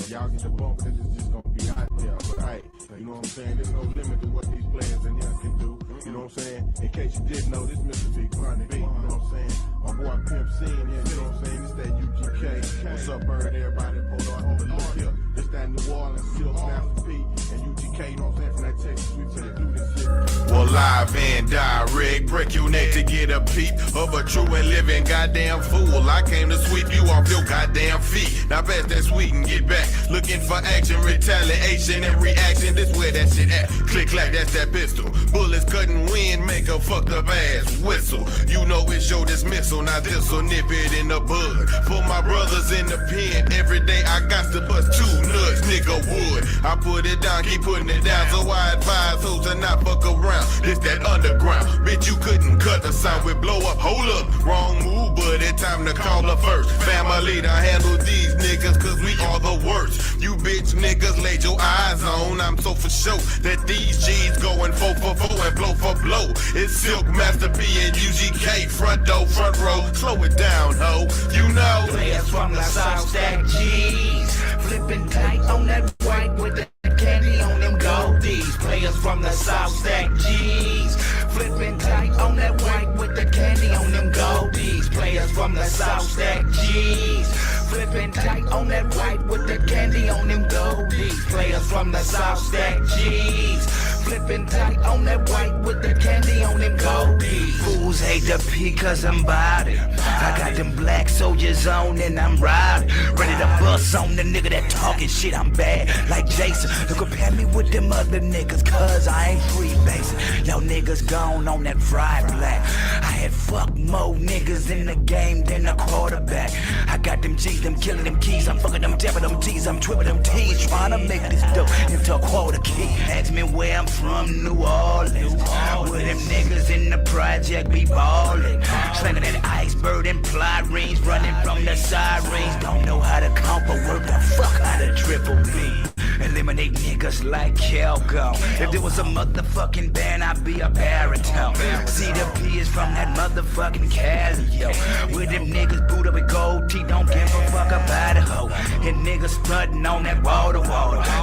Y'all get the bump, this is just gonna be out there. But hey, you know what I'm saying? There's no limit to what these players in here can do. You know what I'm saying? In case you didn't know, this Mr. Big Funny B. You know what I'm saying? My boy Pimp C in here, you know what I'm saying? It's that UGK. What's up, Bird? Everybody, hold on, look here. It's that New Orleans, Silk, Master P, and UGK, you know what I'm saying? From that Texas, we finna do this shit. Well, live and direct, break your neck to get a peep of a true and living goddamn fool. I came to sweep you off your goddamn feet. Now pass that sweet and get back. Looking for action, retaliation, and reaction. This where that shit at. Click clack, that's that pistol. Bullets cutting wind, make a fucked up ass whistle. You know it's your dismissal. Now this'll nip it in the bud. For my brothers in the pen, every day I got to bust 2 nuts, nigga wood. I put it down, keep putting it down. So I advise hoes to not fuck around. This that underground. Bitch, you couldn't cut the sound with blow up. Hold up, wrong move, but it's time to call her first. Family to handle these niggas, cause we are the worst. You bitch niggas laid your eyes on. I'm so for sure that these G's going 4 for 4 and blow for blow. It's Silk, Master P, and UGK. Front door, front row. Slow it down, ho. You know. Players from the South Stack G's. Flipping tight on that white with the candy on them goldies. Players from the South Stack G's. Flipping tight on that white with the candy on them goldies. Players from the South Stack G's. Flipping tight on that white with the candy on them goldies. Players from the South Stack G's. Flipping tight on that white with the candy on them goldies. Fools hate the P cause I'm bout it. I got them black soldiers on and I'm riding. Ready to bust on the nigga that talking shit. I'm bad like Jason. Don't compare me with them other niggas cause I ain't free basing. Y'all niggas gone on that fried black. I had fuck more niggas in the game than a quarterback. I got them G's, them killing them keys. I'm fucking them tapping them T's. I'm tripping them T's. Trying to make this dope into a quarter key. Ask me where I'm from, New Orleans. Where them niggas in the project be ballin'. Slinging that iceberg and fly rings. Running from the sirens. Don't know how to count but work the fuck out of triple B. Eliminate niggas like Calgon. If there was a motherfucking band, I'd be a baritone. See the P is from that motherfucking Cali, yo. With them niggas boot up with gold teeth, don't give a fuck about a hoe. And niggas stunting on that water.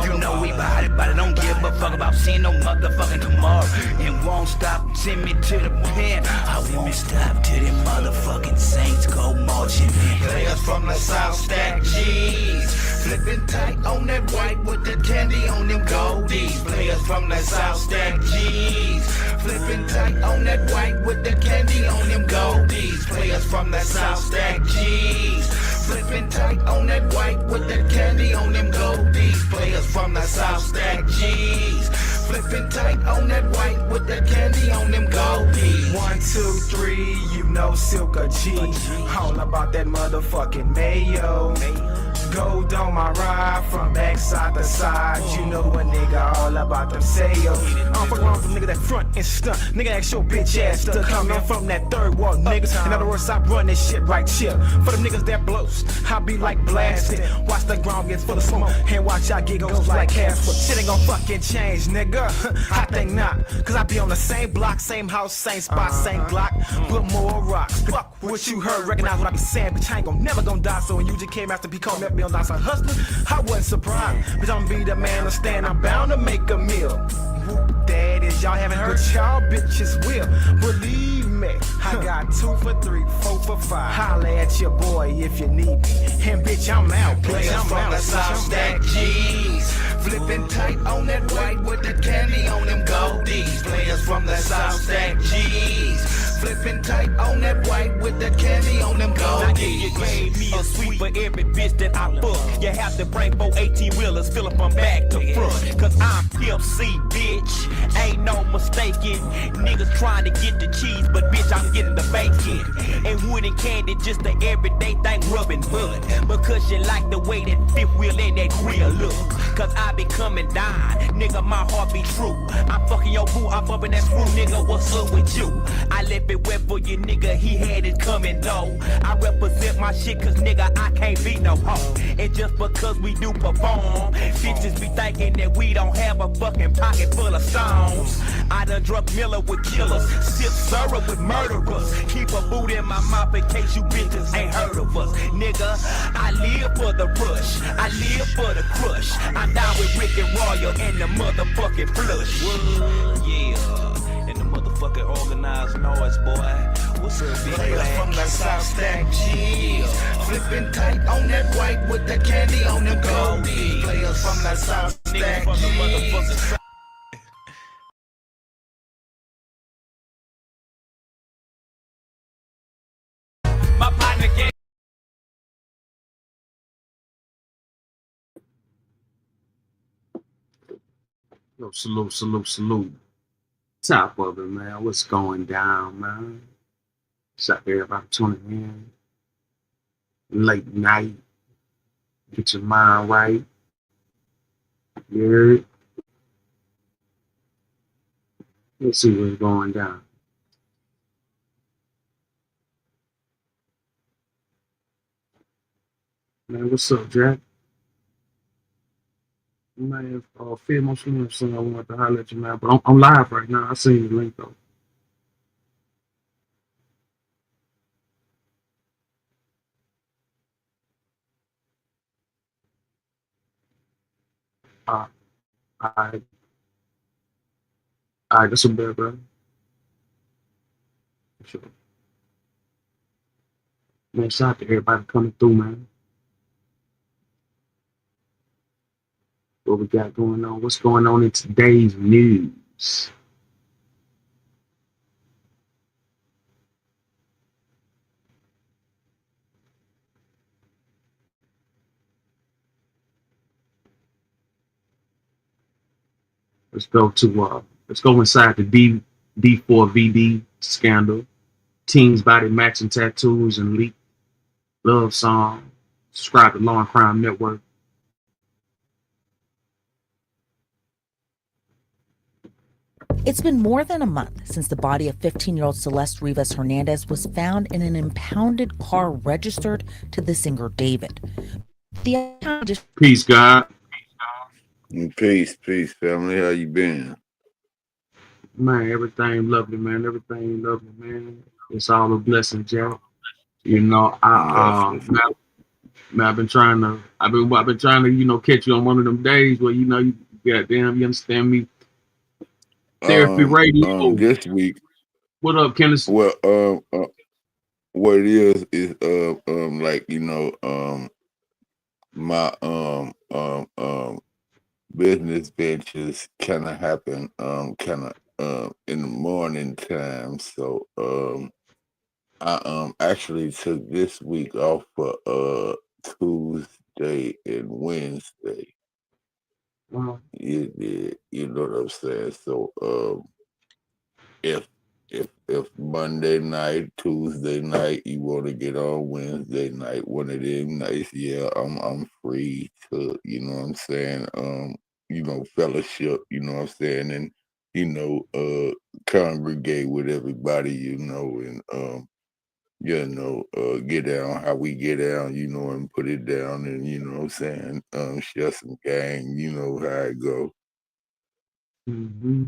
You know we bout it, but I don't give a fuck about seeing no motherfucking tomorrow. And won't stop, send me to the pen. I won't stop till them motherfucking saints go marching in. Players from the South Stack G's. Flipping tight on that white with the candy on them goldies. Players from the South Stack G's. Flipping tight on that white with the candy on them goldies. Players from the South Stack G's. Flipping tight on that white with the candy on them goldies. Players from the South Stack G's. Flipping tight on that white with the candy on them goldies. 1, 2, 3, you know Silk a G. All about that motherfucking mayo. Gold on my ride from backside to side. You know a nigga all about them sales. I don't fuck around with them nigga that front and stunt. Nigga ask your bitch ass to come in from that third wall niggas. In other words, I run this shit right chill. For them niggas that blows, I be like blasting. Watch the ground get full of smoke and watch y'all get ghosts like Casper. Shit ain't gon' fucking change, nigga. I think not, cause I be on the same block, same house, same spot, same Glock, with more rocks. Fuck what you heard, recognize what I be saying, bitch. I ain't never gon' die. So when UGK Master P called me up, be on the outside hustling, I wasn't surprised. Bitch, I'm gonna be the man to stand, I'm bound to make a meal. Whoop, that is, y'all haven't heard, y'all bitches will. Believe me, I got 2 for 3, 4 for 5. Holla at your boy if you need me. And bitch, I'm out. Players from the South Stack G's. Flipping tight on that white with the candy on them goldies. Players from the South Stack G's. Flipping tight on that white with the candy on them goldies. Now you gave me a sweep for every bitch that I fuck. You have to bring 4 18-wheelers, fill up from back to front. Cause I'm Pimp C, bitch. Ain't no mistaking. Niggas trying to get the cheese, but bitch, I'm getting the bacon. And wood and candy, just the everyday thing, rubbing mud. Because you like the way that fifth wheel and that grill look. cause I be coming down. Nigga, my heart be true. I'm fucking your boo, I'm bumping that screw, nigga, what's up with you? I left it wet for you, nigga, he had it coming low. I represent my shit, cause nigga, I can't be no hoe. And just because we do perform, bitches be thinking that we don't have a fucking pocket full of songs. I done drunk Miller with killers, sip syrup with murderers. Keep a boot in my mouth in case you bitches ain't heard of us. Nigga, I live for the rush, I live for the crush. I'm down with Rick and Royal and the motherfucking flush. Yeah, and the motherfucking organized noise, boy. What's up, big Players from the South Stack G's, flipping tight on that white with the candy on them goldies. Players from the South Stack from the G's. motherfucking my partner gang. Yo, salute. Top of it, man. What's going down, man? Shout out to everybody tuning in. Late night. Get your mind right. You heard? Let's see what's going down. Man, what's up, Jack? Man, Phil, saying I wanted to holler at you, man. But I'm live right now. I seen the link, though. All right. That's a bad, bro. Sure. Man, shout out to everybody coming through, man. What we got going on? What's going on in today's news? Let's go inside the D4VD scandal. Teens body matching tattoos and leaked love song. Subscribe to Law and Crime Network. It's been more than a month since the body of 15-year-old Celeste Rivas Hernandez was found in an impounded car registered to the singer David. Peace, God. Peace, family. How you been? Man, everything lovely, man. Everything lovely, man. It's all a blessing, Jack. You know, I've been trying to, catch you on one of them days where you understand me. Therapy radio. This week. What up, Kenneth? Well, what it is my business ventures kind of happen in the morning time. So I actually took this week off for Tuesday and Wednesday. Wow. You know what I'm saying? So if Monday night, Tuesday night, you want to get on Wednesday night, one of them nights, yeah, I'm free to, you know what I'm saying, fellowship, you know what I'm saying, and congregate with everybody, and get down how we get down, and put it down, and you know what I'm saying, share some gang, you know how it go. Mm-hmm.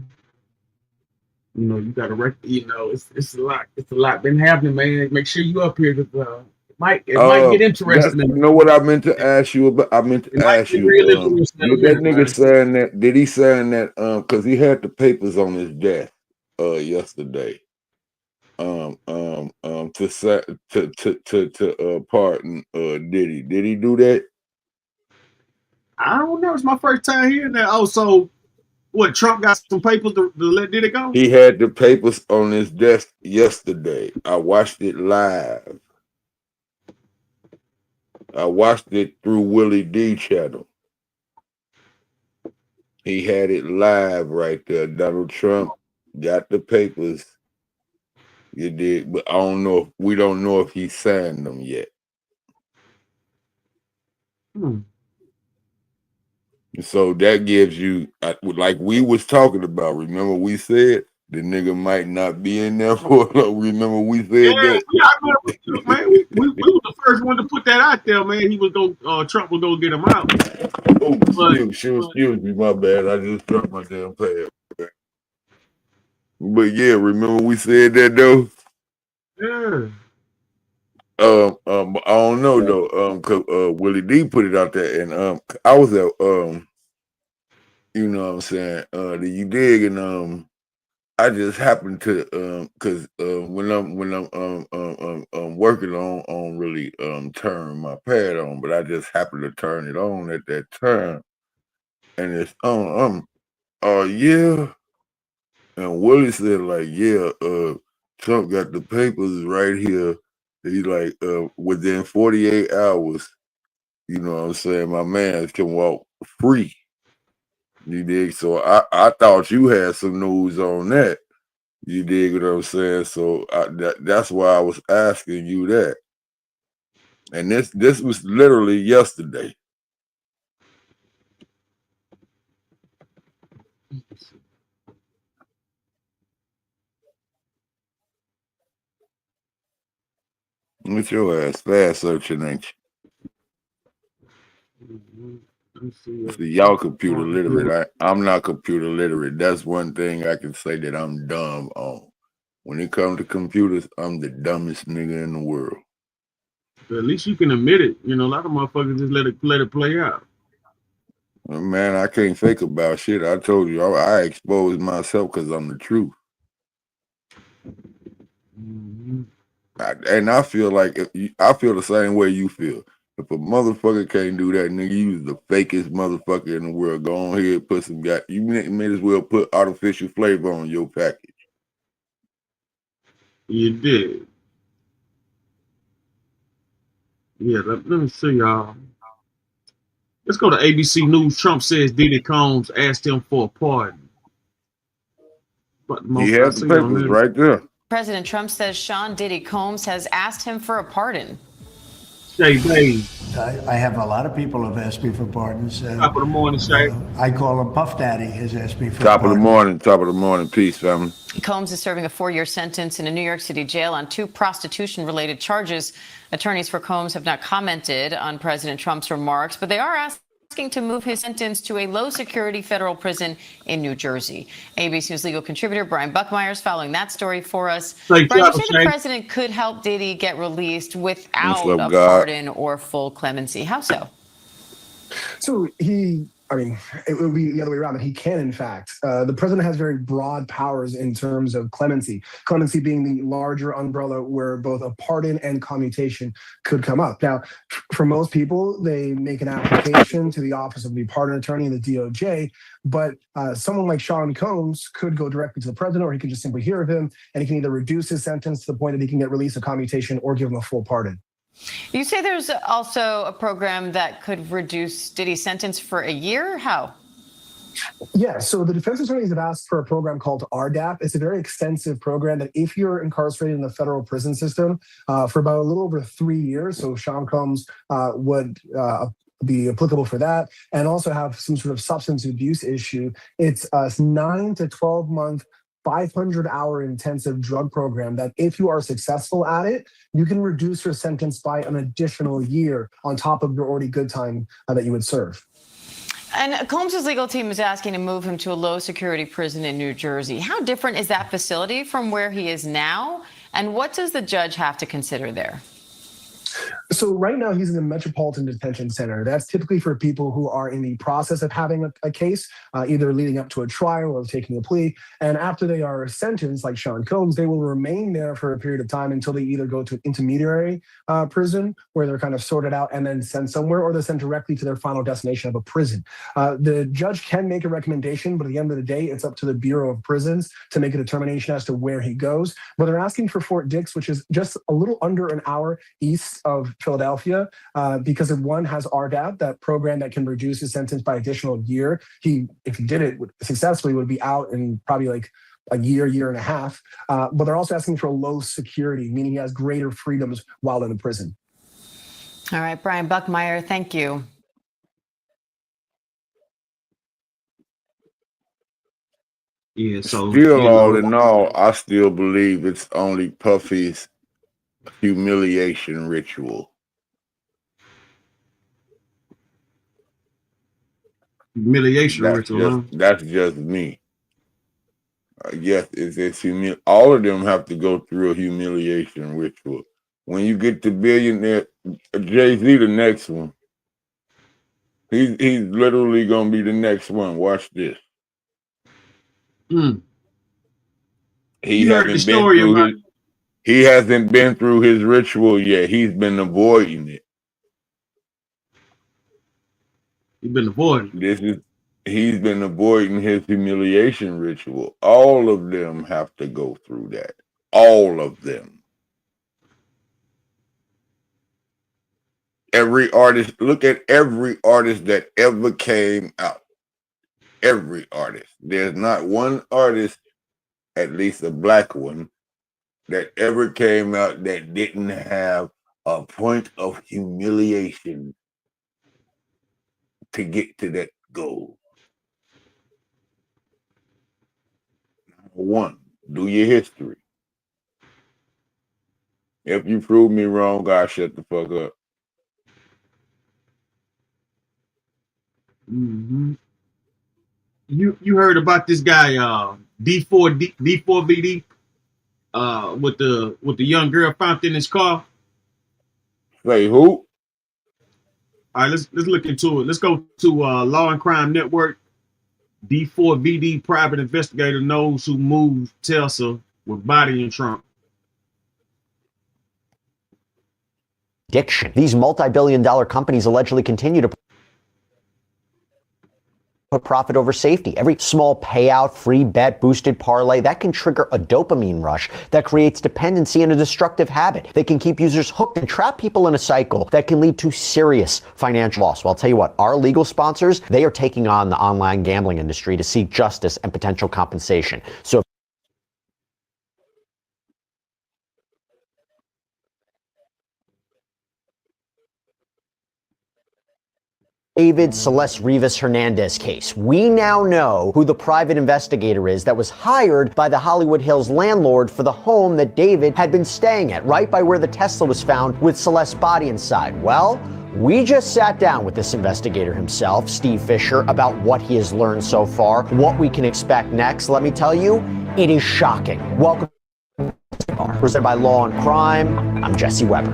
You got to it's a lot been happening, man. Make sure you up here because it might get interesting. You know what I meant to ask you about? I meant to ask you, did that nigga sign that? Did he sign that? Because he had the papers on his desk yesterday. To pardon Diddy. Did he do that? I don't know. It's my first time hearing that. Oh, so what? Trump got some papers to let Diddy go? He had the papers on his desk yesterday. I watched it live. I watched it through Willie D channel. He had it live right there. Donald Trump got the papers. You did, but we don't know if he signed them yet. So that gives you, like we was talking about. Remember we said the nigga might not be in there for. Remember we said Yeah, that. I remember, man. We was the first one to put that out there, man. He was Trump was gonna get him out. Oh, But excuse me, my bad. I just dropped my damn pad. But yeah, remember we said that though. yeah, I don't know though. Cause Willie D put it out there, and I was at you know what I'm saying. Do you dig? And I just happened to cause when I'm working on really turn my pad on, but I just happened to turn it on at that time, and it's on. Oh yeah. And Willie said, like, yeah, Trump got the papers right here. He's like, within 48 hours, you know what I'm saying, my man can walk free. You dig? So I thought you had some news on that. You dig what I'm saying? So that's why I was asking you that. And this was literally yesterday. What's your ass fast searching, ain't mhm. Let me see. See, y'all computer literate. I'm not computer literate. That's one thing I can say that I'm dumb on. When it comes to computers, I'm the dumbest nigga in the world. But at least you can admit it. You know, a lot of motherfuckers just let it play out. Man, I can't fake about shit. I told you, I expose myself because I'm the truth. Mm-hmm. And I feel like I feel the same way you feel. If a motherfucker can't do that, nigga, you the fakest motherfucker in the world. Go on here, put some you may as well put artificial flavor on your package. You did. Yeah, let me see, y'all. Let's go to ABC News. Trump says Diddy Combs asked him for a pardon. But the He most I has the see on papers this. right there. President Trump says Sean Diddy Combs has asked him for a pardon. Shay Dave. I have a lot of people have asked me for pardons. Top of the morning, Shay. I call him Puff Daddy has asked me for Top pardon. of the morning. Peace, family. Combs is serving a 4-year sentence in a New York City jail on 2 prostitution-related charges. Attorneys for Combs have not commented on President Trump's remarks, but they are asking to move his sentence to a low-security federal prison in New Jersey. ABC News legal contributor Brian Buckmeyer is following that story for us. Brian, you say the president could help Diddy get released without a pardon or full clemency. How so? So it would be the other way around, that he can, in fact. The president has very broad powers in terms of clemency. Clemency being the larger umbrella where both a pardon and commutation could come up. Now, for most people, they make an application to the Office of the Pardon Attorney and the DOJ, but someone like Sean Combs could go directly to the president, or he can just simply hear of him, and he can either reduce his sentence to the point that he can get released, a commutation, or give him a full pardon. You say there's also a program that could reduce Diddy's sentence for a year? How? Yeah, so the defense attorneys have asked for a program called RDAP. It's a very extensive program that if you're incarcerated in the federal prison system for about a little over 3 years, so Sean Combs would be applicable for that, and also have some sort of substance abuse issue. It's a 9 to 12 month 500-hour intensive drug program that if you are successful at it, you can reduce your sentence by an additional year on top of your already good time that you would serve. And Combs' legal team is asking to move him to a low-security prison in New Jersey. How different is that facility from where he is now? And what does the judge have to consider there? So right now he's in the Metropolitan Detention Center. That's typically for people who are in the process of having a case, either leading up to a trial or taking a plea. And after they are sentenced, like Sean Combs, they will remain there for a period of time until they either go to intermediary prison, where they're kind of sorted out and then sent somewhere, or they're sent directly to their final destination of a prison. The judge can make a recommendation, but at the end of the day, it's up to the Bureau of Prisons to make a determination as to where he goes. But they're asking for Fort Dix, which is just a little under an hour east of Philadelphia, because one has RDAP, that program that can reduce his sentence by additional year. If he did it successfully, would be out in probably like a year and a half. But they're also asking for low security, meaning he has greater freedoms while in the prison. All right, Brian Buckmeyer, thank you. Yeah, so Still, you all know, in all, I still believe it's only Puffy's humiliation ritual. humiliation ritual, huh? That's just me. Yes, it's all of them have to go through a humiliation ritual. When you get to billionaire, Jay-Z, the next one. He's literally gonna be the next one. Watch this. Mm. He You heard the hasn't been story through about his ritual yet. He's been avoiding it. you've been avoiding. He's been avoiding his humiliation ritual. All of them have to go through that. All of them. Every artist, look at every artist that ever came out. Every artist. There's not one artist, at least a black one, that ever came out that didn't have a point of humiliation to get to that goal. One, do your history. If you prove me wrong, God, shut the fuck up. Mm-hmm. You heard about this guy D4VD with the young girl found in his car? Say who? All right, let's look into it. Let's go to Law and Crime Network. D4VD private investigator knows who moved Tesla with body in trunk. Addiction. These multi-billion-dollar companies allegedly continue to put profit over safety. Every small payout, free bet, boosted parlay, that can trigger a dopamine rush that creates dependency and a destructive habit. They can keep users hooked and trap people in a cycle that can lead to serious financial loss. Well, I'll tell you what, our legal sponsors, they are taking on the online gambling industry to seek justice and potential compensation. So David Celeste Rivas Hernandez case. We now know who the private investigator is that was hired by the Hollywood Hills landlord for the home that David had been staying at, right by where the Tesla was found with Celeste's body inside. Well, we just sat down with this investigator himself, Steve Fisher, about what he has learned so far, what we can expect next. Let me tell you, it is shocking. Welcome to presented by Law and Crime. I'm Jesse Weber.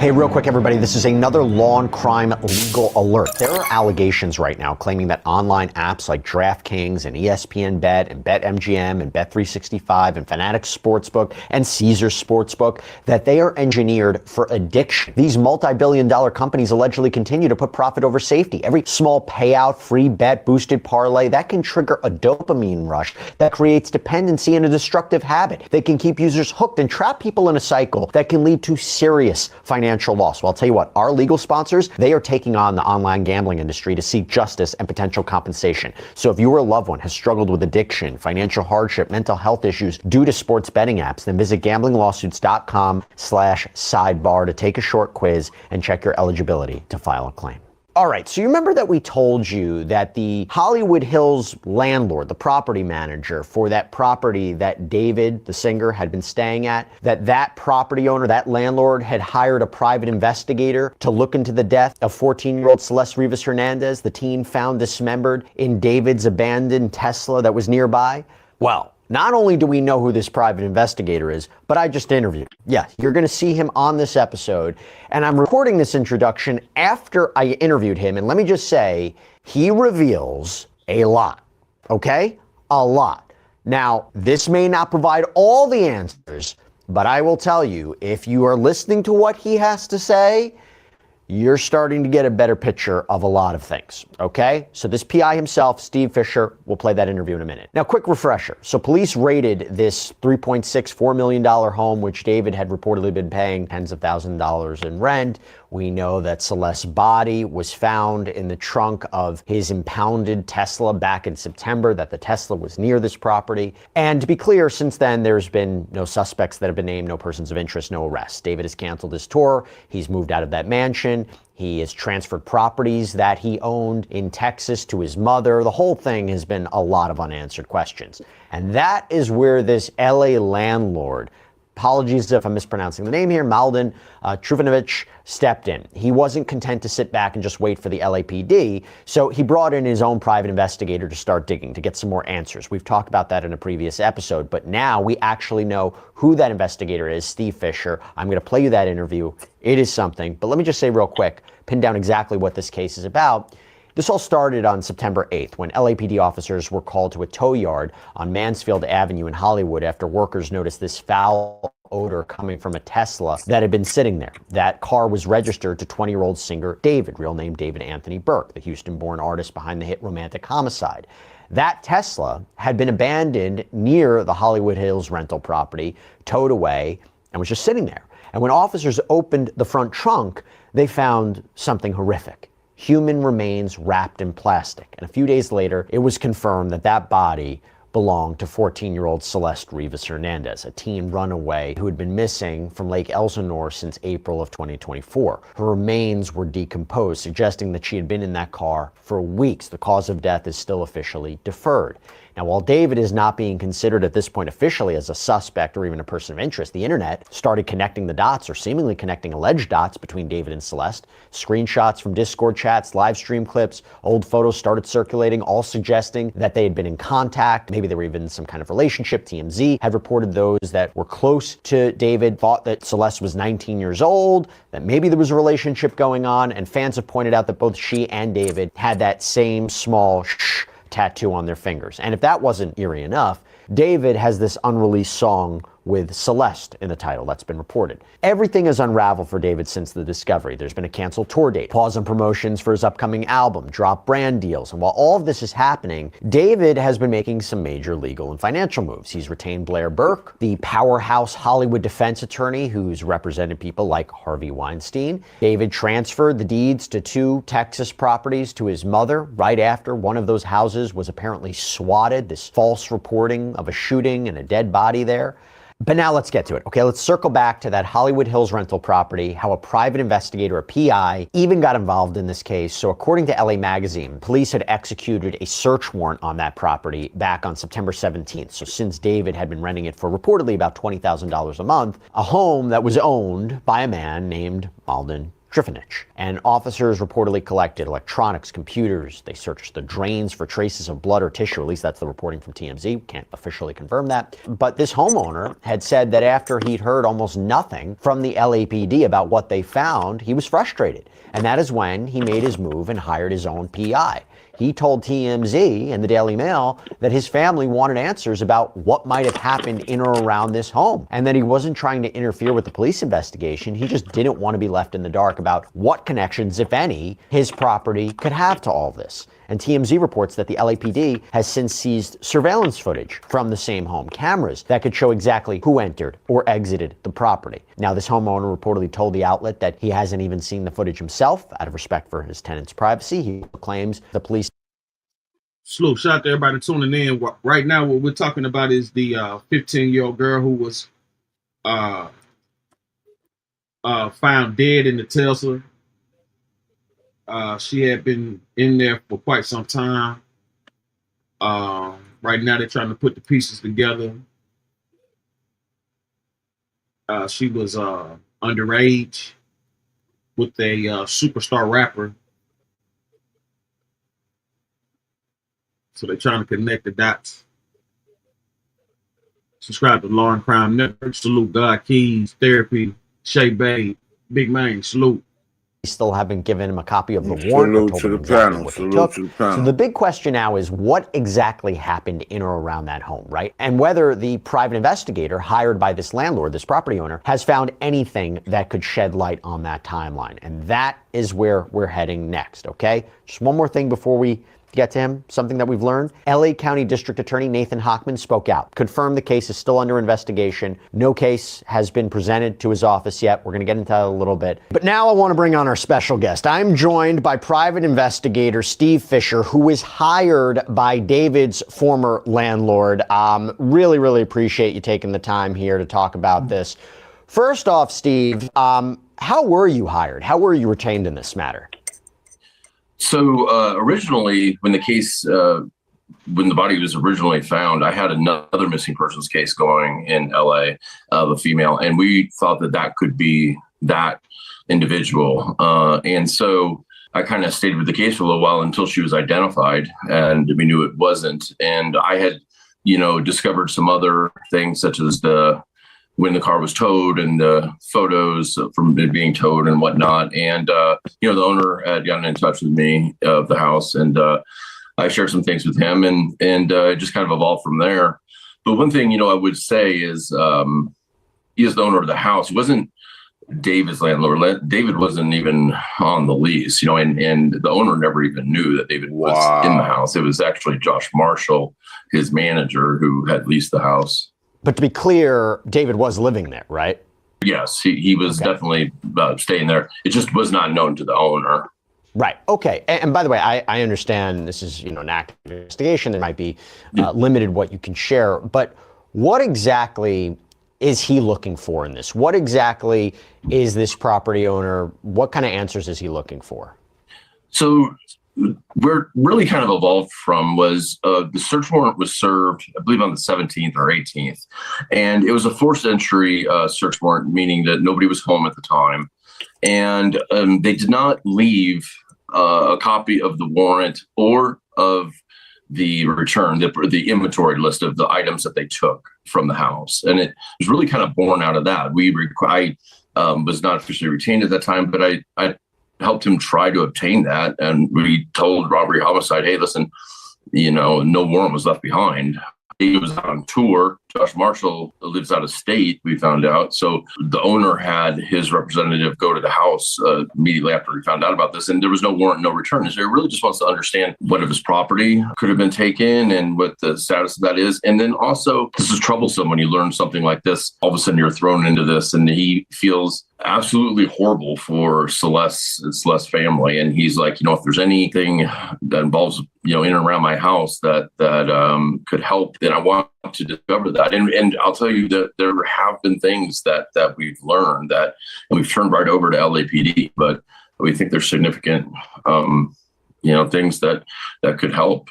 Hey, real quick, everybody, this is another Law and Crime legal alert. There are allegations right now claiming that online apps like DraftKings and ESPN Bet and BetMGM and Bet365 and Fanatics Sportsbook and Caesars Sportsbook, that they are engineered for addiction. These multi-billion-dollar companies allegedly continue to put profit over safety. Every small payout, free bet, boosted parlay, that can trigger a dopamine rush that creates dependency and a destructive habit. They can keep users hooked and trap people in a cycle that can lead to serious financial loss. Well, I'll tell you what, our legal sponsors, they are taking on the online gambling industry to seek justice and potential compensation. So if you or a loved one has struggled with addiction, financial hardship, mental health issues due to sports betting apps, then visit gamblinglawsuits.com/sidebar to take a short quiz and check your eligibility to file a claim. All right, so you remember that we told you that the Hollywood Hills landlord, the property manager for that property that David, the singer, had been staying at, that property owner, that landlord, had hired a private investigator to look into the death of 14-year-old Celeste Rivas Hernandez, the teen found dismembered in David's abandoned Tesla that was nearby? Well, not only do we know who this private investigator is, but I just interviewed him. Yeah, you're going to see him on this episode. And I'm recording this introduction after I interviewed him. And let me just say, he reveals a lot. Okay? A lot. Now, this may not provide all the answers, but I will tell you, if you are listening to what he has to say, you're starting to get a better picture of a lot of things, okay? So this PI himself, Steve Fisher, we'll play that interview in a minute. Now, quick refresher. So police raided this $3.64 million home, which David had reportedly been paying tens of thousands of dollars in rent, We know that Celeste's body was found in the trunk of his impounded Tesla back in September, that the Tesla was near this property. And to be clear, since then, there's been no suspects that have been named, no persons of interest, no arrests. David has canceled his tour. He's moved out of that mansion. He has transferred properties that he owned in Texas to his mother. The whole thing has been a lot of unanswered questions. And that is where this LA landlord, apologies if I'm mispronouncing the name here, Mladen Trifunovic, stepped in. He wasn't content to sit back and just wait for the LAPD, so he brought in his own private investigator to start digging, to get some more answers. We've talked about that in a previous episode, but now we actually know who that investigator is, Steve Fisher. I'm going to play you that interview. It is something, but let me just say real quick, pin down exactly what this case is about. This all started on September 8th when LAPD officers were called to a tow yard on Mansfield Avenue in Hollywood after workers noticed this foul odor coming from a Tesla that had been sitting there. That car was registered to 20-year-old singer David, real name David Anthony Burke, the Houston-born artist behind the hit Romantic Homicide. That Tesla had been abandoned near the Hollywood Hills rental property, towed away, and was just sitting there. And when officers opened the front trunk, they found something horrific. Human remains wrapped in plastic. And a few days later, it was confirmed that that body belonged to 14-year-old Celeste Rivas Hernandez, a teen runaway who had been missing from Lake Elsinore since April of 2024. Her remains were decomposed, suggesting that she had been in that car for weeks. The cause of death is still officially deferred. Now, while David is not being considered at this point officially as a suspect or even a person of interest, the internet started connecting the dots, or seemingly connecting alleged dots, between David and Celeste. Screenshots from Discord chats, live stream clips, old photos started circulating, all suggesting that they had been in contact. Maybe they were even in some kind of relationship. TMZ had reported those that were close to David thought that Celeste was 19 years old, that maybe there was a relationship going on, and fans have pointed out that both she and David had that same small tattoo on their fingers. And if that wasn't eerie enough, David has this unreleased song with Celeste in the title that's been reported. Everything has unraveled for David since the discovery. There's been a canceled tour date, pause on promotions for his upcoming album, drop brand deals. And while all of this is happening, David has been making some major legal and financial moves. He's retained Blair Burke, the powerhouse Hollywood defense attorney who's represented people like Harvey Weinstein. David transferred the deeds to 2 Texas properties to his mother right after one of those houses was apparently swatted, this false reporting of a shooting and a dead body there. But now let's get to it. Okay, let's circle back to that Hollywood Hills rental property, how a private investigator, a PI, even got involved in this case. So according to LA Magazine, police had executed a search warrant on that property back on September 17th. So since David had been renting it for reportedly about $20,000 a month, a home that was owned by a man named Mladen Trifunovic. And officers reportedly collected electronics, computers. They searched the drains for traces of blood or tissue. At least that's the reporting from TMZ. Can't officially confirm that. But this homeowner had said that after he'd heard almost nothing from the LAPD about what they found, he was frustrated. And that is when he made his move and hired his own PI. He told TMZ and the Daily Mail that his family wanted answers about what might have happened in or around this home, and that he wasn't trying to interfere with the police investigation. He just didn't want to be left in the dark about what connections, if any, his property could have to all this. And TMZ reports that the LAPD has since seized surveillance footage from the same home, cameras that could show exactly who entered or exited the property. Now, this homeowner reportedly told the outlet that he hasn't even seen the footage himself out of respect for his tenant's privacy. He claims the police. Salute, shout out to everybody tuning in. Right now, what we're talking about is the 15-year-old girl who was found dead in the Tesla. She had been in there for quite some time. Right now, they're trying to put the pieces together. She was underage with a superstar rapper. So they're trying to connect the dots. Subscribe to Law and Crime Network. Salute God Keys, Therapy, Shay Bay, Big Man. Salute. Still haven't given him a copy of the warrant. Salute to the panel. Salute to the panel. So the big question now is what exactly happened in or around that home, right? And whether the private investigator hired by this landlord, this property owner, has found anything that could shed light on that timeline. And that is where we're heading next, okay? Just one more thing before we get to him, something that we've learned. LA County District Attorney Nathan Hochman spoke out, confirmed the case is still under investigation. No case has been presented to his office yet. We're going to get into that a little bit. But now I want to bring on our special guest. I'm joined by private investigator Steve Fisher, who was hired by David's former landlord. Really appreciate you taking the time here to talk about this. First off, Steve, how were you hired? How were you retained in this matter? So originally, when when the body was originally found, I had another missing persons case going in LA of a female, and we thought that could be that individual. And so I kind of stayed with the case for a little while until she was identified, and we knew it wasn't. And I had, discovered some other things, such as when the car was towed and the photos from it being towed and whatnot. And, the owner had gotten in touch with me of the house, and I shared some things with him, and it just kind of evolved from there. But one thing, I would say is he is the owner of the house. He wasn't David's landlord. David wasn't even on the lease, and the owner never even knew that David was in the house. It was actually Josh Marshall, his manager, who had leased the house. But to be clear, David was living there, right? Yes, he was definitely staying there. It just was not known to the owner. Right. Okay. And by the way, I understand this is, an active investigation. There might be limited what you can share. But what exactly is he looking for in this? What exactly is this property owner? What kind of answers is he looking for? So where really kind of evolved from was the search warrant was served, I believe, on the 17th or 18th. And it was a forced entry search warrant, meaning that nobody was home at the time. And they did not leave a copy of the warrant or of the return, the inventory list of the items that they took from the house. And it was really kind of born out of that. I was not officially retained at that time, but I helped him try to obtain that. And we told Robbery Homicide, hey, listen, no warrant was left behind. He was on tour. Josh Marshall lives out of state, we found out. So the owner had his representative go to the house immediately after he found out about this. And there was no warrant, no return. So he really just wants to understand what of his property could have been taken and what the status of that is. And then also, this is troublesome when you learn something like this. All of a sudden you're thrown into this, and he feels absolutely horrible for Celeste's family. And he's like, if there's anything that involves, in and around my house that could help, then I want to discover that. And I'll tell you that there have been things that we've learned that we've turned right over to LAPD, but we think there's significant, things that could help.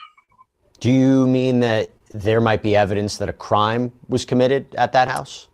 Do you mean that there might be evidence that a crime was committed at that house?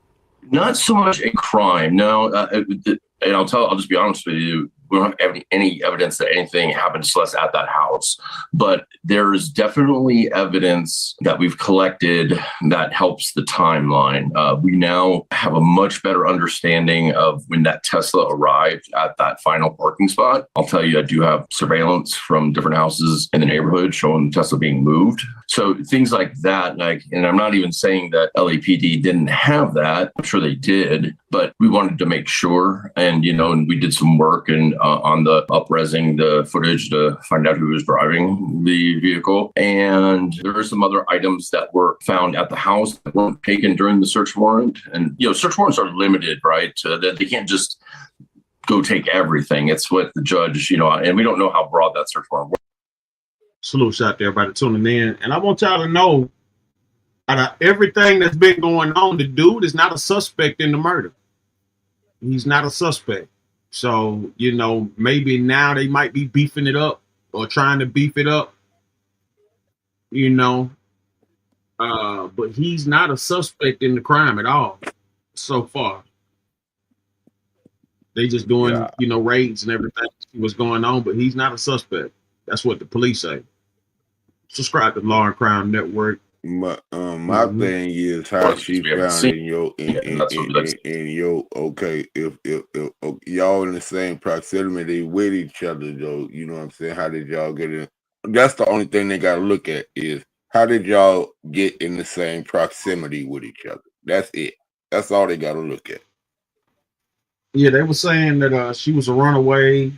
Not so much a crime, no. And I'll just be honest with you. We don't have any evidence that anything happened to Celeste at that house, but there is definitely evidence that we've collected that helps the timeline. We now have a much better understanding of when that Tesla arrived at that final parking spot. I'll tell you, I do have surveillance from different houses in the neighborhood showing Tesla being moved. So things like that, and I'm not even saying that LAPD didn't have that. I'm sure they did, but we wanted to make sure. And, and we did some work on the up-resing the footage to find out who was driving the vehicle. And there are some other items that were found at the house that weren't taken during the search warrant. And, search warrants are limited, right? That they can't just go take everything. It's what the judge, and we don't know how broad that search warrant was. Salute out there, everybody tuning in. And I want y'all to know, out of everything that's been going on, the dude is not a suspect in the murder. He's not a suspect. So, maybe now they might be beefing it up or trying to beef it up, but he's not a suspect in the crime at all so far. They just doing, raids and everything to see what's going on, but he's not a suspect. That's what the police say. Subscribe to Law and Crime Network. My thing is how she found in your okay, if y'all in the same proximity with each other though, you know what I'm saying? How did y'all get in? That's the only thing they gotta look at is how did y'all get in the same proximity with each other? That's it. That's all they gotta look at. Yeah, they were saying that she was a runaway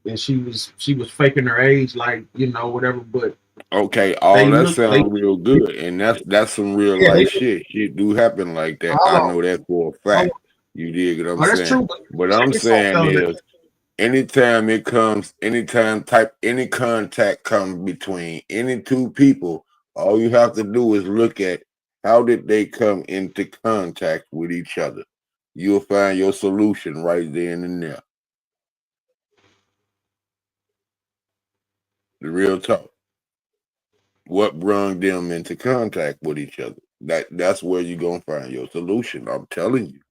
and she was faking her age, whatever, but Okay, all that sounds real good, and that's some real yeah, life shit. Shit do happen like that. I know that for a fact. You dig what I'm that's saying? true. What Check I'm this out, saying though. is, any contact comes between any two people, all you have to do is look at how did they come into contact with each other. You'll find your solution right then and there. The real talk. What brought them into contact with each other? That's where you're gonna find your solution. I'm telling you.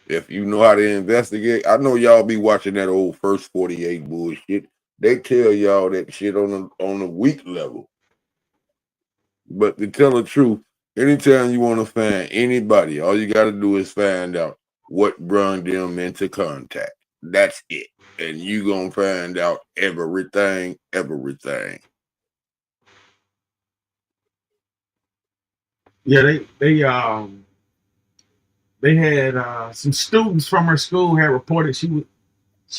If you know how to investigate, I know y'all be watching that old First 48 bullshit. They tell y'all that shit on a weak level. But to tell the truth, anytime you want to find anybody, all you got to do is find out what brought them into contact. That's it. And you going to find out everything. Yeah, they had some students from her school had reported she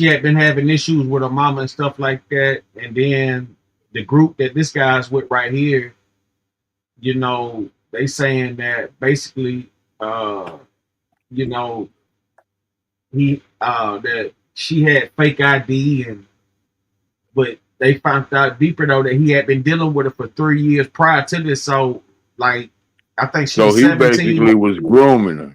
had been having issues with her mama and stuff like that, and then the group that this guy's with right here, you know, they saying that basically, you know, he that she had fake ID, but they found out deeper though that he had been dealing with her for 3 years prior to this. So like, I think she So was he 17. basically was grooming her.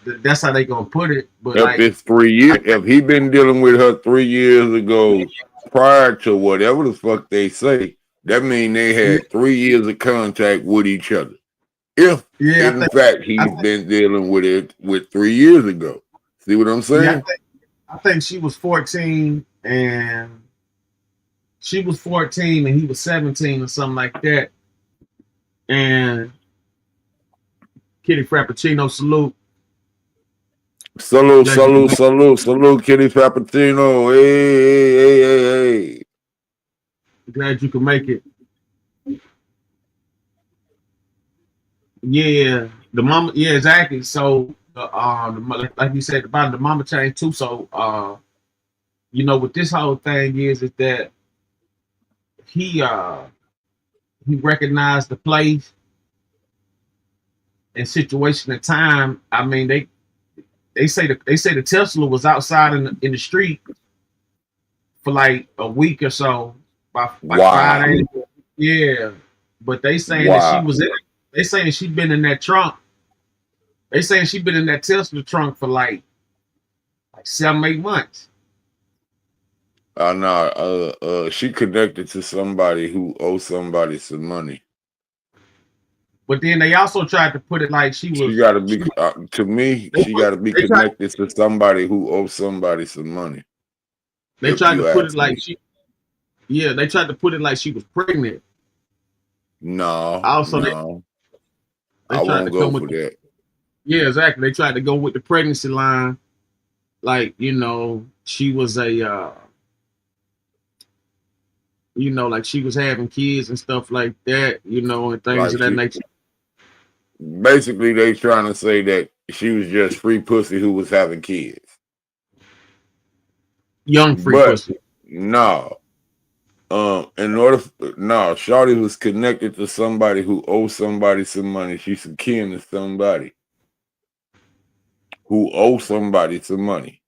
That's how they gonna put it. But If like, it's 3 years, if he been dealing with her 3 years ago, prior to whatever the fuck they say, that mean they had 3 years of contact with each other. If in fact he's been dealing with it with 3 years ago. See what I'm saying? I think she was 14 and he was 17 or something like that. And Kitty Frappuccino, salute. Salute, Kitty Frappuccino. Hey. Glad you could make it. Yeah, the mama. Yeah, exactly. So, like you said, about the mama changed too. So, you know, what this whole thing is that he recognized the place and situation and time. I mean, they say the Tesla was outside in the street for like a week or so, by like Wow. 5 days. Yeah, but they saying that she was in. They saying she been in that trunk. They saying she been in that Tesla trunk for like 7-8 months. She connected to somebody who owes somebody some money. But then they also tried to put it like she was. She got to be to me. She got to be connected to somebody who owes somebody some money. They tried to put it like she. Yeah, they tried to put it like she was pregnant. No, also, no. they I tried won't to go come for with that. Yeah, exactly. They tried to go with the pregnancy line, like, you know, she was a, you know, like she was having kids and stuff like that, you know, and things Like of that nature. Basically, they trying to say that she was just free pussy who was having kids. Young free pussy. No. Shawty was connected to somebody who owes somebody some money. She's akin to somebody who owes somebody some money.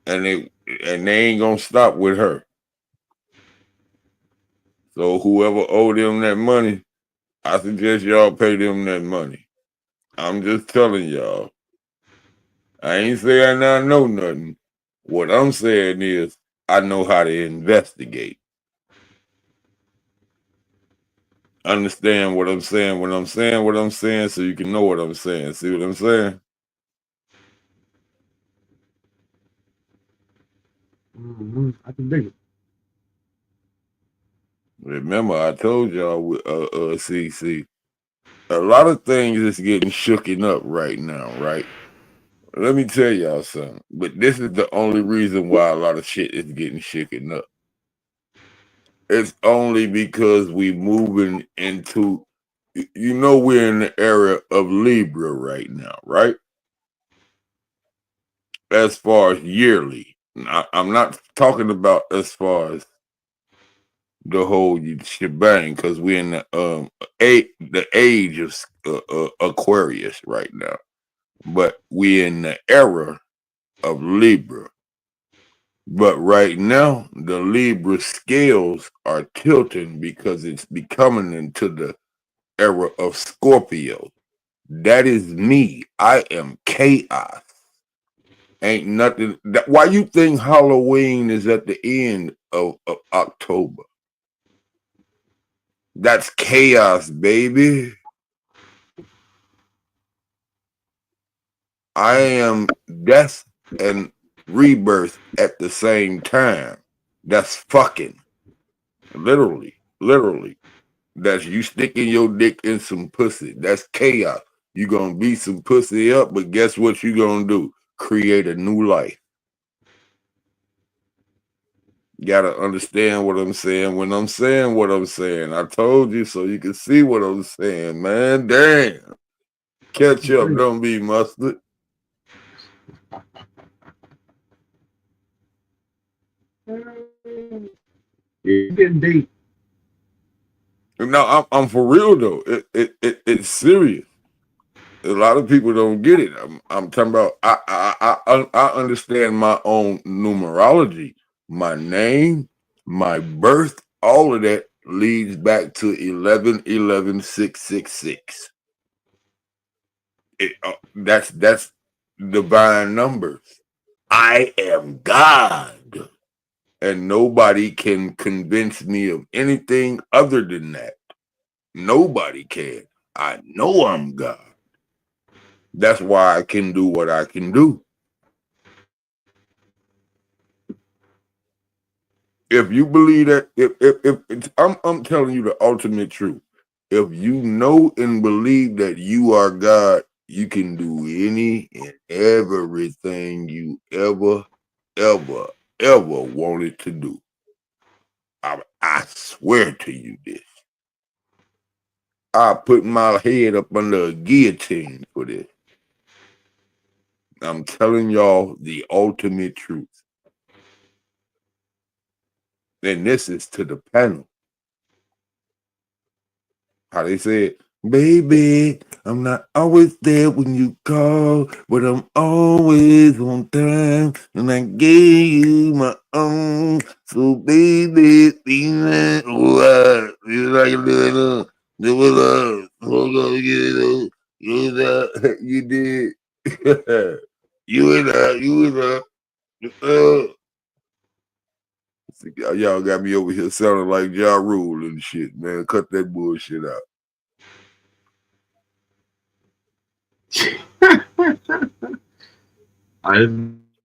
And they ain't gonna stop with her. So whoever owed them that money, I suggest y'all pay them that money. I'm just telling y'all. I ain't saying I know nothing. What I'm saying is I know how to investigate. Understand what I'm saying when I'm saying what I'm saying so you can know what I'm saying. See what I'm saying? I can dig it. Remember, I told y'all with CC, a lot of things is getting shooken up right now, right? Let me tell y'all something. But this is the only reason why a lot of shit is getting shooken up. It's only because we moving into, you know, we're in the era of Libra right now, right? As far as yearly. I'm not talking about as far as the whole shebang because we're in the age of Aquarius right now, but we're in the era of Libra. But right now, the Libra scales are tilting because it's becoming into the era of Scorpio. That is me. I am chaos. Ain't nothing. Why you think Halloween is at the end of October? That's chaos, baby. I am death and rebirth at the same time. That's fucking. Literally. That's you sticking your dick in some pussy. That's chaos. You gonna beat some pussy up, but guess what you gonna do? Create a new life. You gotta understand what I'm saying when I'm saying what I'm saying. I told you so you can see what I'm saying, man. Damn. Catch up, don't be mustard. You're getting deep. No, I'm for real though. It's serious. A lot of people don't get it. I'm talking about. I understand my own numerology. My name, my birth, all of that leads back to 11-11-666. That's divine numbers. I am God, and nobody can convince me of anything other than that. Nobody can. I know I'm God. That's why I can do what I can do. If you believe that, if I'm telling you the ultimate truth. If you know and believe that you are God, you can do any and everything you ever wanted to do. I swear to you this. I put my head up under a guillotine for this. I'm telling y'all the ultimate truth. And this is to the panel. How they said, baby, I'm not always there when you call, but I'm always on time, and I gave you my own. So baby, be like, what? You like it, do it, you did. Y'all got me over here sounding like Ja Rule and shit, man. Cut that bullshit out. I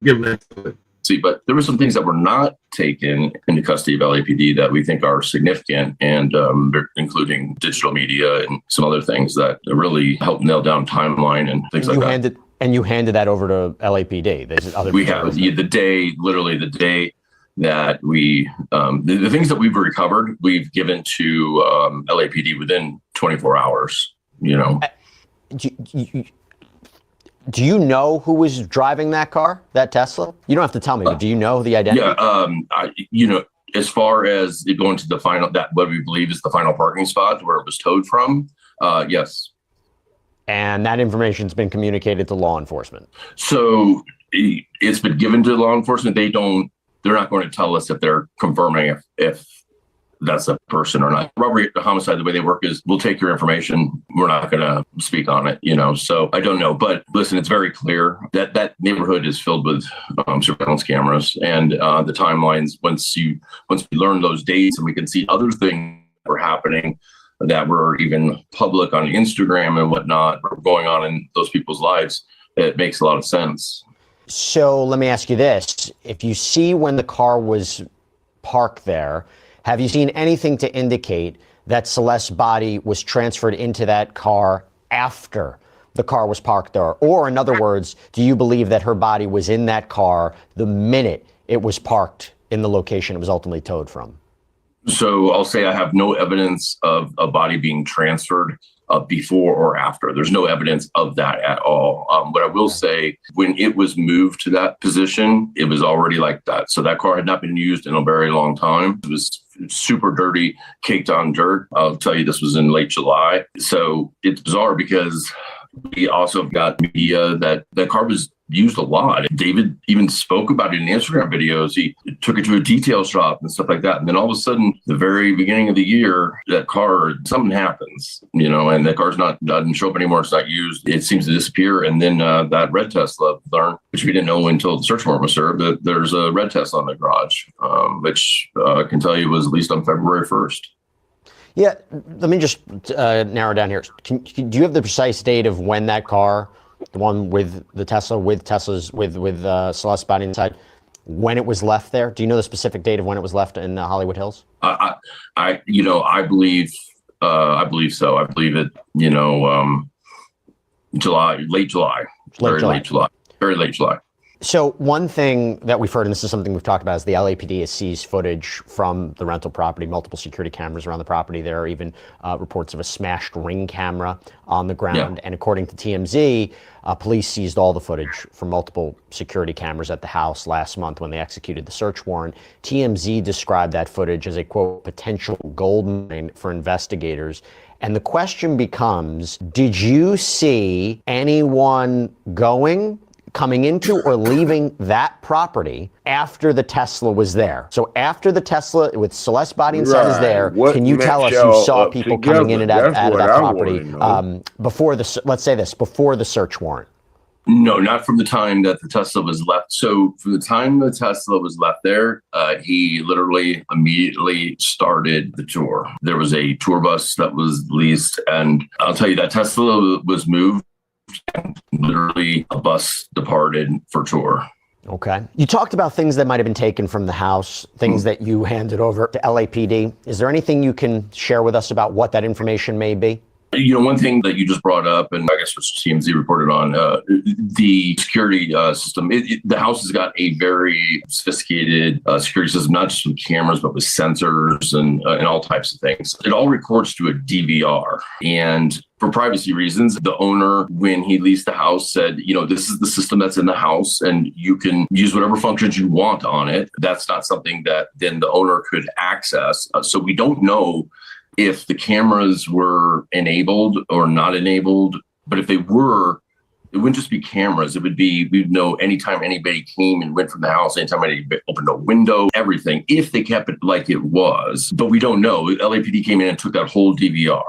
give it. See, but there were some things that were not taken into custody of LAPD that we think are significant, and including digital media and some other things that really help nail down timeline and things like that. And you handed that over to LAPD. We have the day that we the things that we've recovered, we've given to LAPD within 24 hours. You know. Do you know who was driving that car, that Tesla? You don't have to tell me, but do you know the identity? Yeah, as far as it going to the final, that what we believe is the final parking spot where it was towed from, yes. And that information's been communicated to law enforcement. So it's been given to law enforcement. They're not going to tell us if they're confirming if that's a person or not. Robbery, homicide, the way they work is we'll take your information. We're not going to speak on it, So I don't know. But listen, it's very clear that that neighborhood is filled with surveillance cameras, and the timelines. Once we learn those dates and we can see other things that were happening that were even public on Instagram and whatnot, were going on in those people's lives, it makes a lot of sense. So let me ask you this. If you see when the car was parked there, have you seen anything to indicate that Celeste's body was transferred into that car after the car was parked there? Or in other words, do you believe that her body was in that car the minute it was parked in the location it was ultimately towed from? So I'll say I have no evidence of a body being transferred before or after. There's no evidence of that at all. What I will say, when it was moved to that position, it was already like that. So that car had not been used in a very long time. It was super dirty, caked on dirt. I'll tell you, this was in late July. So it's bizarre because we also got media that the car was used a lot. David even spoke about it in Instagram videos. He took it to a detail shop and stuff like that. And then all of a sudden, the very beginning of the year, that car, something happens, and that car's doesn't show up anymore. It's not used. It seems to disappear. And then that red Tesla learned, which we didn't know until the search warrant was served, that there's a red Tesla in the garage, which I can tell you was at least on February 1st. Yeah, let me just narrow down here. Do you have the precise date of when that car, the one with the Tesla, with Celeste's body inside, when it was left there? Do you know the specific date of when it was left in Hollywood Hills? I believe so. I believe it. Late July, very late July. So one thing that we've heard, and this is something we've talked about, is the LAPD has seized footage from the rental property, multiple security cameras around the property. There are even reports of a smashed Ring camera on the ground. Yeah. And according to TMZ, police seized all the footage from multiple security cameras at the house last month when they executed the search warrant. TMZ described that footage as a, quote, potential gold mine for investigators. And the question becomes, did you see anyone coming into or leaving that property after the Tesla was there? So after the Tesla with Celeste's body inside is there, can you tell us you saw people coming in and out of that property before the search warrant? No, not from the time that the Tesla was left. So from the time the Tesla was left there, he literally immediately started the tour. There was a tour bus that was leased, and I'll tell you that Tesla was moved. Literally a bus departed for tour. Okay. You talked about things that might have been taken from the house, things that you handed over to LAPD. Is there anything you can share with us about what that information may be? One thing that you just brought up, and I guess what TMZ reported on, the security system. The house has got a very sophisticated security system, not just with cameras, but with sensors and all types of things. It all records to a DVR. And for privacy reasons, the owner, when he leased the house, said, this is the system that's in the house and you can use whatever functions you want on it. That's not something that then the owner could access. So we don't know if the cameras were enabled or not enabled, but if they were, it wouldn't just be cameras. It would be, we'd know anytime anybody came and went from the house, anytime anybody opened a window, everything, if they kept it like it was. But we don't know. LAPD came in and took that whole DVR.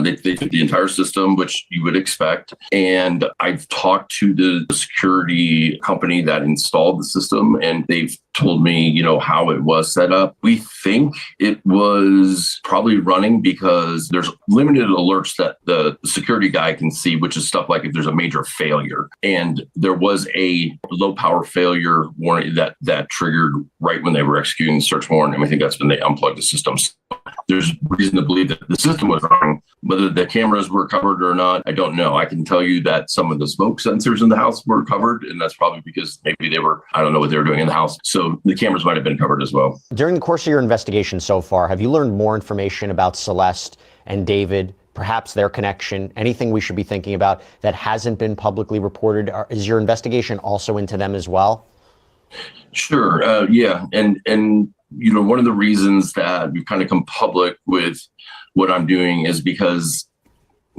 They took the entire system, which you would expect. And I've talked to the security company that installed the system, and they've told me, how it was set up. We think it was probably running because there's limited alerts that the security guy can see, which is stuff like if there's a major failure. And there was a low power failure warning that triggered right when they were executing the search warrant. And I think that's when they unplugged the system. There's reason to believe that the system was running. Whether the cameras were covered or not, I don't know. I can tell you that some of the smoke sensors in the house were covered, and that's probably because maybe I don't know what they were doing in the house. So the cameras might have been covered as well. During the course of your investigation so far, have you learned more information about Celeste and David, perhaps their connection, anything we should be thinking about that hasn't been publicly reported? Is your investigation also into them as well? Sure. Yeah. And one of the reasons that we've kind of come public with what I'm doing is because,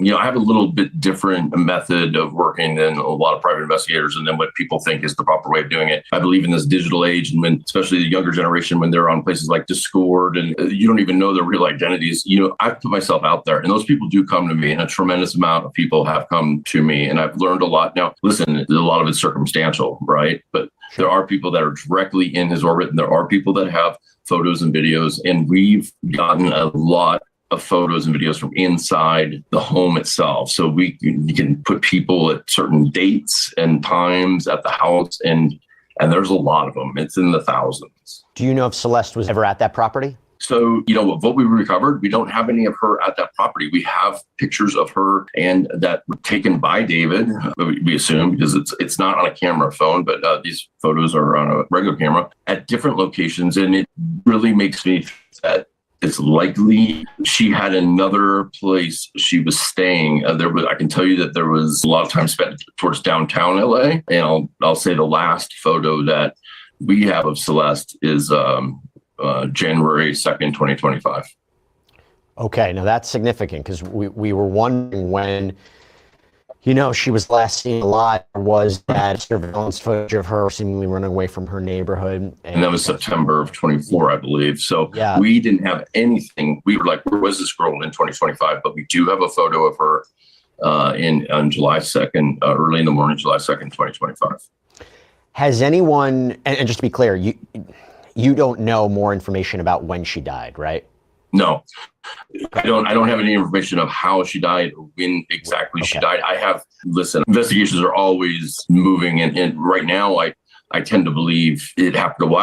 I have a little bit different method of working than a lot of private investigators and then what people think is the proper way of doing it. I believe in this digital age, and especially the younger generation, when they're on places like Discord and you don't even know their real identities, I put myself out there, and those people do come to me, and a tremendous amount of people have come to me, and I've learned a lot. Now, listen, a lot of it's circumstantial, right? But there are people that are directly in his orbit, and there are people that have photos and videos, and we've gotten a lot of photos and videos from inside the home itself. So you can put people at certain dates and times at the house, and there's a lot of them. It's in the thousands. Do you know if Celeste was ever at that property? So, what we recovered, we don't have any of her at that property. We have pictures of her and that were taken by David, we assume, because it's not on a camera phone, but these photos are on a regular camera at different locations. And it really makes me think that It's likely she had another place she was staying. I can tell you that there was a lot of time spent towards downtown LA. And I'll say the last photo that we have of Celeste is January 2nd, 2025. Okay, now that's significant because we were wondering when, she was last seen alive. Was that surveillance footage of her seemingly running away from her neighborhood? And that was September of 24, I believe. So yeah. We didn't have anything. We were like, where was this girl in 2025? But we do have a photo of her on July 2nd, early in the morning, July 2nd, 2025. Has anyone, and just to be clear, you don't know more information about when she died, right? No, I don't have any information of how she died or when exactly she died. Investigations are always moving, and right now I tend to believe it happened a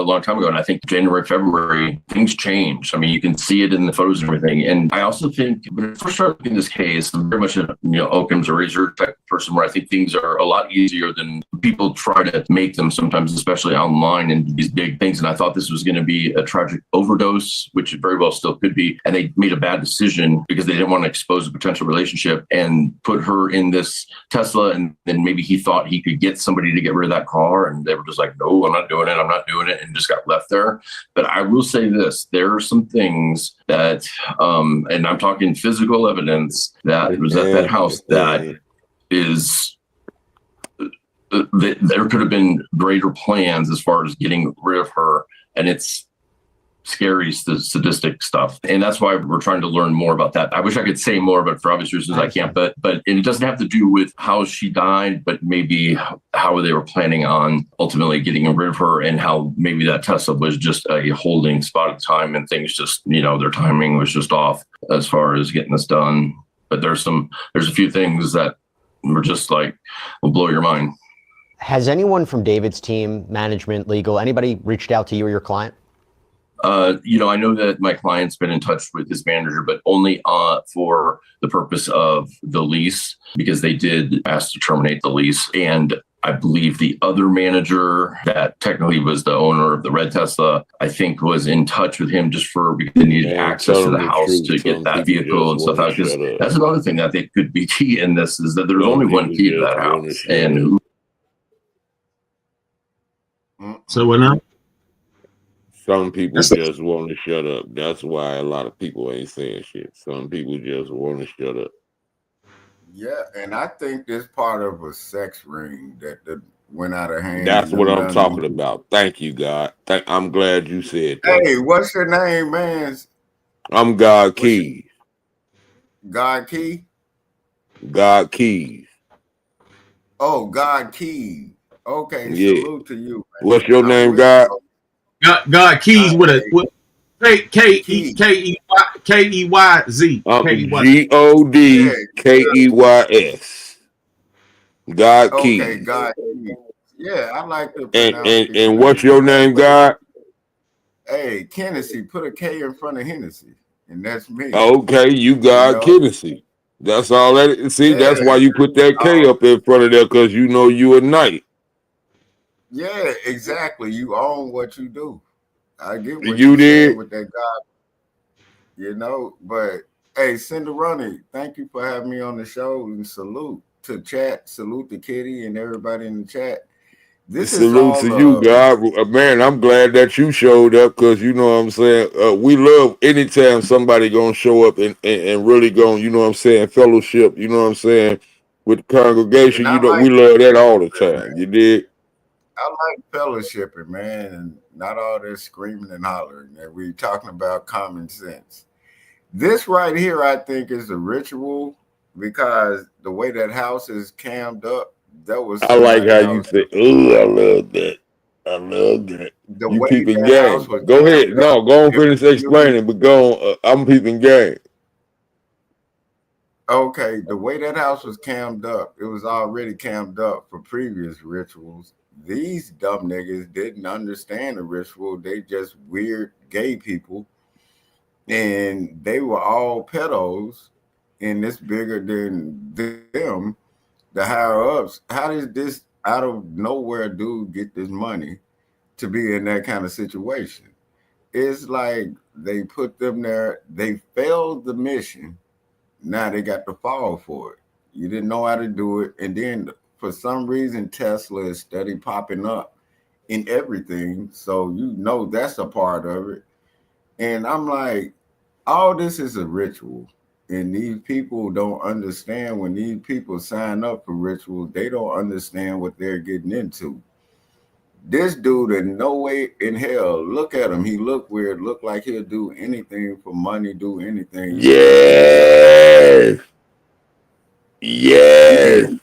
long time ago. And I think January, February, things changed. I mean, you can see it in the photos and everything. And I also think when I first started looking at this case, I'm very much Occam's razor type person where I think things are a lot easier than people try to make them sometimes, especially online and these big things. And I thought this was going to be a tragic overdose, which it very well still could be. And they made a bad decision because they didn't want to expose a potential relationship and put her in this Tesla. And then maybe he thought he could get somebody to get rid of that car. And they were just like, no, I'm not doing it, and just got left there. But I will say this, there are some things that, and I'm talking physical evidence that was at that house that is, there could have been greater plans as far as getting rid of her. And it's scary, sadistic stuff. And that's why we're trying to learn more about that. I wish I could say more, but for obvious reasons I can't. But it doesn't have to do with how she died, but maybe how they were planning on ultimately getting rid of her, and how maybe that Tesla was just a holding spot at the time, and things just, their timing was just off as far as getting this done. But there's a few things that were just like, will blow your mind. Has anyone from David's team, management, legal, anybody reached out to you or your client? I know that my client's been in touch with his manager, but only for the purpose of the lease, because they did ask to terminate the lease. And I believe the other manager that technically was the owner of the red Tesla, I think was in touch with him just because they needed access to the house to get that vehicle and stuff out. Because that's another thing that they could be key in this, is that there's only one key to that house. And so we're not. Some people just want to shut up. That's why a lot of people ain't saying shit. Some people just want to shut up. Yeah, and I think this part of a sex ring that went out of hand. That's what I'm talking about. Thank you, God. I'm glad you said that. Hey, what's your name, man? I'm God Keys. God Key? God Keys. Oh, God Key. Okay, yeah. Salute to you, man. What's your name, God? God Keys with a K-E-Y-Z. G-O-D-K-E-Y-S. God Keys. Okay, God Keys. Yeah, I like to pronounce and what's your name, God? Hey, Hennessy. Put a K in front of Hennessy, and that's me. Okay, you God Hennessy. That's all that. See, that's why you put that K up in front of there, because you a knight. Yeah, exactly. You own what you do. I get what you did with that God, but hey, SendáRoni, thank you for having me on the show, and salute to chat, salute to Kitty and everybody in the chat. This salute is to all, you, God. Man, I'm glad that you showed up, because you know what I'm saying. We love anytime somebody gonna show up and really gonna, fellowship, you know what I'm saying, with the congregation. We love that all the time. Man. You did. I like fellowshipping, man, and not all this screaming and hollering. And we're talking about common sense. This right here, I think, is a ritual, because the way that house is cammed up, that was. I like how you say, "Ooh, I love that. I love that." You peeping game. Go ahead. No, go on, finish explaining, but go on. I'm peeping game. Okay, the way that house was cammed up, it was already cammed up for previous rituals. These dumb niggas didn't understand the ritual. They just weird gay people. And they were all pedos, and it's bigger than them, the higher ups. How does this out of nowhere dude get this money to be in that kind of situation? It's like They put them there. They failed the mission. Now they got to fall for it. You didn't know how to do it. And then for some reason, Tesla is steady popping up in everything. So you know that's a part of it. And I'm like, all this is a ritual. And these people don't understand when these people sign up for rituals, they don't understand what they're getting into. This dude, in no way in hell, look at him. He look weird, look like he'll do anything for money, do anything. Yes. Yes.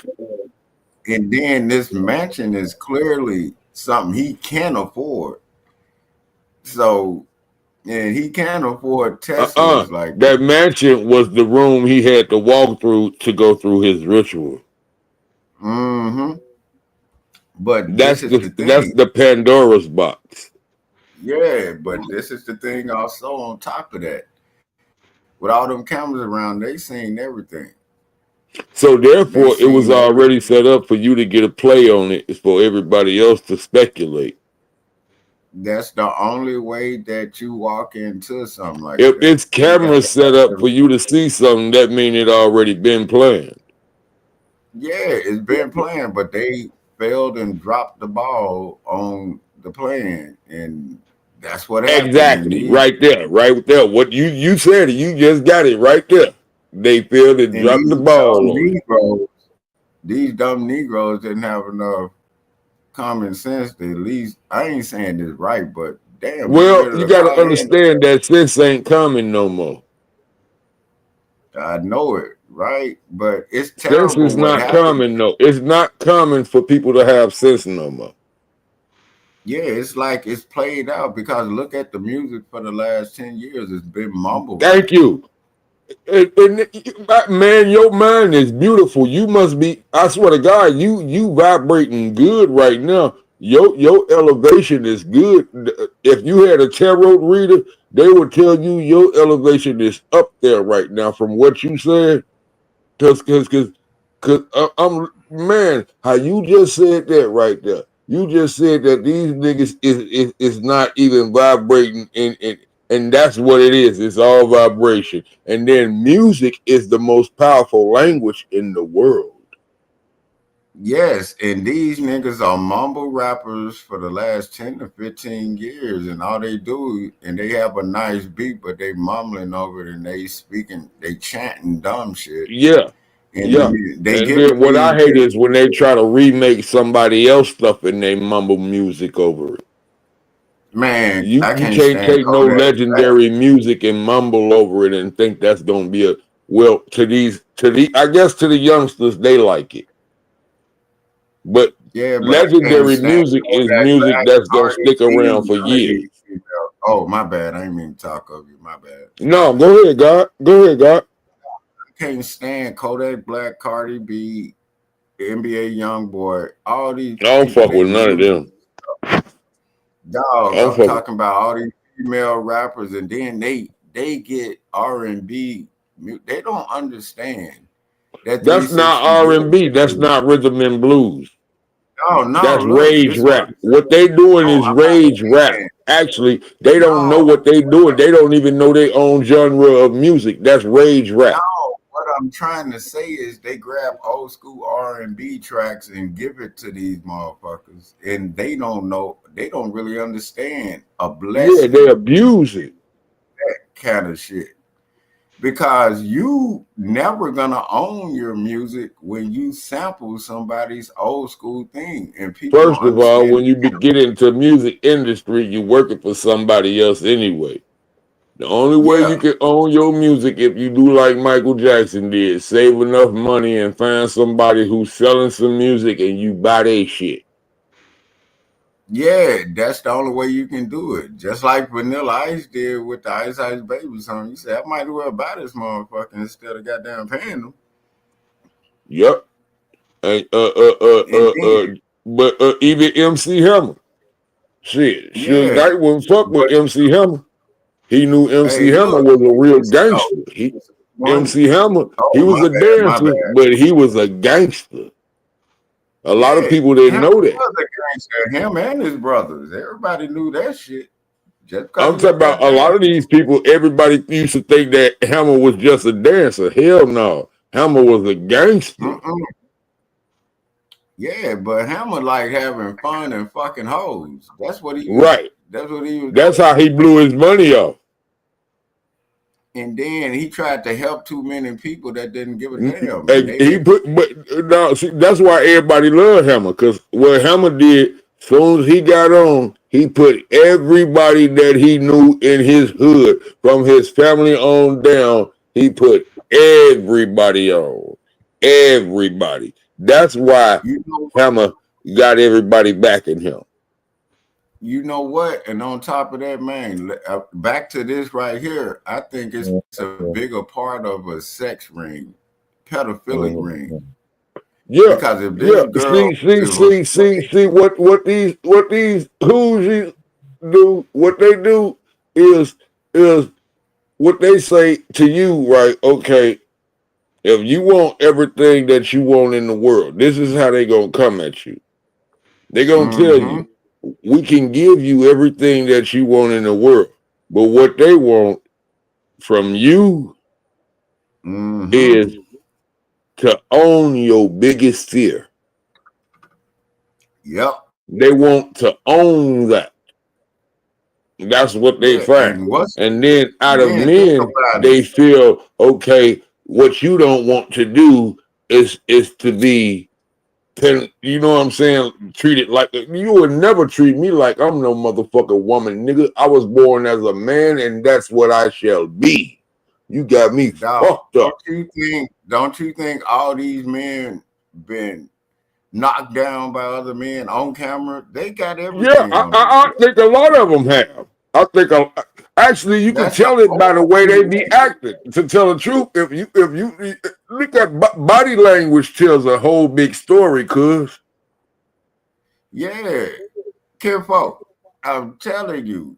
And then this mansion is clearly something he can afford. So, and he can't afford Teslas like that mansion was the room he had to walk through to go through his ritual. Mm-hmm. But That's this is the thing. That's the Pandora's box. Yeah, but this is the thing also on top of that. With all them cameras around, they seen everything. So therefore, it was already set up for you to get a play on it. It's for everybody else to speculate. That's the only way that you walk into something like if that. it's cameras set up for you to see something, that means it already been planned. Yeah, it's been planned, but they failed and dropped the ball on the plan, and that's what happened. Exactly, right there. What you said, you just got it right there. They failed and dropped the ball on it. These dumb Negroes didn't have enough common sense to at least, I ain't saying this right, but damn. Well, you got to understand that sense ain't coming no more. I know it, right? But it's terrible. Sense is not common, no. It's not common for people to have sense no more. Yeah, it's like it's played out because look at the music for the last 10 years. It's been mumbled. Thank you. Man, your mind is beautiful. You must be, I swear to God, you vibrating good right now. Your elevation is good. If you had a tarot reader, they would tell you your elevation is up there right now from what you said. Cause I'm, man, how you just said that right there. You just said that these niggas is not even vibrating and that's what it is. It's all vibration. And then music is the most powerful language in the world. Yes, and these niggas are mumble rappers for the last 10 to 15 years, and all they do, and they have a nice beat, but they mumbling over it and they speaking, they chanting dumb shit. Yeah. And yeah. Then what I hate is when they try to remake somebody else stuff and they mumble music over it. Man, you can't take no legendary music and mumble over it and think that's gonna be a I guess to the youngsters they like it. But yeah, legendary music is music that's gonna stick around for years. Oh, my bad. I didn't mean to talk over you. My bad. No, go ahead, God. Go ahead, God. I can't stand Kodak Black, Cardi B, NBA Youngboy, all these. I don't fuck with none of them. Dog, I'm talking about all these female rappers, and then they get R&B. They don't understand that. That's not R&B. That's not rhythm and blues. No, that's rage rap. What they doing is rage rap. Actually, they don't know what they doing. They don't even know their own genre of music. That's rage rap. No, what I'm trying to say is they grab old school R&B tracks and give it to these motherfuckers, and they don't know. They don't really understand a blessing. Yeah, they abuse it. That kind of shit. Because you never gonna own your music when you sample somebody's old school thing, and people. First of all, when you get into music industry, you working for somebody else anyway. The only way you can own your music if you do like Michael Jackson did, save enough money and find somebody who's selling some music and you buy their shit. Yeah, that's the only way you can do it. Just like Vanilla Ice did with the Ice Ice Baby song. You said, I might as well buy this motherfucker instead of goddamn paying them. Yep. And, but even MC Hammer. Shit. Suge Knight wouldn't fuck with MC Hammer. He knew MC Hammer was a real gangster. MC Hammer, he was a dancer, but he was a gangster. A lot of people didn't know that. Him and his brothers. Everybody knew that shit. Just I'm because talking about a lot of these people. Everybody used to think that Hammer was just a dancer. Hell no, Hammer was a gangster. Yeah, but Hammer like having fun and fucking hoes. That's what he was. Right. That's what he was. That's how he blew his money off. And then he tried to help too many people that didn't give a damn. And he put, but no, see, that's why everybody loved Hammer, because what Hammer did, soon as he got on, he put everybody that he knew in his hood, from his family on down, he put everybody on. Everybody. That's why Hammer got everybody backing him. You know what? And on top of that, man, back to this right here, I think it's a bigger part of a sex ring, pedophilic ring. Yeah, because if this girl see what these who's do, what they do is what they say to you, right? Okay, if you want everything that you want in the world, this is how they gonna come at you. They gonna tell you, we can give you everything that you want in the world, but what they want from you is to own your biggest fear. Yep. They want to own that. That's what they find. And then out of men, they feel, okay, what you don't want to do is to be, you know what I'm saying, treated like, you would never treat me like I'm no motherfucking woman, nigga. I was born as a man, and that's what I shall be. You got me fucked up. Don't you think all these men been knocked down by other men on camera? They got everything. Yeah, I think a lot of them have. I think actually you can tell it by the way they be acting. To tell the truth, if you look at body language, tells a whole big story. Cuz yeah, Kinfolk, I'm telling you,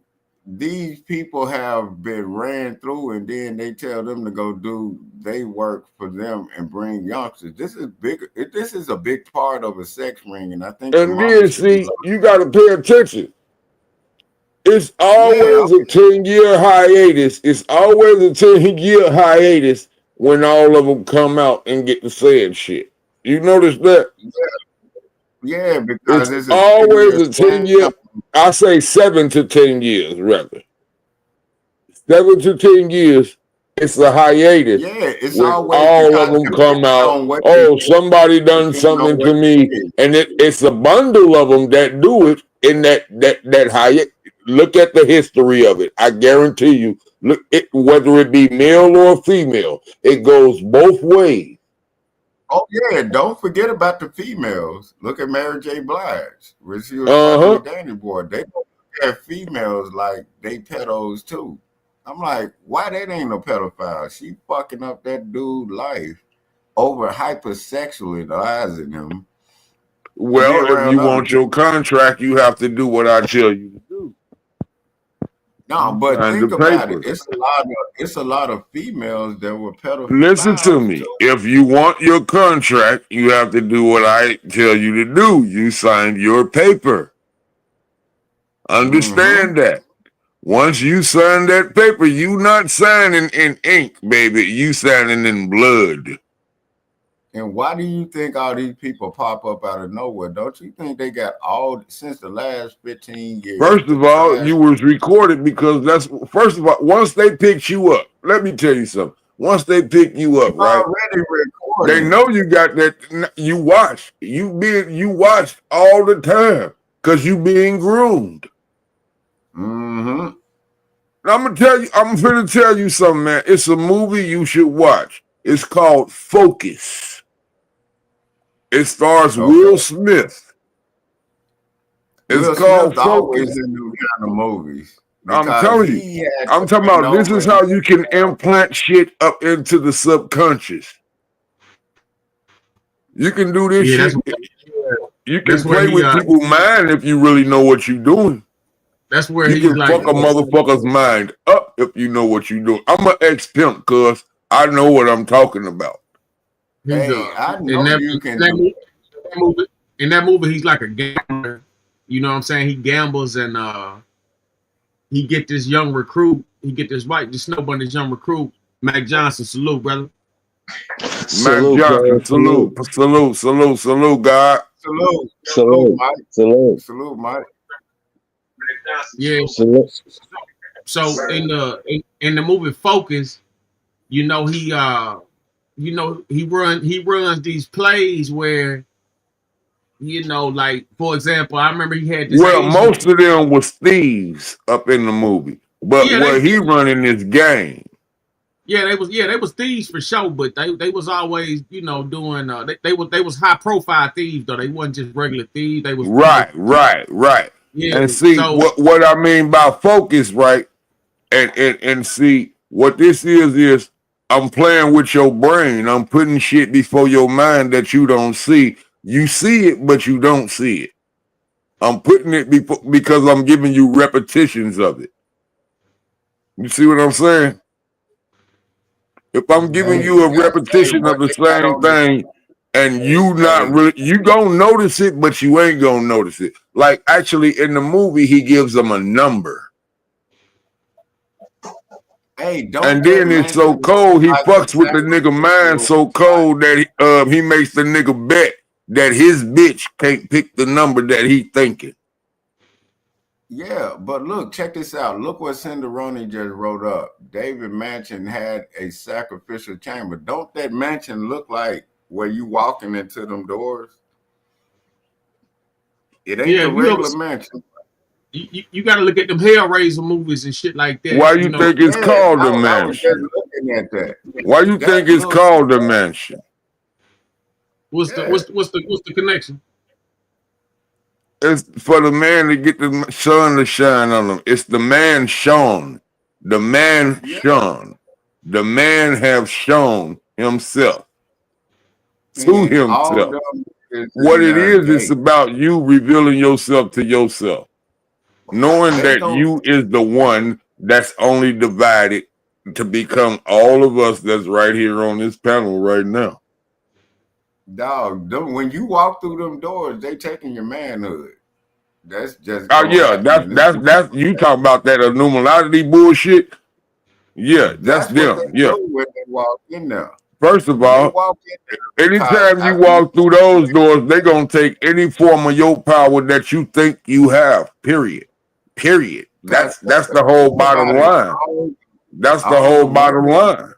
these people have been ran through, and then they tell them to go do they work for them and bring youngsters. This is big. This is a big part of a sex ring, and I think. And then see, you got to pay attention. It's always a 10-year hiatus. It's always a 10-year hiatus when all of them come out and get to saying shit. You notice that? Yeah, because it's always a 10-year. I say 7 to 10 years, rather. 7 to 10 years. It's a hiatus. Yeah, it's when always all of them come out. Oh, somebody done something to me, and it's a bundle of them that do it in that hiatus. Look at the history of it. I guarantee you. Look, whether it be male or female, it goes both ways. Oh yeah, don't forget about the females. Look at Mary J. Blige, where she was fucking with Danny Boy. They look at females like they pedos too. I'm like, why that ain't no pedophile? She fucking up that dude's life over hypersexualizing him. Well, if you want your contract, you have to do what I tell you to do. No, but think about it. It's a lot of females that were pedophiles. Listen to me. If you want your contract, you have to do what I tell you to do. You signed your paper. Understand that. Once you sign that paper, you not signing in ink, baby. You signing in blood. And why do you think all these people pop up out of nowhere? Don't you think they got all since the last 15 years? First of all, you was recorded because first of all, once they picked you up, let me tell you something. Once they pick you up, right? Already recorded. They know you got that. You watch. You watched all the time because you being groomed. I'm gonna tell you something, man. It's a movie you should watch. It's called Focus. It stars Will Smith. It's called Focus. In new kind of movies. I'm telling you. I'm talking about this is how you can implant shit up into the subconscious. You can do this shit. You can play with people's mind if you really know what you're doing. That's where you can fuck a motherfucker's mind up if you know what you're doing. I'm an ex-pimp, cuz I know what I'm talking about. Hey, I know you can do it. In that movie, he's like a gambler. You know what I'm saying? He gambles and he get this young recruit. He get this snowball, this young recruit, Mac Johnson. Salute, brother. Mac Johnson, salute, God. Salute, Mike. Yeah. So in the movie Focus, he runs these plays where, like, for example, I remember he had this. Well, most of them was thieves up in the movie, but he running this game. Yeah, they was thieves for sure, but they was always, doing they was high profile thieves though. They wasn't just regular thieves. They was right. Yeah, and see what I mean by focus, right? And see what this is I'm playing with your brain. I'm putting shit before your mind that you don't see. You see it, but you don't see it. I'm putting it before because I'm giving you repetitions of it. You see what I'm saying? If I'm giving you a repetition of the same thing and you gonna notice it, but you ain't gonna notice it. Like actually in the movie, he gives them a number. Hey, and then it's so cold, he fucks with the nigga mind so cold that he makes the nigga bet that his bitch can't pick the number that he thinking. Yeah, but look, check this out. Look what SendáRoni just wrote up. David Mansion had a sacrificial chamber. Don't that mansion look like where you walking into them doors? It ain't a regular mansion. You got to look at them Hellraiser movies and shit like that. Why you think it's called the mansion? I was just looking at that. Why you think it's called the mansion? What's the connection? It's for the man to get the sun to shine on him. It's the man shown. The man shown. The man have shown himself to himself. What it is, it's about you revealing yourself to yourself. Knowing that you is the one that's only divided to become all of us that's right here on this panel right now. Dog, when you walk through them doors, they taking your manhood. That's just that's you talking about that Illuminati bullshit. Yeah, that's them. Yeah. When they walk in there. First of all, anytime you walk through those doors, they're gonna take any form of your power that you think you have. Period. That's the whole bottom line. That's the whole bottom line.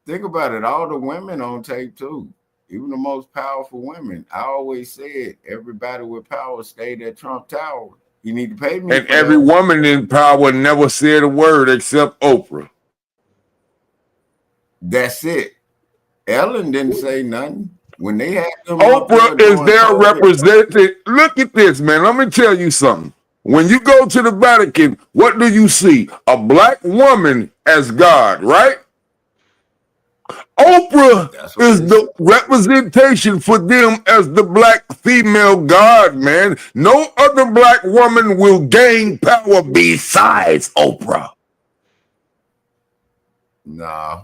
Think about it. All the women on tape too. Even the most powerful women. I always said everybody with power stayed at Trump Tower. You need to pay me. And every woman in power never said a word except Oprah. That's it. Ellen didn't say nothing. When they had them Oprah is their representative. Look at this, man. Let me tell you something. When you go to the Vatican, what do you see? A black woman as God, right? Oprah is the representation for them as the black female God, man. No other black woman will gain power besides Oprah. Nah.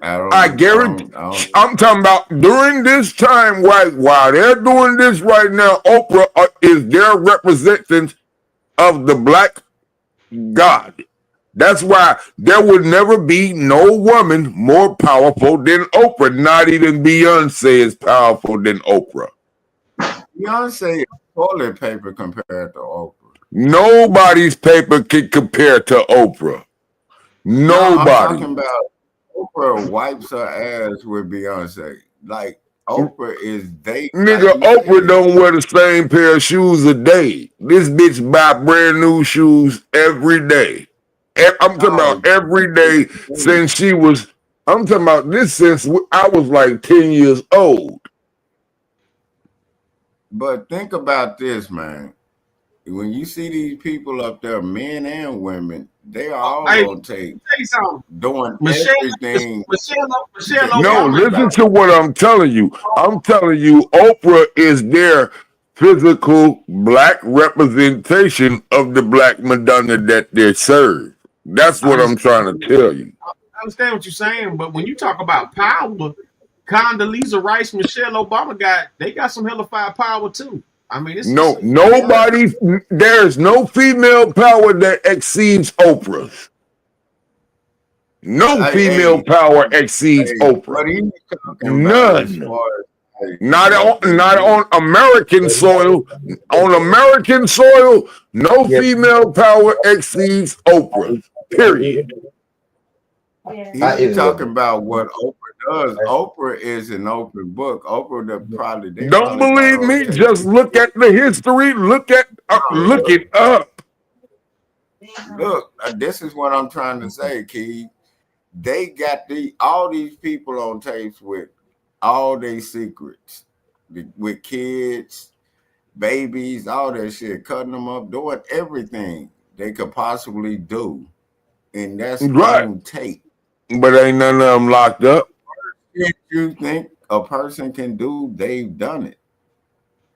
I guarantee. I'm talking about during this time, while they're doing this right now, Oprah is their representative of the black God. That's why there would never be no woman more powerful than Oprah. Not even Beyonce is powerful than Oprah. Beyonce is toilet paper compared to Oprah. Nobody's paper can compare to Oprah. Nobody. I'm talking about Oprah wipes her ass with Beyonce. Like Oprah is Nigga, Oprah don't wear the same pair of shoes a day. This bitch buy brand new shoes every day. I'm talking about every day since she was. I'm talking about this since I was like 10 years old. But think about this, man. When you see these people up there, men and women, they are all on tape doing everything. No, listen to what I'm telling you. I'm telling you, Oprah is their physical black representation of the black Madonna that they serve. That's what I'm trying to tell you. I understand what you're saying, but when you talk about power, Condoleezza Rice, Michelle Obama they got some hella firepower too. I mean, Nobody. There's no female power that exceeds Oprah's. No female power exceeds Oprah. What are you talking about as None. far as Not on American soil. On American soil, no female power exceeds Oprah. Period. He's talking about what Oprah does. Oprah is an open book. Oprah they Don't probably believe got me? her Just look at the history. Look it up. Look, this is what I'm trying to say, Key. They got all these people on tapes with all their secrets, with kids, babies, all that shit, cutting them up, doing everything they could possibly do, and that's right on tape. But ain't none of them locked up. If you think a person can do, they've done it.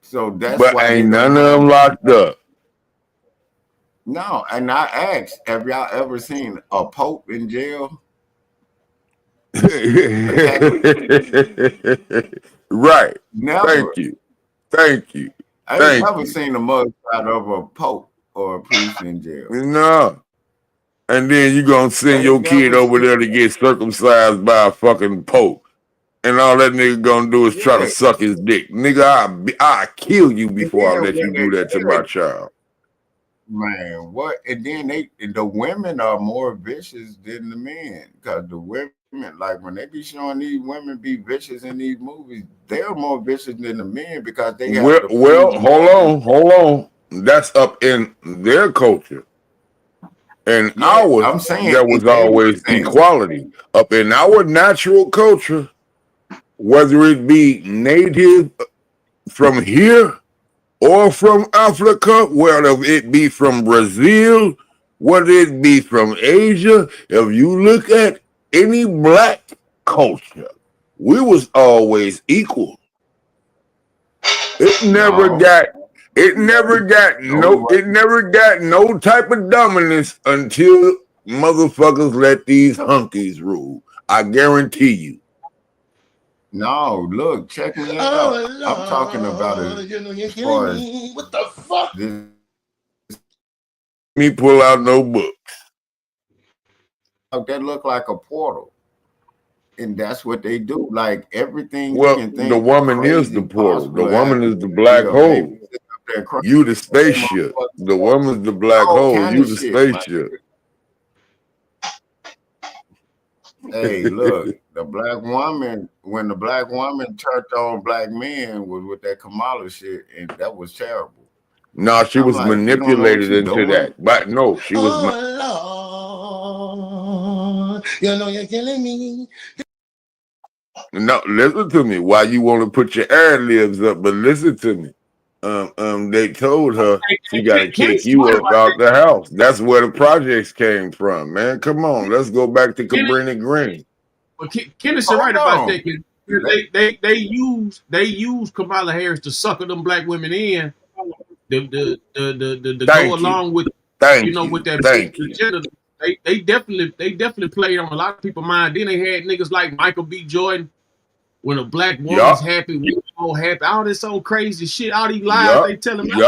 So that's but why ain't none of them locked up. No, and I asked, have y'all ever seen a pope in jail? Right. Never. Thank you. I ain't never seen a mugshot of a pope or a priest in jail. No. And then you gonna send your kid over there to get circumcised by a fucking pope. And all that nigga gonna do is try to suck his dick. Nigga, I kill you before I let you do that to my child. Man, what? And then the women are more vicious than the men. Because the women, like when they be showing these women be vicious in these movies, they're more vicious than the men because they have hold on. That's up in their culture. And ours, there was always equality. Up in our natural culture, whether it be native from here or from Africa, whether it be from Brazil, whether it be from Asia, if you look at any black culture, we was always equal. It never got no type of dominance until motherfuckers let these hunkies rule. I guarantee you. No, look, check me out. I'm talking about it. What the fuck? Me pull out no books. That look like a portal. And that's what they do. Like everything well, you can think the woman is the portal. The woman is the black hole. You the spaceship. The woman's the black hole. You the spaceship. Hey, look, the black woman, when the black woman turned on black men was with that Kamala shit, and that was terrible. No, she was like, manipulated into that. But no, she was. Lord, you know you're killing me. No, listen to me. Why you want to put your ad libs up? But listen to me. They told her she got to kick you up out the house. That's where the projects came from, man. Come on, let's go back to Cabrini Green. Well, Kenneth's right about that. They use Kamala Harris to sucker them black women in. To go along with with that agenda. They definitely played on a lot of people's mind. Then they had niggas like Michael B. Jordan. When a black woman's happy, we all happy. All this old crazy shit, all these lies they tell them. Man,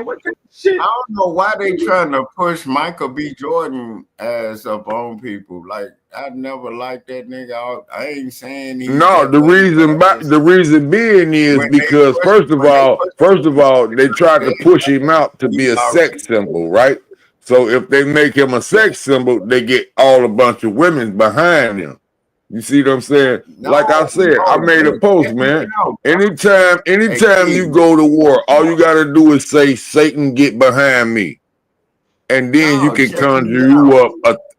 what kind of shit? I don't know why they trying to push Michael B. Jordan ass up on people. Like I never liked that nigga. I ain't saying he. No, the reason being is because first of all, they tried to push him out to be a sex symbol, right? So if they make him a sex symbol, they get all a bunch of women behind him. You see what I'm saying? Like I said, I made a post, man. Anytime you go to war, all you gotta do is say, "Satan, get behind me," and then you can conjure you up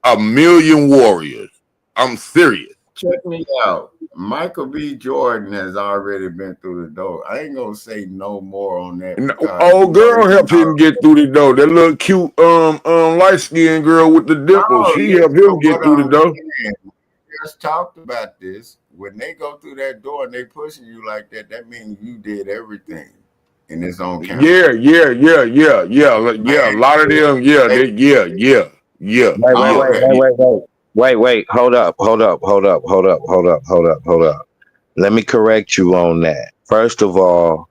a million warriors. I'm serious. Check me out. Michael B. Jordan has already been through the door. I ain't gonna say no more on that. Old girl helped him get through the door. That little cute light skinned girl with the dimples. She helped him get through the door. Just talked about this. When they go through that door and they pushing you like that, that means you did everything in its own camera. Yeah. A lot of them, Wait. Hold up. Let me correct you on that. First of all,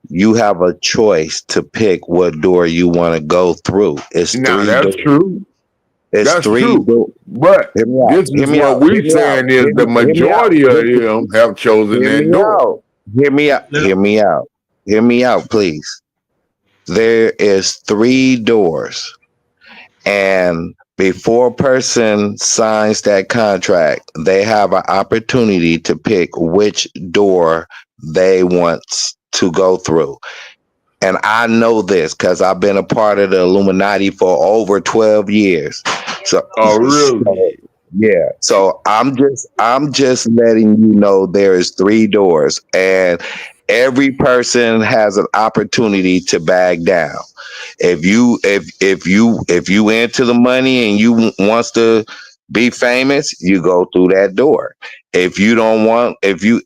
you have a choice to pick what door you want to go through. It's Now three that's doors. true. It's That's three true. doors. But Hear me out. this Hear is me what out. we're Hear me out. saying is Hear the me, hear me out. majority of them have chosen Hear that me door. out. Hear me out. Hear me out. Hear me out, please. There is three doors. And before a person signs that contract, they have an opportunity to pick which door they want to go through. And I know this because I've been a part of the Illuminati for over 12 years. So, really? Yeah. So I'm just letting you know there is three doors, and every person has an opportunity to back down. If you into the money and you wants to be famous, you go through that door. If you don't want, if you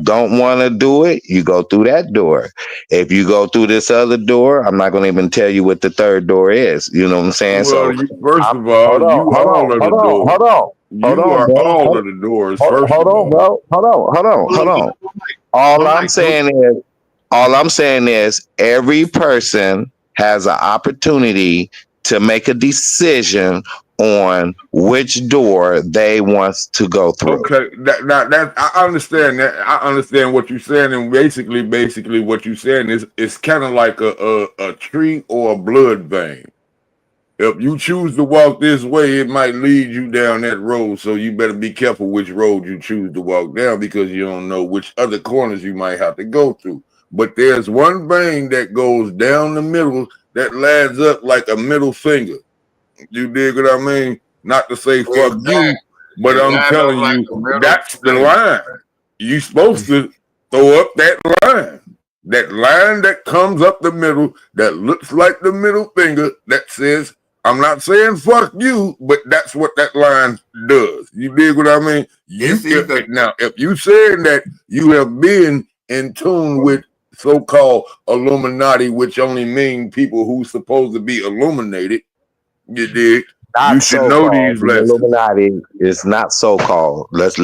don't want to do it, you go through that door. If you go through this other door, I'm not going to even tell you what the third door is. You know what I'm saying? Well, So first of all, you all of the doors. You are all of the doors. First of all, bro. Hold on. All I'm saying is every person has an opportunity to make a decision on which door they want to go through. Okay, that I understand that. I understand what you're saying, and basically what you're saying is it's kind of like a tree or a blood vein. If you choose to walk this way, it might lead you down that road. So you better be careful which road you choose to walk down, because you don't know which other corners you might have to go through. But there's one vein that goes down the middle that lads up like a middle finger. You dig what I mean? Not to say fuck you, but I'm telling you, that's the line. You supposed to throw up that line. That line that comes up the middle, that looks like the middle finger, that says, I'm not saying fuck you, but that's what that line does. You dig what I mean? If you saying that you have been in tune with so-called Illuminati, which only mean people who's supposed to be illuminated, you dig? Not you should know these the lessons. Illuminati is not so called. Let's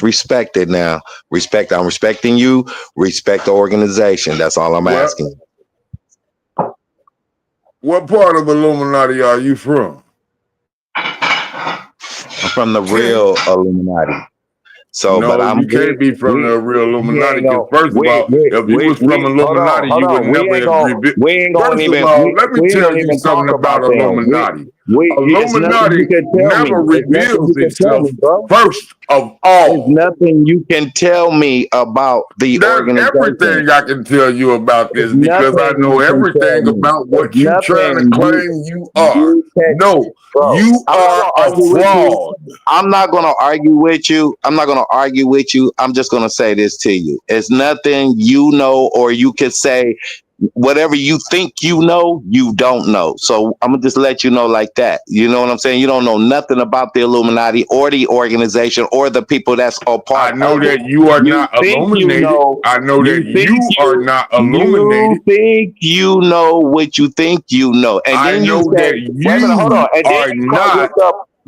respect it now. Respect. I'm respecting you. Respect the organization. That's all I'm asking. What part of Illuminati are you from? I'm from the real Illuminati. So, no, but you can't be from the real Illuminati. Because first of all, if you was from Illuminati, you would never have revealed. First of all, let me tell you something about Illuminati. Illuminati never reveals itself. First of all, there's nothing you can tell me about the organization. Everything I can tell you about this, because I know everything about what you're trying to claim you are. No, you are a fraud. I'm not going to argue with you. I'm just going to say this to you. It's nothing you know, or you could say whatever you think you know, you don't know. So I'm gonna just let you know like that. You know what I'm saying? You don't know nothing about the Illuminati or the organization or the people that's a part. I know that you are not illuminated. I know that you are not illuminated. You think you know what you think you know, and then you that you are not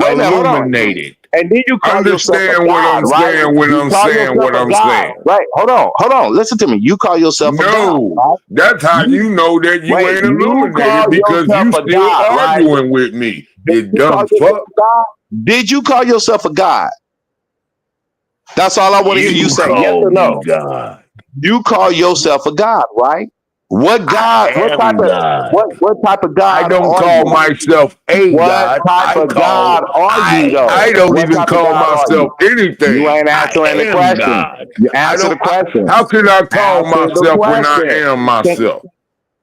illuminated. And then you call yourself a God, right? When I'm saying what I'm saying. Right. Hold on. Listen to me. You call yourself a God. Right? That's how you know that you ain't illuminated, because you still arguing with me. You dumb fuck. Did you call yourself a God? That's all I want to hear you say. Yes or no? God. You call yourself a God, right? What God? What type of God? I don't call myself a God. What type of God are you, though? I don't even call myself anything. You ain't answering the question. You answer the question. How can I call myself when I am myself?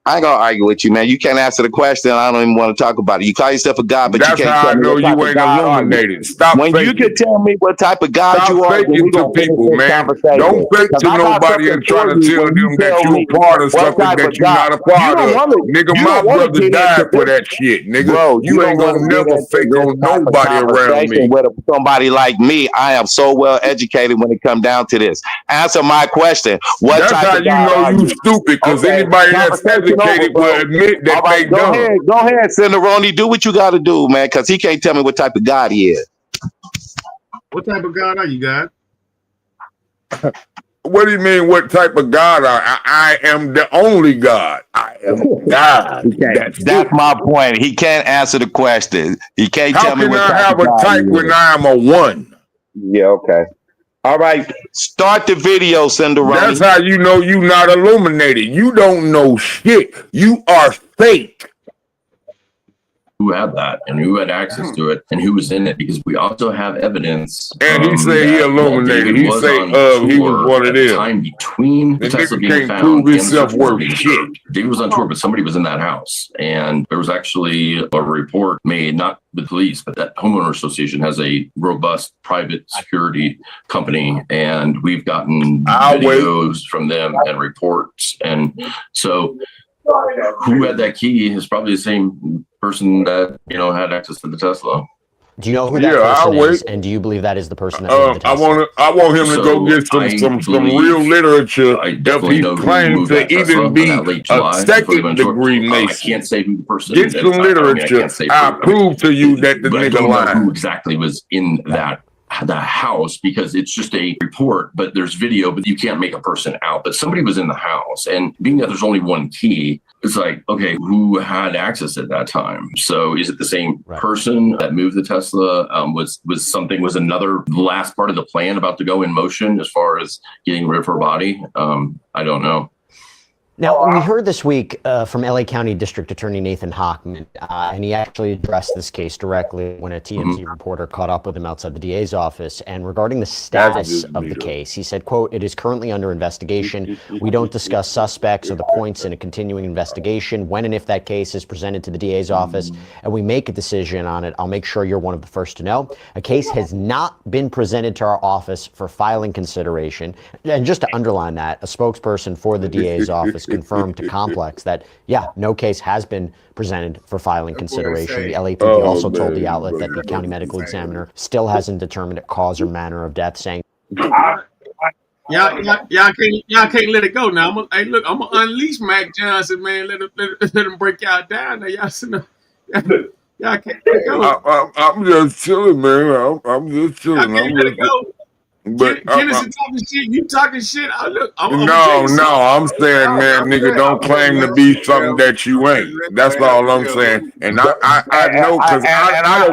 I ain't gonna argue with you, man. You can't answer the question. I don't even want to talk about it. You call yourself a God, but you can't tell me what type of God are you. Stop when faking. you can tell me what type of God you are, then we gonna people, man. Don't fake to nobody and try to tell them that you a part of something that you're not a part of. Nigga, my brother died for that shit, nigga. Bro, you ain't gonna never fake on nobody around me. With somebody like me, I am so well educated when it comes down to this. Answer my question. What type of God are you? You stupid, because anybody that's educated will admit that they don't. Go ahead, SendáRoni. Do what you got to do, man, because he can't tell me what type of God he is. What type of God are you, God? What do you mean? What type of God I am the only God. I am God. That's my point. He can't answer the question. He can't tell me what type How can I have of a God type he when is. I am a one? Yeah, okay. All right. Start the video, SendáRoni. That's how you know you not illuminated. You don't know shit. You are fake. Who had that and who had access to it and who was in it, because we also have evidence. And he said he illuminated. He say he was one of them. Time between the Tesla being found and the search warrant being served. David was on tour, but somebody was in that house, and there was actually a report made, not the police, but that homeowner association has a robust private security company, and we've gotten videos from them and reports, and so who had that key is probably the same person that had access to the Tesla. Do you know who that person is, and do you believe that is the person that made the Tesla? I want him to go get some real literature if he claims to even be a second-degree Mason. I can't say who the person is. Get some literature. I prove to you that the nigga lied. Who exactly was in the house, because it's just a report, but there's video, but you can't make a person out. But somebody was in the house, and being that there's only one key, it's like, okay, who had access at that time? So is it the same person that moved the Tesla? Was another last part of the plan about to go in motion as far as getting rid of her body? I don't know. Now, we heard this week from LA County District Attorney Nathan Hochman, and he actually addressed this case directly when a TMZ reporter caught up with him outside the DA's office. And regarding the status of the case, he said, quote, "It is currently under investigation. We don't discuss suspects or the points in a continuing investigation. When and if that case is presented to the DA's office and we make a decision on it, I'll make sure you're one of the first to know. A case has not been presented to our office for filing consideration." And just to underline that, a spokesperson for the DA's office confirmed to Complex that, no case has been presented for filing consideration. The LAPD also told the outlet that the county medical examiner still hasn't determined a cause or manner of death, saying, Y'all can't let it go now. I'm gonna unleash Mac Johnson, man. Let him break y'all down. Now y'all can't let it go. I'm just chilling, man. I'm just chilling. Y'all can't let it go. But Genesis talking shit. You talking shit. I'm saying, man, nigga, don't claim to be something that you ain't. That's all I'm saying. And I know, because I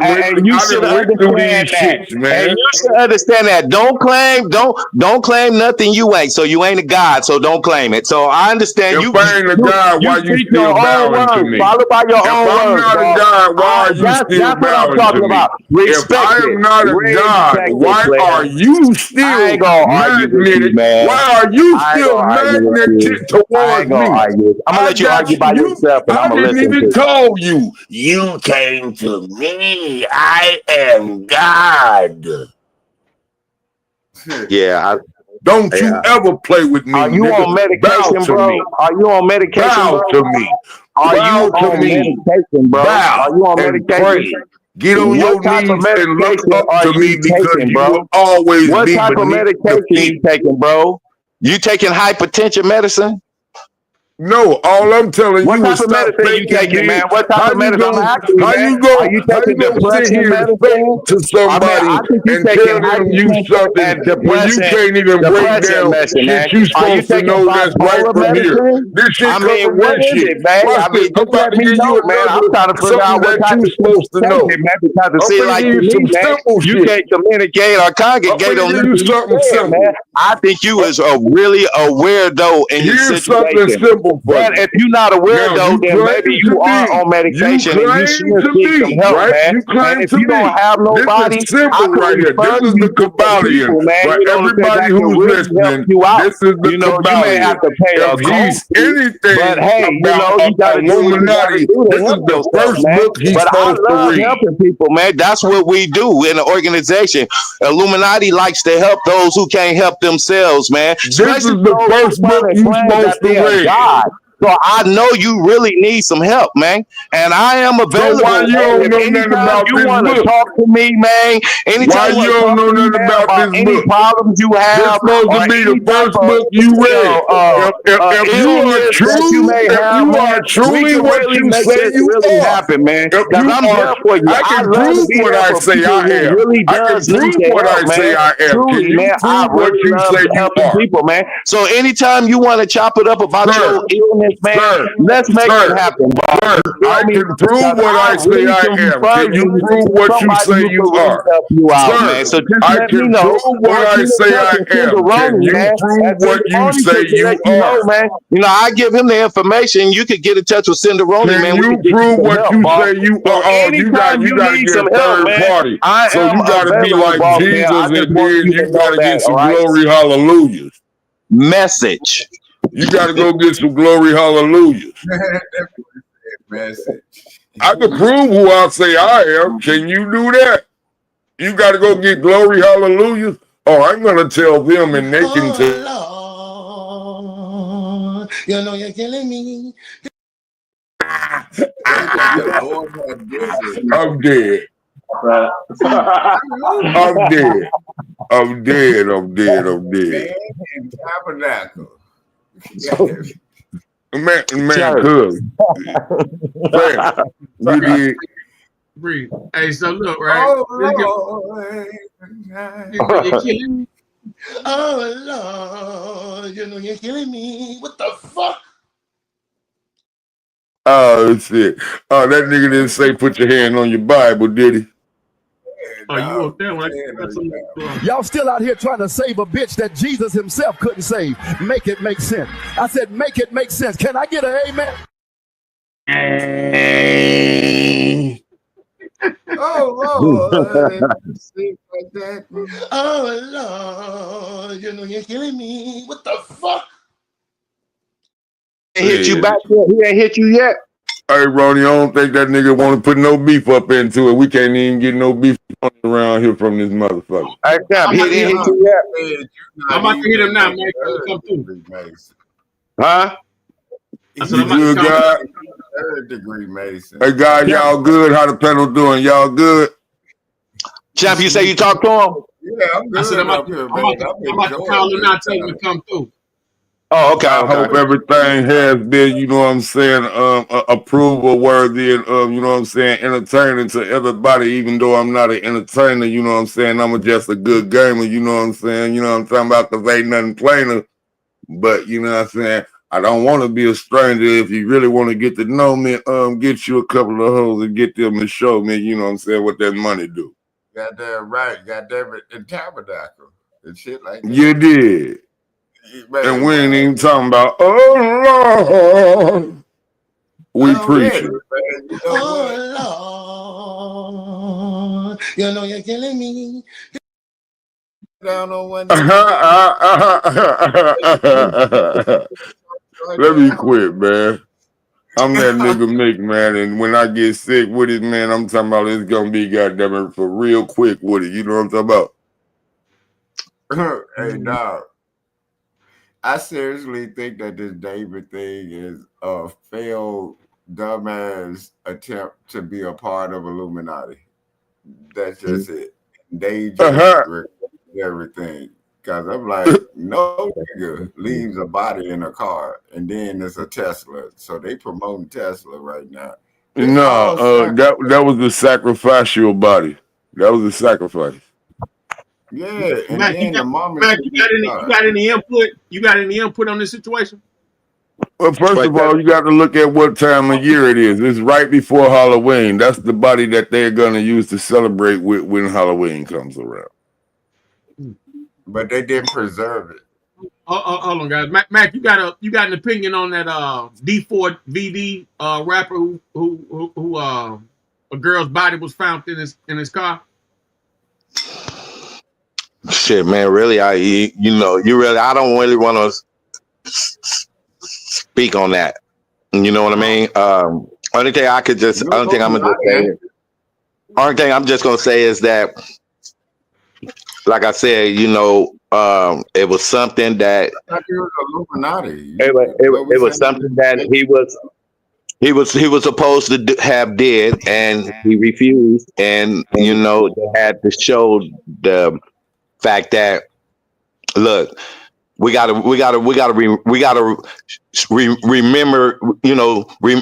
went through these shits, man. And you should understand that. Don't claim nothing you ain't. So you ain't a god. So don't claim it. So I understand if I ain't a god, why you still bowing to me? Follow by your own words. If I'm not a god, why are you still bowing to me? If I am not a god, why are you still magnetic? Why are you still magnetic towards me? I'm gonna let you argue by yourself, and I'm gonna listen. I didn't even tell you. You came to me. I am God. Yeah. Don't you ever play with me. Are you on medication, bro? Are you on medication, Bow to me. Are you on medication, bro? Are you on medication? Get on your knees and look up to me, because you will always be. What type of medication you taking, bro? You taking hypertension medicine? No, all I'm telling you is stop medicine you taking, man. What type of medicine? How you going to sit here and talk to somebody and tell them you something when you can't even break down shit you supposed to know that's right from here? This shit comes from that shit. Watch this. I'm about to give you something that you supposed to know. I'm going to give you some simple shit. You can't communicate or congregate on this. Something simple. I think you is really a weirdo in your situation. Here's something simple. But if you're not a weirdo, then maybe you are on medication and you should seek some help, man. And if you don't have nobody, this is simple right here. This is the Kabbalion. Right? Everybody who's listening, this is the Kabbalion. You may have to pay a he's anything but hey, about Illuminati, this is the first book he's supposed to read. Helping people, man. That's what we do in an organization. Illuminati likes to help those who can't help themselves, man. This is the first book you're supposed to read. So I know you really need some help, man. And I am available. So why you don't know nothing Anytime about you this want to book? talk to me, man. Why Anytime you you want to don't talk know to me, nothing man, about about this any book? problems you This have supposed or to be the any type first of book you read. If you are illness that you true, may if have, you man, are we truly can what really you make say this you really are, happen, man. if Because you I'm are, there for you. I I can love to prove be what there I for say people I who am. really I can does need prove the what help, I say man. I am. Can Truly, you man, I prove what really you love say you helping are? people, man. So anytime you want to chop it up about Sir, your illness, man, sir, let's make it sir, happen, bro. sir, You feel I me? can prove Because what I I say really I can am. refer Can you you prove to what you somebody say who you can really are? help you out, man. Sir, So just I let me can know. prove what Or I get in say touch I with am. Can SendáRoni, you man. prove And what you SendáRoni say can let you you know, are? man. You know, I give him the information. You could get in touch with SendáRoni, Can man. We you can get you prove some what help, you boss. say you So are? Oh, anytime you you got to need get some a help, third man, party. I So am you got to be available, like boss man. Jesus, I just and want then you to you got know to get that, all some right? glory hallelujahs. Message. You got to go get some glory hallelujahs. Message. I can prove who I say I am. Can you do that? You got to go get glory hallelujahs. Oh, I'm gonna tell them, and they can tell. Lord, you know you're killing me. Lord have goodness. I'm dead. I'm dead. I'm dead. I'm dead. I'm dead. Man in tabernacle. Man, cuz. Fam, you did. Breathe. Hey, so look, right? Oh Let's get, Lord. you know you're killing me. Oh Lord, you know you're killing me. What the fuck? Oh, shit. Oh, that nigga didn't say put your hand on your Bible, did he? Oh, you up there? When Y'all still out here trying to save a bitch that Jesus himself couldn't save. Make it make sense. I said, make it make sense. Can I get an amen? Oh Lord. Sleep like that. Oh Lord, you know you're killing me. What the fuck? He hit you back yet? He ain't hit you yet? Hey, Ronnie, I don't think that nigga want to put no beef up into it. We can't even get no beef around here from this motherfucker. Hey, Cap, he didn't hit you yet? I'm about to hit him now, Mike. Come through. Huh? I said, You good, God? Third degree Mason. Hey, guys, y'all good? How the panel doing? Y'all good? Champ, you say you talked to him? Yeah, I'm good I said, I'm about up here, to, man. I'm about to call him now, tell him to come through. Oh, okay, I hope everything has been, you know what I'm saying, approval worthy and, you know what I'm saying, entertaining to everybody, even though I'm not an entertainer, you know what I'm saying, I'm just a good gamer, you know what I'm saying, you know what I'm talking about, because ain't nothing plainer, but, you know what I'm saying, I don't want to be a stranger. If you really want to get to know me, get you a couple of hoes and get them to show me, you know what I'm saying, what that money do. Got that right. Got that in tabernacle and shit like that. You did. Man, And we ain't even talking about, oh, Lord. We preaching. You know Lord, you know you're killing me. Down on one Let me quit, man. I'm that nigga Mick, man, and when I get sick with it, man, I'm talking about it's gonna be goddamn it for real quick with it. You know what I'm talking about? Hey, dog. I seriously think that this David thing is a failed dumbass attempt to be a part of Illuminati. That's just it. They just everything. Cause I'm like, no nigga leaves a body in a car and then it's a Tesla. So they promoting Tesla right now. No, that was the sacrificial body. That was the sacrifice. Yeah, and Mac, then the moment you got any input? You got any input on this situation? Well, first of all, you got to look at what time of year it is. It's right before Halloween. That's the body that they're gonna use to celebrate with when Halloween comes around. But they didn't preserve it. Hold on, guys. Mac, you got an opinion on that D4 VD rapper who a girl's body was found in his car? Shit, man, really, I don't really want to speak on that. You know what I mean? Only thing I'm just gonna say is that like I said, it was something that I thought you was Illuminati. it was something that he was supposed to have did, and he refused. And they had to show the fact that, look, we gotta remember,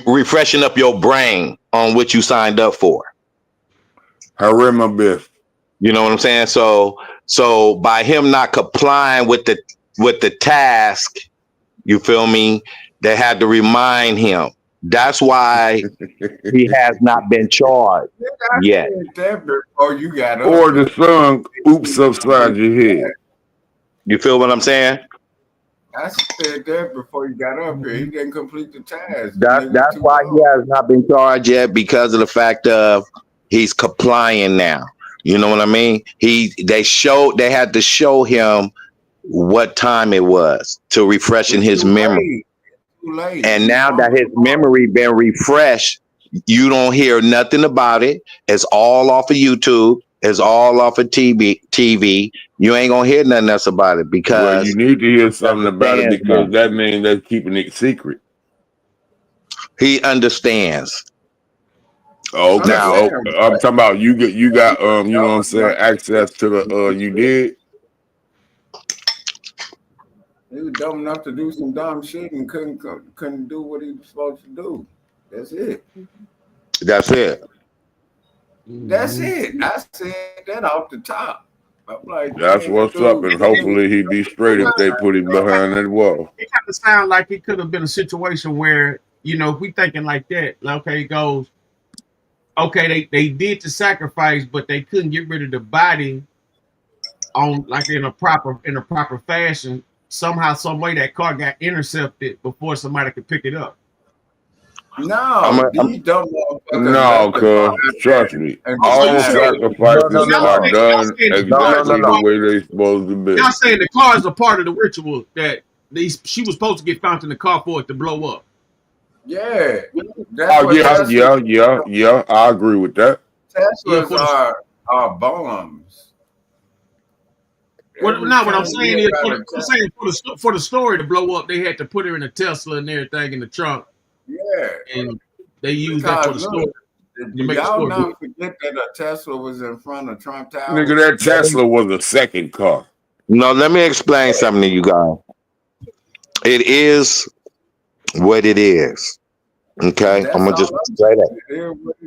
refreshing up your brain on what you signed up for. I read my best. You know what I'm saying? So by him not complying with the task, you feel me? They had to remind him. That's why he has not been charged yet. Or you got or the sun oops upside your head. You feel what I'm saying? I said that before you got up here. He didn't complete the task. That's why he has not been charged yet, because of the fact of he's complying now. You know what I mean? They had to show him what time it was to refreshing his memory. And now that his memory been refreshed, you don't hear nothing about it. It's all off of YouTube. It's all off of TV. You ain't gonna hear nothing else about it, because you need to hear something about it, because that means they're keeping it secret. He understands. Oh, okay. Now, I'm talking about you got you know what I'm saying, access to the you did. He was dumb enough to do some dumb shit and couldn't do what he was supposed to do. That's it. That's it. That's it. I said that off the top. I'm like, that's what's up, and hopefully he be straight if they put him behind that wall. It kind of sounds like it could have been a situation where, if we thinking like that, okay, it goes, okay, they did the sacrifice, but they couldn't get rid of the body on in a proper fashion. Somehow, some way, that car got intercepted before somebody could pick it up. No, these dumb no, cuz trust me, all sacrifices are done exactly the way they're supposed to be. Y'all saying the car is a part of the ritual that she was supposed to get found in the car for it to blow up. Yeah. Yeah. I agree with that. Teslas are bombs. What I'm saying is, for the story to blow up, they had to put her in a Tesla and everything in the trunk. Yeah. And they used that for the story. Y'all not forget that a Tesla was in front of Trump Tower? Nigga, that Tesla was a second car. No, let me explain something to you guys. It is what it is. Okay? I'm going to just be straight up.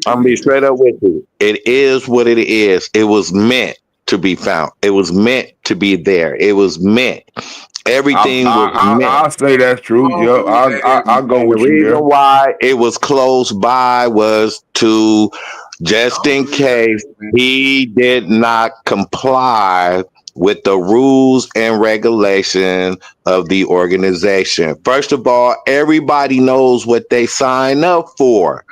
I'm going to be straight up with you. It is what it is. It was meant to be found. It was meant to be there. It was meant. Everything was meant. I'll say that's true. I'll go with you. The reason why it was close by was to, just in case he did not comply with the rules and regulations of the organization. First of all, everybody knows what they sign up for.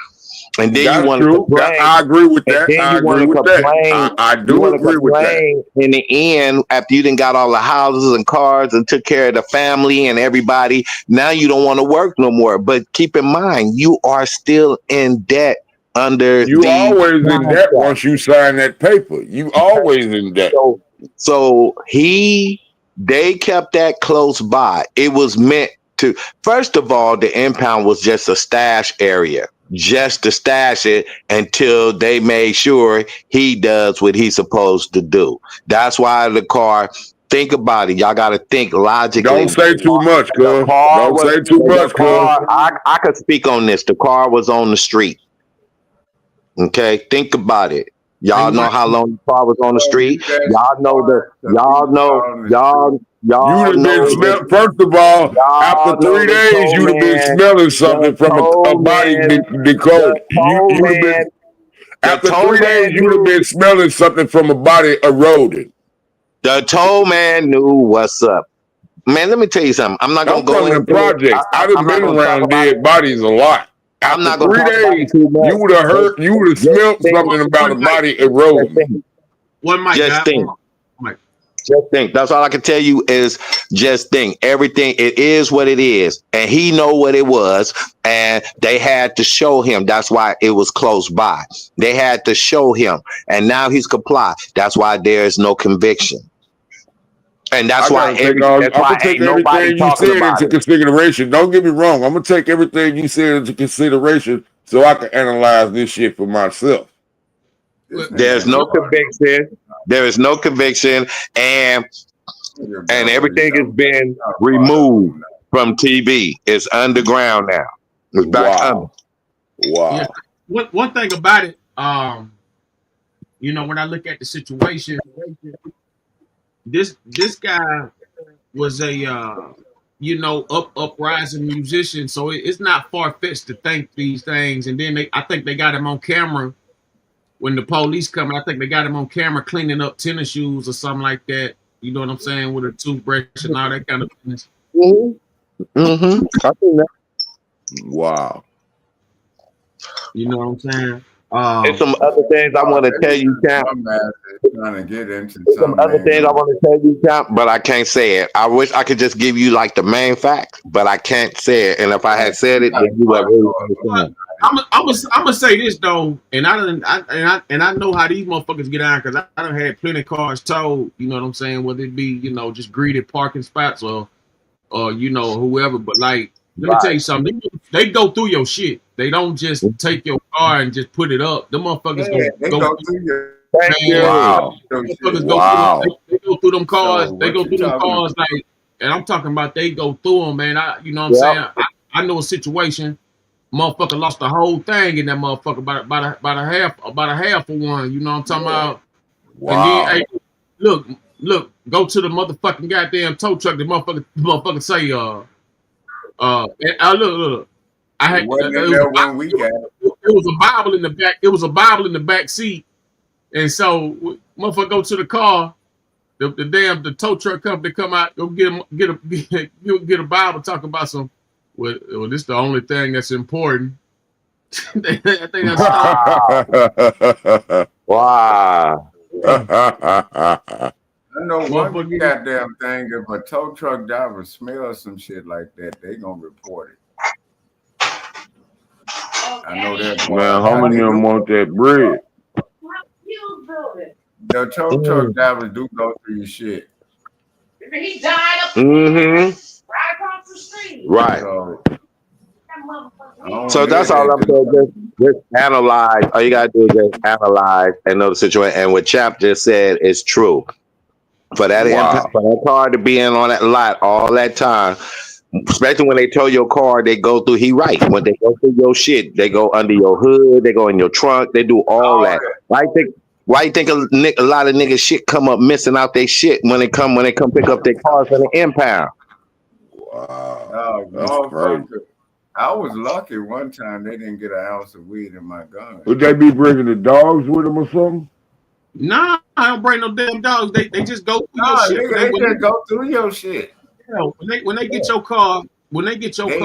And then you want to complain. I agree with that. I agree with that. I do agree with that. In the end, after you done got all the houses and cars and took care of the family and everybody, now you don't want to work no more. But keep in mind, you are still in debt under. You always in debt once you sign that paper. You always in debt. So they kept that close by. It was meant to. First of all, the impound was just a stash area. Just to stash it until they made sure he does what he's supposed to do. That's why the car, think about it. Y'all got to think logically. Don't say too much, cuz. Don't say too much, cuz. I could speak on this. The car was on the street. Okay, think about it. Y'all know how long the car was on the street. Y'all know. You'd have been smelling. First of all, after 3 days, you'd have been smelling something from a body decode. After 3 days, you'd have been smelling something from a body eroded. The toll man knew what's up. Man, let me tell you something. I'm not gonna go into projects. I've been around dead bodies a lot. After 3 days, you would have heard. You would have smelled something about a body eroding. One mic. Just think. Just think. That's all I can tell you is just think. Everything, it is what it is. And he know what it was. And they had to show him. That's why it was close by. They had to show him. And now he's complied. That's why there is no conviction. And that's why I'm gonna take everything you said into consideration. Don't get me wrong. I'm gonna take everything you said into consideration so I can analyze this shit for myself. There's no conviction. There is no conviction, and everything has been removed from TV. It's underground now. It's back under. Wow. Yeah. One thing about it, you know, when I look at the situation, this guy was a you know, uprising musician, so it's not far fetched to think these things. And then I think they got him on camera when the police come. I think they got him on camera cleaning up tennis shoes or something like that. You know what I'm saying, with a toothbrush and all that kind of things. Mm-hmm. Mm-hmm. I think that. Wow. You know what I'm saying? There's some other things I want to tell you, Champ. Trying to get into some other things I want to tell you, Champ, but I can't say it. I wish I could just give you like the main facts, but I can't say it. And if I had said it, then you would really understand. I'm gonna say this though, and I know how these motherfuckers get out, because I done had plenty of cars towed. You know what I'm saying? Whether it be, you know, just greedy parking spots or you know, whoever. But like, let me tell you something. They go through your shit. They don't just take your car and just put it up. The motherfuckers go through your. Wow. They go through them cars. They go through them cars like, and I'm talking about they go through them, man. You know what I'm saying? I know a situation. Motherfucker lost the whole thing in that motherfucker about a half of one. You know what I'm talking about? Wow. And then, hey, look, go to the motherfucking goddamn tow truck. The motherfucker say, look. I had it was a Bible in the back. It was a Bible in the back seat, and so motherfucker go to the car. The tow truck company come out, go get a Bible, talk about some. Well, this is the only thing that's important. I think that's wow. I know one goddamn thing. If a tow truck driver smells some shit like that, they gonna report it. I know that. Man, how many of them want that bread? The tow truck drivers do go through your shit. He died up right across the street. Right. So that's all I'm saying. Just analyze. All you gotta do is just analyze and know the situation. And what Chap just said is true. For that for that car to be in on that lot all that time, especially when they tow your car, they go through. He right. When they go through your shit, they go under your hood, they go in your trunk, they do all that. Why you think a lot of niggas shit come up missing out their shit when they come pick up their cars from the impound? Wow. That's crazy. I was lucky one time they didn't get an ounce of weed in my gun. Would they be bringing the dogs with them or something? Nah, I don't bring no damn dogs. They just go through your shit. They just go through your shit. When they get your car, man, they go through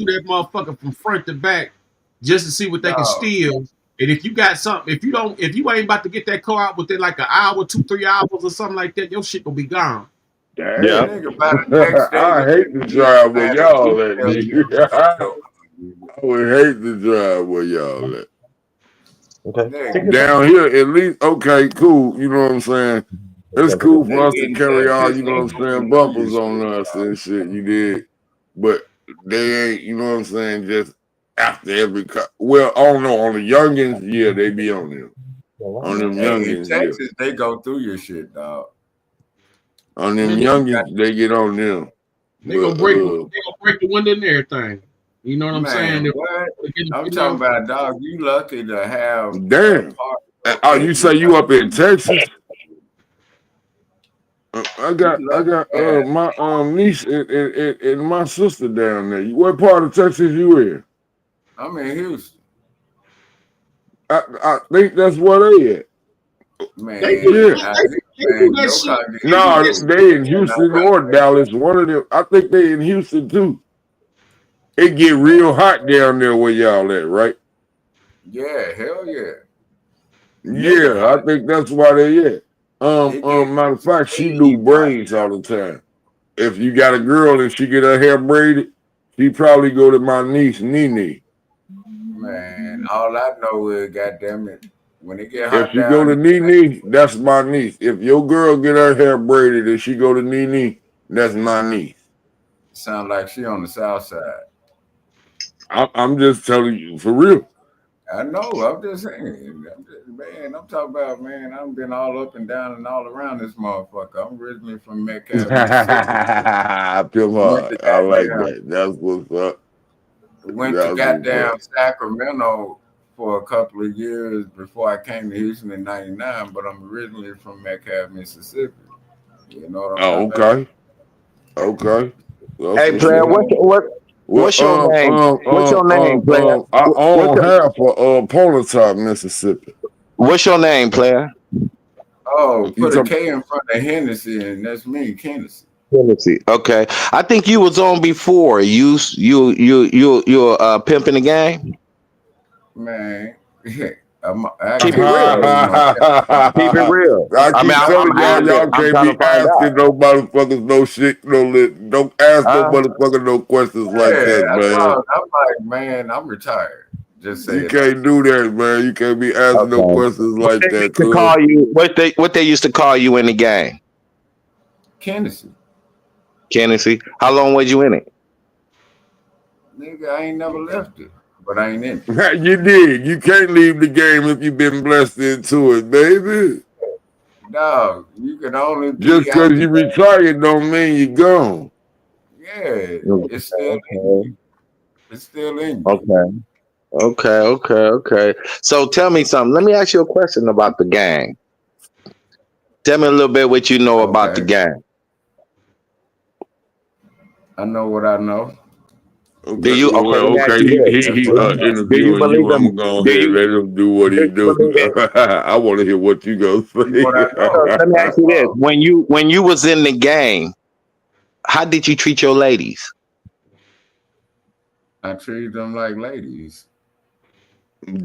that motherfucker from front to back just to see what they can steal. And if you got something, if you ain't about to get that car out within like an hour, 2-3 hours or something like that, your shit will be gone. Damn. Yeah. I hate to drive where y'all at. I would hate to drive where y'all at. Okay. Down here, at least, okay, cool. You know what I'm saying? It's cool for us to carry all, you know what I'm saying, bumpers on us and shit, you did. But they ain't, you know what I'm saying, just after every car. Well, I don't know, on the youngins, yeah, they be on them. On them youngins, in Texas, they go through your shit, dog. On them youngins, they get on them. They gonna break the window and everything. You know what I'm saying? I'm talking about, dog. You lucky to have. Damn. Oh, you say you up in Texas? I got my niece and my sister down there. What part of Texas you in? I'm in Houston. I think that's where they at. Man, they in Houston or Dallas. One of them. I think they in Houston too. It get real hot down there where y'all at, right? Yeah, hell yeah. Yeah, I think that's why they at. Matter of fact, she do braids all the time. If you got a girl and she get her hair braided, she probably go to my niece Nene. Man, all I know is, goddamn it, when it get If hot she go down to here, Nene, that's my niece. If your girl get her hair braided and she go to Nene, that's my niece. sound like she on the south side. I'm just telling you for real. I know. I'm just saying. I'm talking about, man, I've been all up and down and all around this motherfucker. I'm originally from Metcalf, Mississippi. I feel Went to hard. I like goddamn, that. That's what's up. went to That's what's goddamn up. Sacramento for a couple of years before I came to Houston in '99, but I'm originally from Metcalf, Mississippi. You know what I'm Oh, talking about? okay. Okay. That's Hey, what's player, up. what's your name? What's your name, player? I What's own your, half of Prototype, Mississippi. what's your name, player? Oh, You put a talk, K in front of Hennessy, and that's me, Hennessy. Tennessee. Okay, I think you was on before. You pimping the game. Man, I Keep it can't real. tell you no. Keep it real. I I mean, keep I'm telling y'all, asking. y'all I'm can't trying be to find asking out. no motherfuckers no shit, don't ask no Huh? motherfucker no questions like Yeah, that, that's man. all. I'm like, man, I'm retired. Just say You it like can't do that, man. You can't be asking no Okay. questions What like they that, used to cuz. call you? What they used to call you in the game? Hennessy. Tennessee. How long was you in it? Nigga, I ain't never left it, but I ain't in it. You did. You can't leave the game if you've been blessed into it, baby. Dog, you can only Just be because out the you game. retired don't mean you're gone. Yeah, it's still in Okay. you. It's still in you. Okay. Okay. So tell me something. Let me ask you a question about the game. Tell me a little bit what you know about the Okay. game. I know what I know. Do Okay, you? Okay, let well, me ask okay, you he this. he, That's he what I uh, know. Do you interviewing believe you. I'm them? gonna go Do ahead and you? let him do what Do he you do. believe it? I want to hear what you gonna What I So know. let me ask say. you this: Oh, when you was in the game, how did you treat your ladies? I treat them like ladies.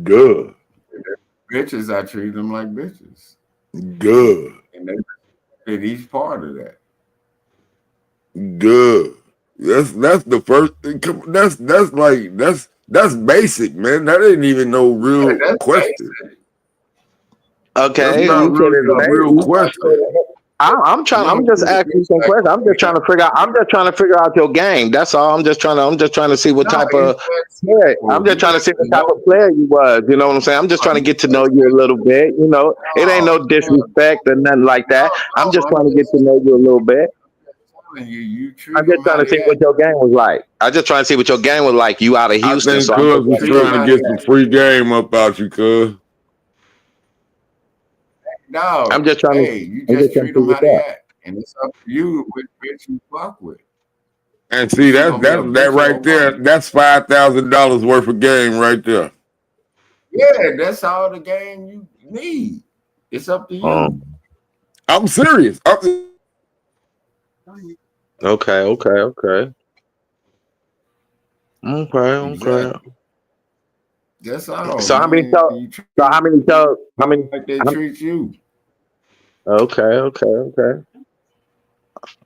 Good, Bitches, I treat them like bitches. good, And they did each part of that. good. That's the first thing. That's basic, man. That ain't even no Yeah, real that's question. basic. That's Okay, not you said really it's a real basic. question. I'm trying. You I'm don't just treat a asking you bitch some like questions. I'm just yeah. trying to figure out. I'm just trying to figure out your game. That's all. I'm just trying to see what No, type it's of. that Yeah, simple. I'm just You trying to got see what to type know. of player you was. You know what I'm saying? I'm just trying to You get to got know you a little bit. You know, it ain't no no, disrespect or nothing like that. I'm just I'm trying to get to just know you a little bit. telling you, you I'm treat just them trying how to see they what act. your game was like. I just trying to see what your game was like. You out of I Houston, think so I'm Cuz just was trying to Treat them see. trying to how get they some act. free game up out you, Cuz. I'm No, just trying to. hey, you I'm just just trying to treat see them how what's they up. act. And it's up to you which bitch you fuck with. And Is see, she gonna be a that bitch or a right there. woman? That's $5,000 worth of game right there. Yeah, that's all the game you need. It's up to you. I'm serious. Okay. Okay. Exactly. That's all, So how many man. shows? You treat So how many shows? How many? them like they How, treat you.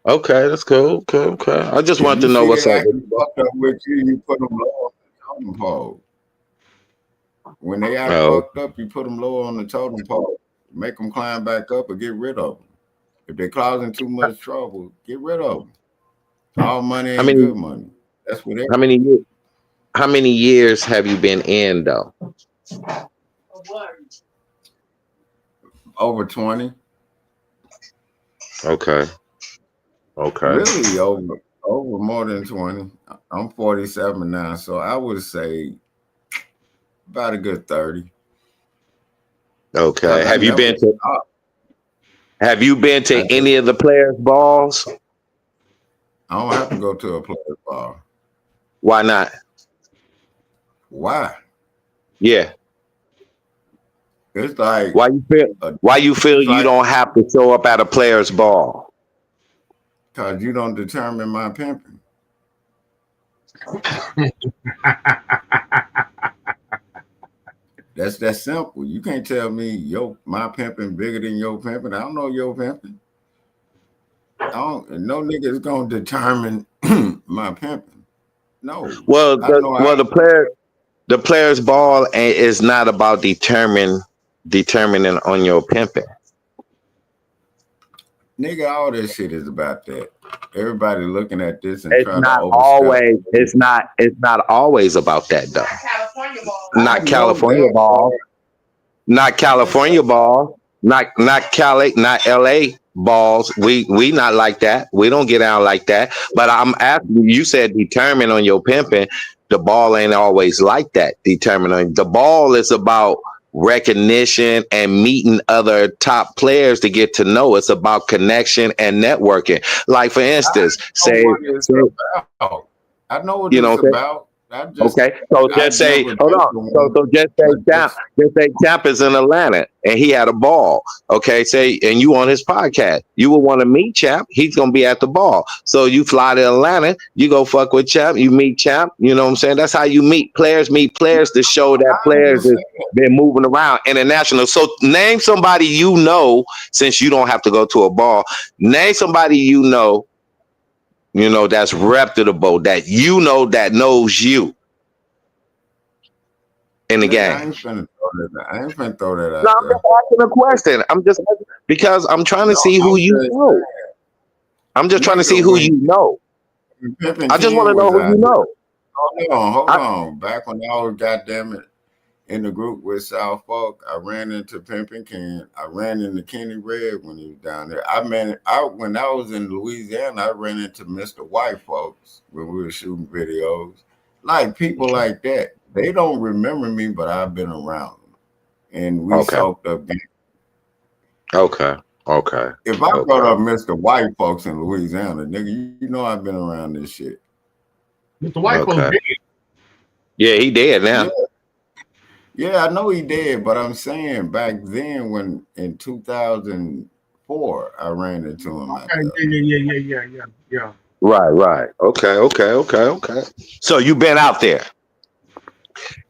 okay. That's cool. Okay. I just If want you to know see what's they up with acting you. fucked up with you, you put them low on the totem pole. When they act Oh, fucked up, you put them low on the totem pole. Make them climb back up or get rid of them. If they're causing too much trouble, get rid of them. All money how ain't many? good money. That's what they How many? How many years have you been in though? over 20. Okay. Really over more than 20. I'm 47 now, so I would say about a good 30. Okay. Cause I Have you never been to? stopped. Have you been to I any just of the players' balls? I don't have to go to a player's bar. Why not? Why? Yeah. It's like Why you feel? Why you feel it's you like don't have to show up at a player's ball? because you don't determine my pimping. That's that simple. You can't tell me my pimping bigger than your pimping. I don't know your pimping. No nigga is gonna determine my pimping. No. Well, the player's ball is not about determining on your pimping. Nigga, all this shit is about that. Everybody looking at this and It's trying not to overstep. always. It's not always about that though. Not California ball. Not California ball. Not Cali. Not LA balls. We not like that. We don't get out like that. But I'm asking you. Said determine on your pimping. The ball ain't always like that. Determining the ball is about recognition and meeting other top players to get to know. It's about connection and networking. Like for instance, I know what it's about. Okay, so just say, hold on. So just say Champ is in Atlanta and he had a ball. Okay, say, and you on his podcast, you would want to meet Champ. He's gonna be at the ball. So you fly to Atlanta, you go fuck with Champ, you meet Champ. You know what I'm saying? That's how you meet players to show that players has been moving around international. So name somebody you know, since you don't have to go to a ball. Name somebody you know that's reputable, that that knows you in the game. I ain't finna throw that out. No, I'm just asking a question. Because I'm trying to see who you know. I'm just trying to see who you know. I just want to know who you know. Hold on. Back when I was goddamn it in the group with South Folk, I ran into Pimpin' Ken. I ran into Kenny Red when he was down there. When I was in Louisiana, I ran into Mr. White Folks when we were shooting videos. Like people like that. They don't remember me, but I've been around them. And we soaked up game. Okay. If I brought up Mr. White Folks in Louisiana, nigga, you know I've been around this shit. Mr. White Folks dead. Yeah, he dead now. Yeah, I know he did, but I'm saying back then when in 2004 I ran into him. Yeah. Right. Okay. So you been out there.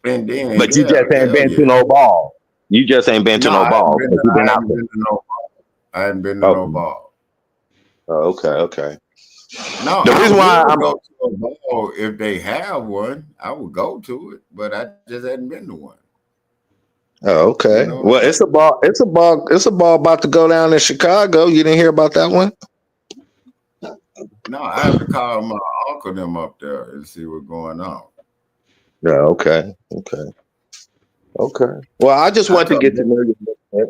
And then, but you just ain't been to no ball. You just ain't been to no ball. You been out there. I haven't been to no ball. Oh, okay. No, the reason why I'm go to a ball if they have one, I would go to it, but I just hadn't been to one. Oh, okay. Well, it's a ball about to go down in Chicago. You didn't hear about that one? No, I have to call my uncle them up there and see what's going on. Yeah, okay. Well, I just want to get to know you.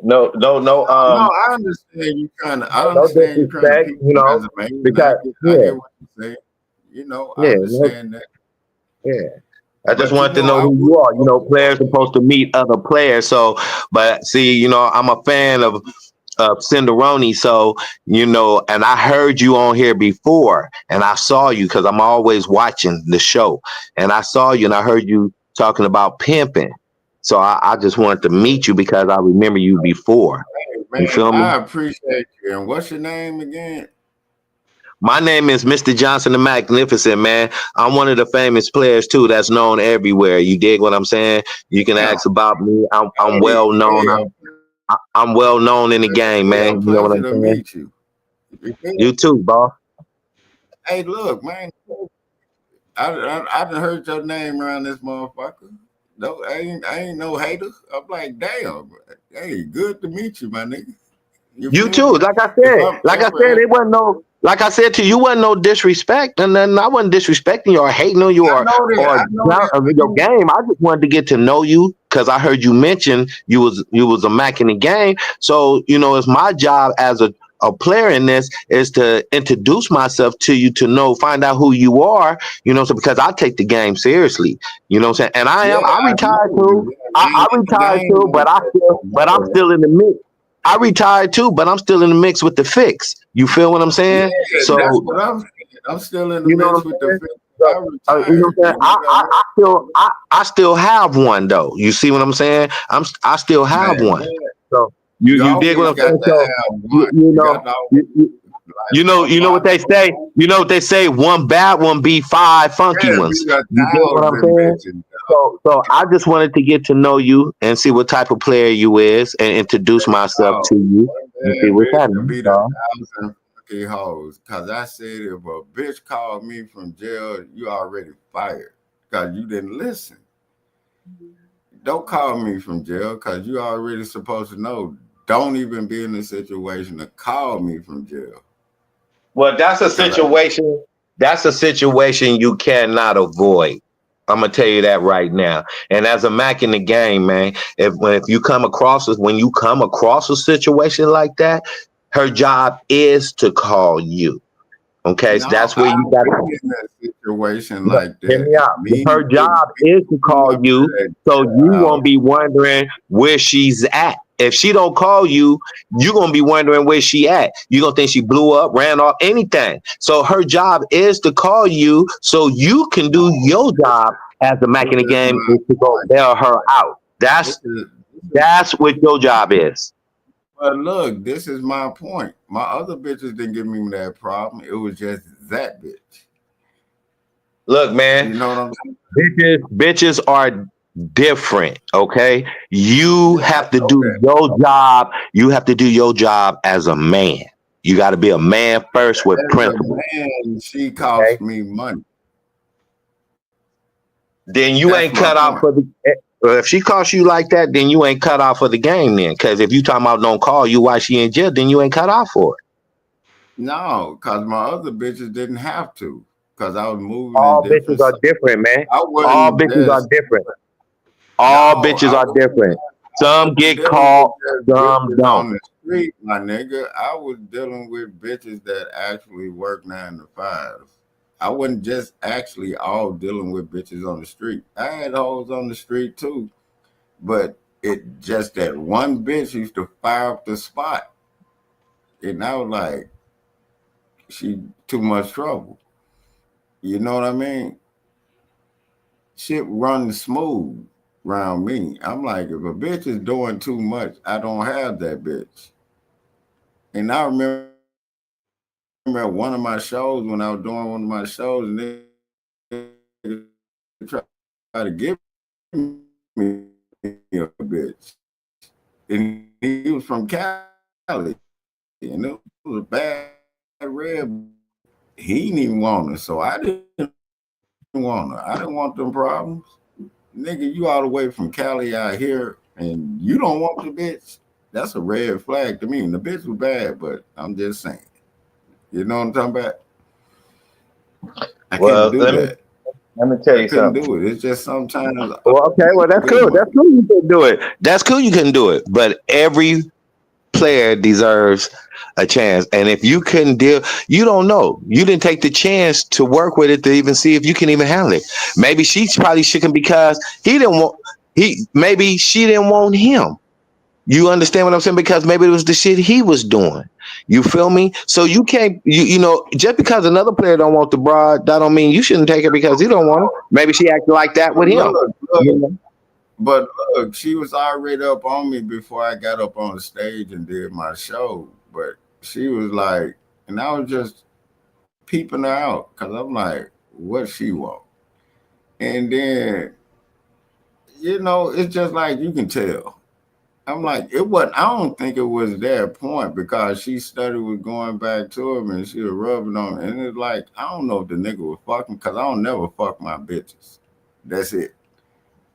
No. No, I understand you kind of. I understand you trying to keep resume. Because I get what you're saying. I understand that. Yeah. I just want to know who you are. Players are supposed to meet other players. So, but see, I'm a fan of SendáRoni. So, and I heard you on here before and I saw you because I'm always watching the show and I saw you and I heard you talking about pimping. So I just wanted to meet you because I remember you before. Hey, man, you feel me? I appreciate you. And what's your name again? My name is Mr. Johnson the Magnificent, man. I'm one of the famous players too that's known everywhere. You dig what I'm saying? You can ask about me. I'm well known. I'm well known in the game, man. You know what I'm saying? Meet you. You too, boss. Hey, look, man. I done heard your name around this motherfucker. No, I ain't no hater. I'm like, damn. Hey, good to meet you, my nigga. You too. Like I said, it wasn't no. Like I said to you, wasn't no disrespect, and then I wasn't disrespecting you or hating on you or your game. I just wanted to get to know you because I heard you mention you was a Mac in the game. So it's my job as a player in this is to introduce myself to you to find out who you are. So because I take the game seriously. You know what I'm saying? And I retired too. I retired too, but I'm still in the mix. I retired too, but I'm still in the mix with the fix. You feel what I'm saying? Yeah, so that's what I'm saying. I'm still in the mix with the fix. I still have one though. You see what I'm saying? I still have one. So you dig what I'm saying? So, you know what they say? You know what they say? One bad one be five funky ones. You get what I'm saying? So I just wanted to get to know you and see what type of player you is and introduce myself to you and see what's Bitch could happening. be the 1,000 fucking hoes. Cause I said if a bitch called me from jail, you already fired. Cause you didn't listen. Don't call me from jail because you already supposed to know. Don't even be in a situation to call me from jail. Well, that's a situation. That's a situation you cannot avoid. I'm gonna tell you that right now. And as a Mac in the game, man, if you come across a situation like that, her job is to call you. Okay, so No, that's where I you got don't be in that situation to like hear that. me out. Me Her job is to call you, so you won't be wondering where she's at. If she don't call you, you're gonna be wondering where she at. You're gonna think she blew up, ran off, anything. So her job is to call you so you can do your job as the Mac in the game is to go bail her out. That's what your job is. But look, this is my point. My other bitches didn't give me that problem. It was just that bitch. Look, man, you know what I'm saying? Bitches are different. Okay, you have to do your job. You have to do your job as a man. You got to be a man first with principle. Man, she cost me money. Then you That's ain't my cut out for the. If she costs you like that, then you ain't cut out for the game. Then, because if you talking about don't call you while she in jail, then you ain't cut out for it. No, because my other bitches didn't have to. Because I was moving All in different. bitches are different, man. I All bitches are different. All bitches are different. Some get caught, some on don't. the street, my nigga. I was dealing with bitches that actually work 9 to 5. I wasn't just actually all dealing with bitches on the street. I had hoes on the street too, but it just that one bitch used to fire up the spot, and I was like, she too much trouble. You know what I mean? Shit runs smooth around me. I'm like, if a bitch is doing too much, I don't have that bitch. And I remember at one of my shows when I was doing one of my shows, and they tried to give me a bitch. And he was from Cali. And it was a bad red. He didn't even want her, so I didn't want her. I didn't want them problems. Nigga, you all the way from Cali out here, and you don't want the bitch? That's a red flag to me. And the bitch was bad, but I'm just saying. You know what I'm talking about? I couldn't do that. Let me tell you I couldn't something. do it. It's just sometimes. Well, okay, well that's cool. That's cool. You can do it. That's cool. You can do it. But every player deserves a chance. And if you couldn't deal, you don't know. You didn't take the chance to work with it to even see if you can even handle it. Maybe she's probably shaking because maybe she didn't want him. You understand what I'm saying? Because maybe it was the shit he was doing. You feel me? So you can't, you know, just because another player don't want the broad, that don't mean you shouldn't take it because he don't want it. Maybe she acted like that with him. But look, she was already up on me before I got up on the stage and did my show. But she was like, and I was just peeping her out because I'm like, what she want? And then, you know, it's just like you can tell. I'm like, it wasn't, I don't think it was their point because she started with going back to him and she was rubbing on him. And it's like, I don't know if the nigga was fucking because I don't never fuck my bitches. That's it.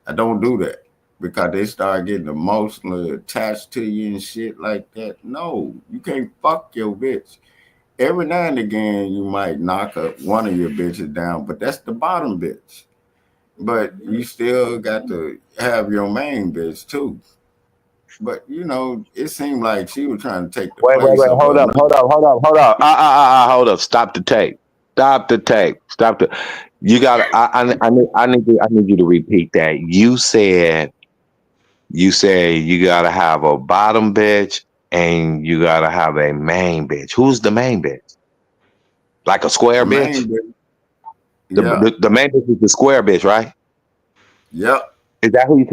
I don't do that because they start getting emotionally attached to you and shit like that. No, you can't fuck your bitch. Every now and again, you might knock up one of your bitches down, but that's the bottom bitch. But you still got to have your main bitch too. But you know, it seemed like she was trying to take the place of Hold up. Hold up. Stop the tape. You got. I need you to repeat that. You said you gotta have a bottom bitch and you gotta have a main bitch. Who's the main bitch? Like a square bitch? Yeah. The main bitch is the square bitch, right? Yep. Is that who you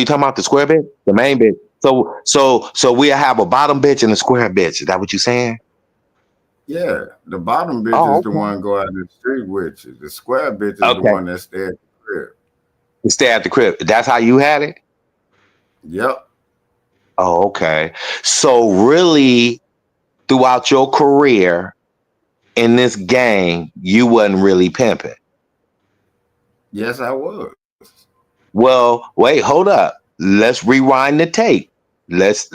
talking about? The square bitch, the main bitch. So we have a bottom bitch and a square bitch. Is that what you saying? Yeah, the bottom bitch is the one go out in the street with you. The square bitch is the one that stay at the crib. To stay at the crib. That's how you had it? Yep. Oh, okay. So really, throughout your career in this game, you wasn't really pimping. Yes, I was. Well, wait, hold up. Let's rewind the tape. Let's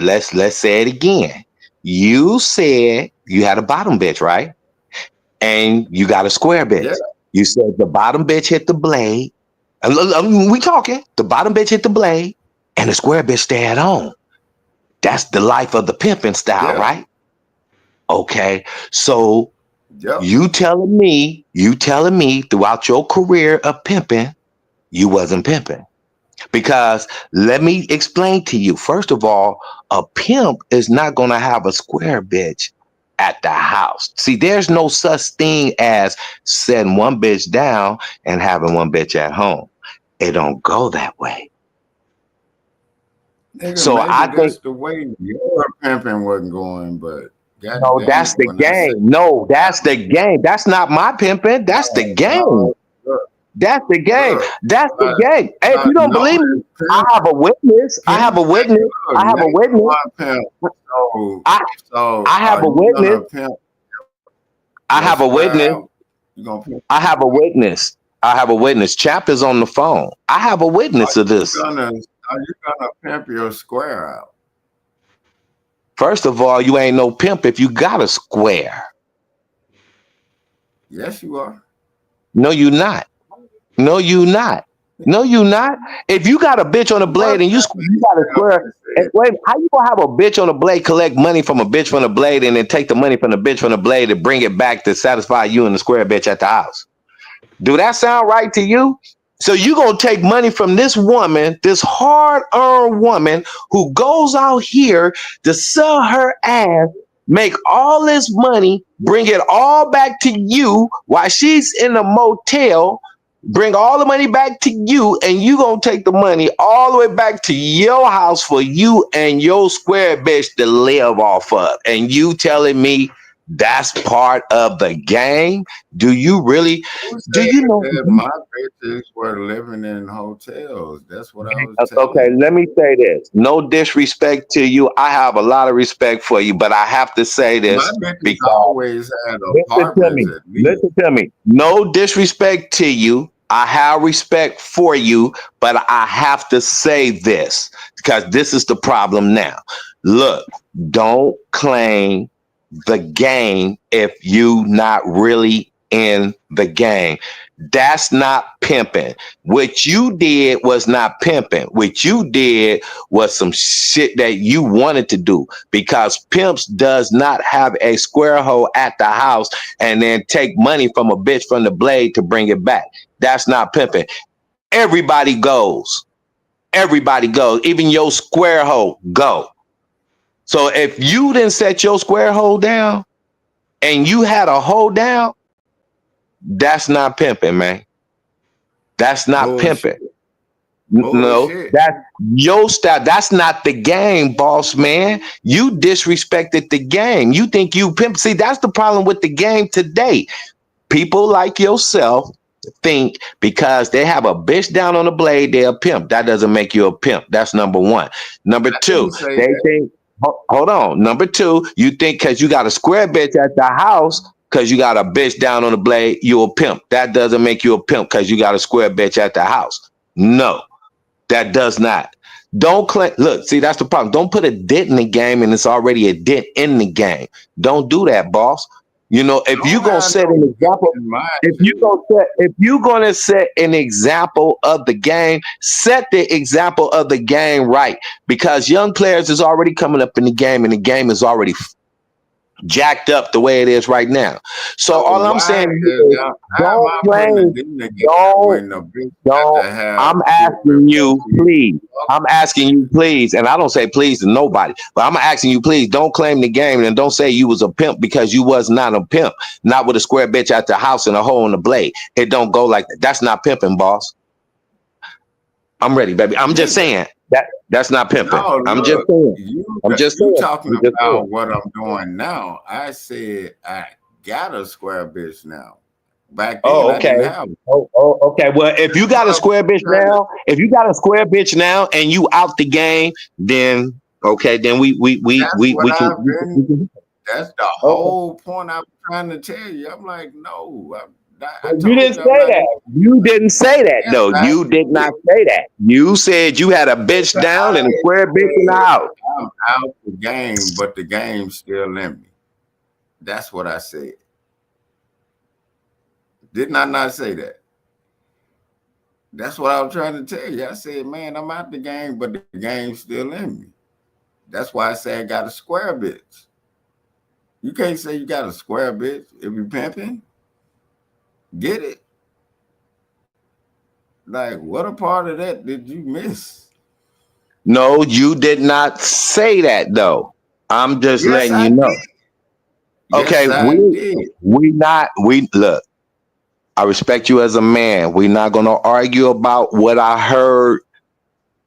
say it again. You said you had a bottom bitch, right? And you got a square bitch. Yeah. You said the bottom bitch hit the blade. We talking. The bottom bitch hit the blade, and the square bitch stay at home. That's the life of the pimping style, right? Okay. So you telling me throughout your career of pimping, you wasn't pimping. Because let me explain to you. First of all, a pimp is not going to have a square bitch at the house. See, there's no such thing as setting one bitch down and having one bitch at home. It don't go that way. Nigga, So maybe I that's think the way your pimping wasn't going, but no, that's the game. No, that's the game. That's not my pimping. That's the game. That's the game. That's the game. Hey, if you don't believe me, I have a witness. I have a witness. I have a witness. I have a witness. I have a witness. I have a witness. I have a witness. Champ is on the phone. I have a witness of this. Are you gonna pimp your square out? First of all, you ain't no pimp if you got a square. Yes, you are. No, you not. No, you not. No, you not. If you got a bitch on a blade and you got a square, wait, how you gonna have a bitch on a blade collect money from a bitch from the blade and then take the money from the bitch from the blade and bring it back to satisfy you and the square bitch at the house? Do that sound right to you? So you gonna take money from this woman, this hard-earned woman who goes out here to sell her ass, make all this money, bring it all back to you while she's in a motel, bring all the money back to you, and you gonna take the money all the way back to your house for you and your square bitch to live off of. And you telling me that's part of the game? Do you really? Do you know? My bitches were living in hotels. That's what I was telling Okay, let me say this. No disrespect to you. I have a lot of respect for you, but I have to say this because always had apartments. Listen to me. No disrespect to you. I have respect for you, but I have to say this because this is the problem now. Look, don't claim the game if you not really in the game. That's not pimping. What you did was not pimping. What you did was some shit that you wanted to do, because pimps does not have a square hole at the house and then take money from a bitch from the blade to bring it back. That's not pimping. Everybody goes. Everybody goes. Even your square hole go. So if you didn't set your square hole down and you had a hole down, that's not pimping, man. That's not pimping. No, that's your style. That's not the game, boss man. You disrespected the game. You think you pimp. See, that's the problem with the game today. People like yourself think because they have a bitch down on the blade, they're a pimp. That doesn't make you a pimp. That's number one. Number two, they think, hold on. Number two, you think because you got a square bitch at the house, because you got a bitch down on the blade, you a pimp. That doesn't make you a pimp because you got a square bitch at the house. No, that does not. Don't claim. Look, see, that's the problem. Don't put a dent in the game and it's already a dent in the game. Don't do that, boss. You know, if you're gonna set an example, if you're gonna set an example of the game, set the example of the game right, because young players is already coming up in the game and the game is already jacked up the way it is right now. So all I'm saying is, don't blame. Don't. I'm asking you, please. I'm asking you, please, and I don't say please to nobody, but I'm asking you, please, don't claim the game and don't say you was a pimp, because you was not a pimp. Not with a square bitch at the house and a hole in the blade. It don't go like that. That's not pimping, boss. I'm ready, baby. I'm just saying that's not pimping. No, I'm look, just saying. You talking about what I'm doing now. I said I got a square bitch now. Back then, Oh, I didn't okay. have them. Okay. Well, if you got a square bitch now, and you out the game, then okay, then we That's what can. I've been. That's the Okay. whole point I'm trying to tell you. I'm like, no, I You told didn't you I'm say not in. that. You didn't say that Yes, though. I You did did. not say that. You said you had a bitch down and a square bitch in the house. I'm out the game, but the game's still in me. That's what I said. Didn't I not say that? That's what I was trying to tell you. I said, man, I'm out the game, but the game's still in me. That's why I say I got a square bitch. You can't say you got a square bitch if you pimping. Get it? Like, what a part of that did you miss? No, you did not say that though. I'm just Yes, letting I you did. know. Okay, Yes, I did. we look. I respect you as a man. We're not gonna argue about what I heard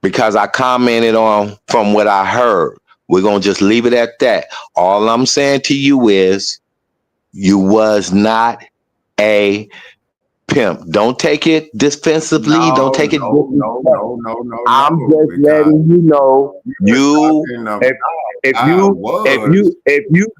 because I commented on from what I heard. We're gonna just leave it at that. All I'm saying to you is you was not a pimp. Don't take it defensively. Don't No, take it no, no, disrespectful. no, no, no, I'm no. just Because letting you know you're you talking about if I you was.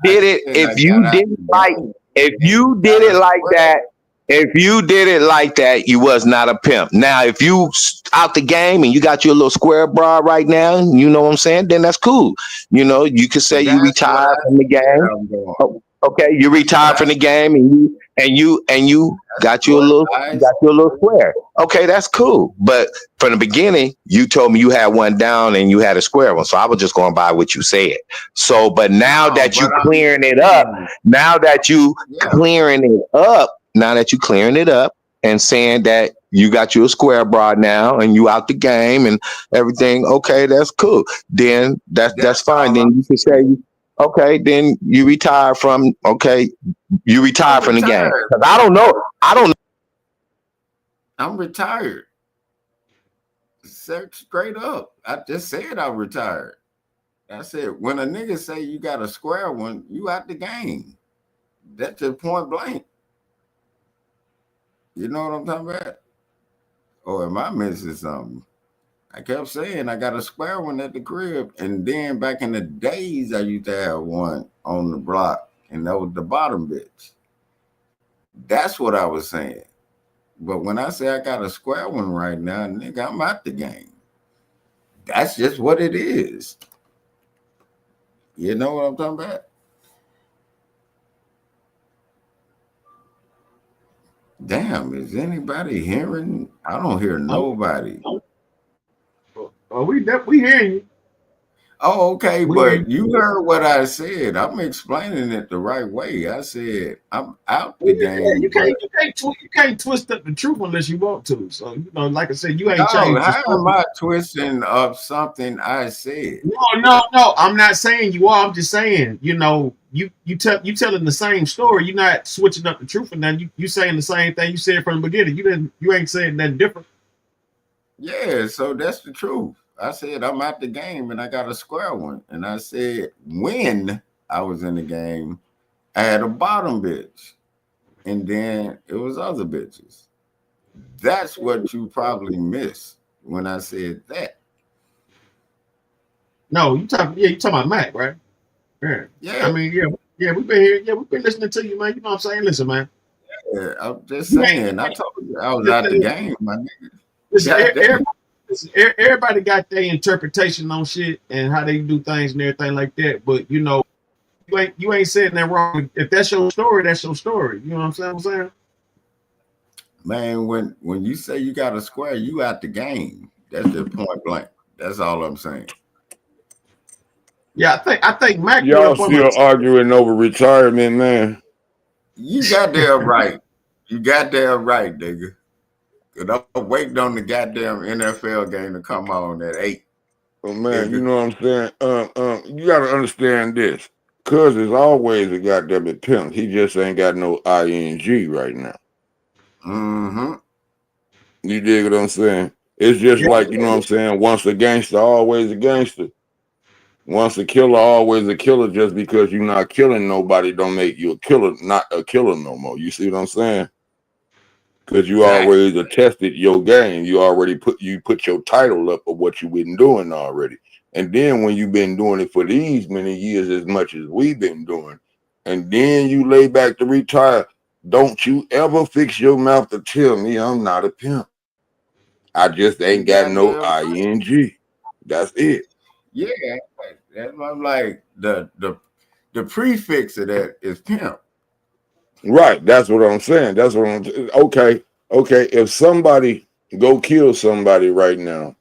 did it I if got you out didn't the like game if and you did got it a like square. that if you did it like that you was not a pimp. Now if you out the game and you got your little square bra right now, you know what I'm saying, then that's cool. You know, you could say you That's what retired I from the said game. I'm doing. Okay, you retired from That's the game and you got you a what little I square. Okay, that's cool. But from the beginning, you told me you had one down and you had a square one. So I was just going by what you said. So, but now no, that you but I'm clearing it up, saying, now that you yeah, clearing it up and saying that you got you a square bra now and you out the game and everything, okay, that's cool. Then that's that's fine. all Then I'm you can say, saying. okay, then you retire from I'm from the game. retired, Because man. I don't know. I'm retired. Straight up. I just said I'm retired. I said, when a nigga say you got a square one, you out the game. That's just point blank. You know what I'm talking about? Or am I missing something? I kept saying I got a square one at the crib. And then back in the days, I used to have one on the block. And that was the bottom bitch. That's what I was saying. But when I say I got a square one right now, nigga, I'm out the game. That's just what it is. You know what I'm talking about? Damn, is anybody hearing? I don't hear nobody. We hearing you. Oh, okay, We hear but you heard what I said. I'm explaining it the right way. I said I'm out the you game, but you can't twist up the truth unless you want to. So like I said, you ain't no, changed the how am story. I twisting up something I said? No. I'm not saying you are. I'm just saying, you telling the same story. You're not switching up the truth, and then you saying the same thing you said from the beginning. You ain't saying nothing different. Yeah, so that's the truth. I said I'm out the game and I got a square one. And I said when I was in the game, I had a bottom bitch. And then it was other bitches. That's what you probably missed when I said that. No, you talking about Mac, right? Yeah. Yeah, I mean, we've been here. Yeah, we've been listening to you, man. You know what I'm saying? Listen, man. yeah, I'm just You ain't, saying. I told you I was out the game, my nigga. listen, God damn. everybody got their interpretation on shit and how they do things and everything like that. But you ain't saying that wrong. If that's your story, that's your story. You know what I'm saying? Man, when you say you got a square, you out the game. That's the point blank. That's all I'm saying. Yeah, I think Mac put Y'all up on my. still arguing over retirement, man. You got there right. You got there right, nigga. Cause I'm waiting on the goddamn NFL game to come on at 8. Oh, man, you Nigga. know what I'm saying? You gotta understand this. Cuz is always a goddamn pimp. He just ain't got no ing right now. Mm-hmm. You dig what I'm saying? It's just Yeah, like, you know what I'm saying? Once a gangster, always a gangster. Once a killer, always a killer. Just because you're not killing nobody don't make you a killer, not a killer no more. You see what I'm saying? Because you already attested your game. You already put your title up of what you've been doing already. And then when you've been doing it for these many years as much as we've been doing, and then you lay back to retire, don't you ever fix your mouth to tell me I'm not a pimp. I just ain't got no ing. That's it. Yeah, I'm like the prefix of that is pimp. Right. That's what I'm saying. That's what I'm okay. If somebody go kill somebody right now,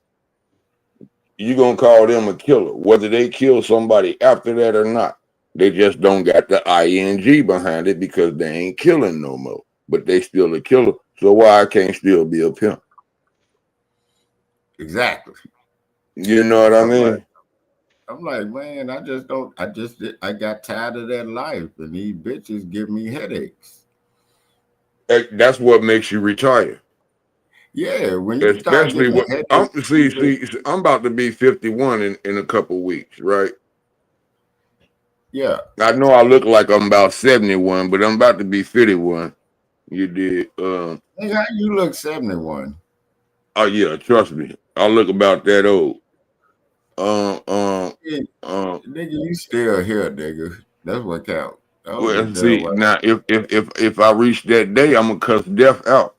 you gonna call them a killer, whether they kill somebody after that or not. They just don't got the ing behind it because they ain't killing no more. But they still a killer. So why I can't still be a pimp? Exactly. You know what I mean? I'm like, man, I got tired of that life, and these bitches give me headaches. That's what makes you retire. Yeah, when you especially with I'm about to be 51 in a couple weeks, right? Yeah. I know I look like I'm about 71, but I'm about to be 51. You did. Hey, how you look 71? Oh yeah, trust me, I look about that old. Nigga, you still here, nigga. That's what counts. Well, see, now if I reach that day, I'm gonna cuss death out.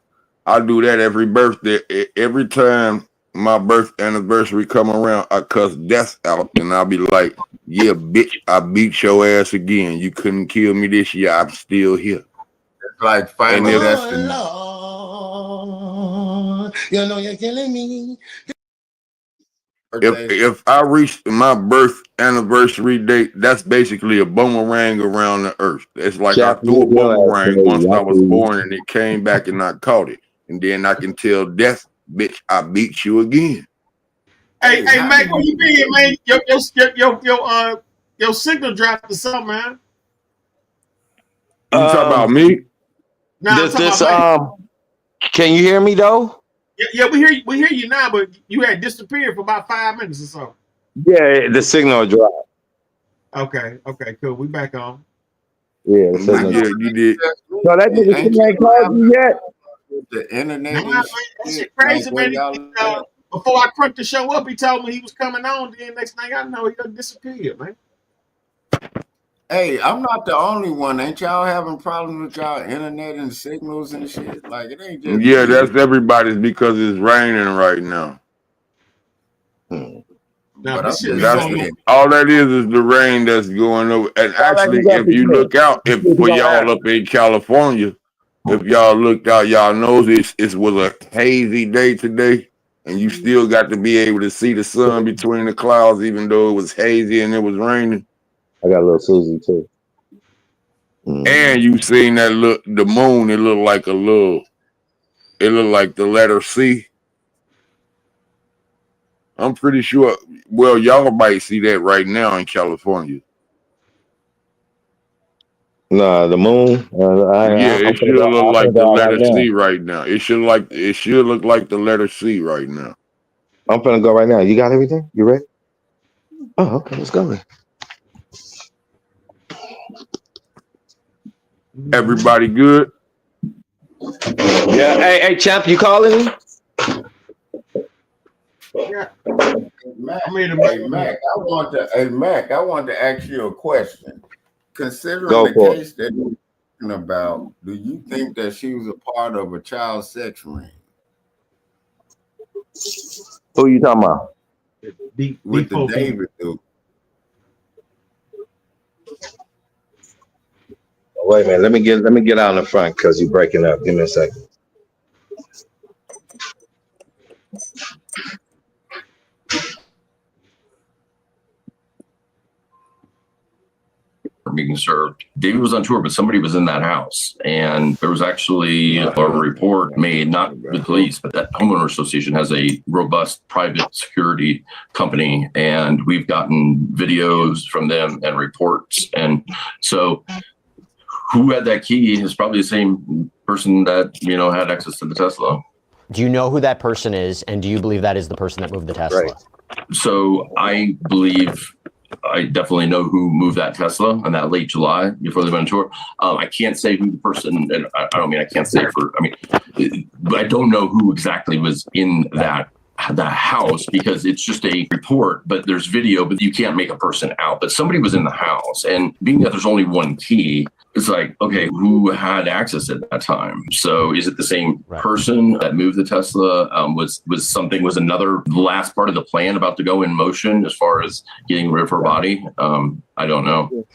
I do that every birthday. Every time my birth anniversary come around, I cuss death out, and I'll be like, "Yeah, bitch, I beat your ass again. You couldn't kill me this year. I'm still here." It's like Final Destiny. You know you're killing me. If I reach my birth anniversary date, that's basically a boomerang around the earth. It's like I threw a boomerang once I was born and it came back and I caught it. And then I can tell death, bitch, I beat you again. Hey, Mac, where you been, man? Your signal dropped or something, man. You talk about me? Nah, can you hear me though? Yeah, we hear you now, but you had disappeared for about 5 minutes or so. Yeah, the signal dropped. Okay, cool. We back on. Yeah, the signal dropped. You did. So that nigga ain't called you yet? The internet that shit crazy, man. Before I cranked the show up, he told me he was coming on. Then next thing I know, he done disappeared, man. Hey, I'm not the only one. Ain't y'all having problems with y'all internet and signals and shit? Like it ain't just yeah, that's everybody's because it's raining right now. But all that is the rain that's going over. And actually, if you look out, for y'all up in California, if y'all looked out, y'all know it was a hazy day today, and you still got to be able to see the sun between the clouds, even though it was hazy and it was raining. I got a little Susie too. And you seen that the moon, it looked like the letter C. I'm pretty sure, well, y'all might see that right now in California. Nah, the moon. It should look like the letter C right now. It should look like the letter C right now. I'm finna go right now. You got everything? You ready? Oh, okay, let's go. Everybody good? Yeah. Hey, champ, you calling me? Yeah. Mac, I want to ask you a question. Considering the case that you're talking about, do you think that she was a part of a child sex ring? Who you talking about? With the David dude. Wait a minute. Let me get out in the front because you're breaking up. Give me a second. Being served. David was on tour, but somebody was in that house, and there was actually a report made, not the police, but that homeowner association has a robust private security company, and we've gotten videos from them and reports. And so who had that key is probably the same person that, had access to the Tesla. Do you know who that person is, and do you believe that is the person that moved the Tesla? Right. So I believe I definitely know who moved that Tesla on that late July before they went on tour. I can't say who the person, and I don't mean I can't say but I don't know who exactly was in that house because it's just a report, but there's video, but you can't make a person out. But somebody was in the house, and being that there's only one key, it's like, okay, who had access at that time? So is it the same person that moved the Tesla? Was another last part of the plan about to go in motion as far as getting rid of her body? I don't know.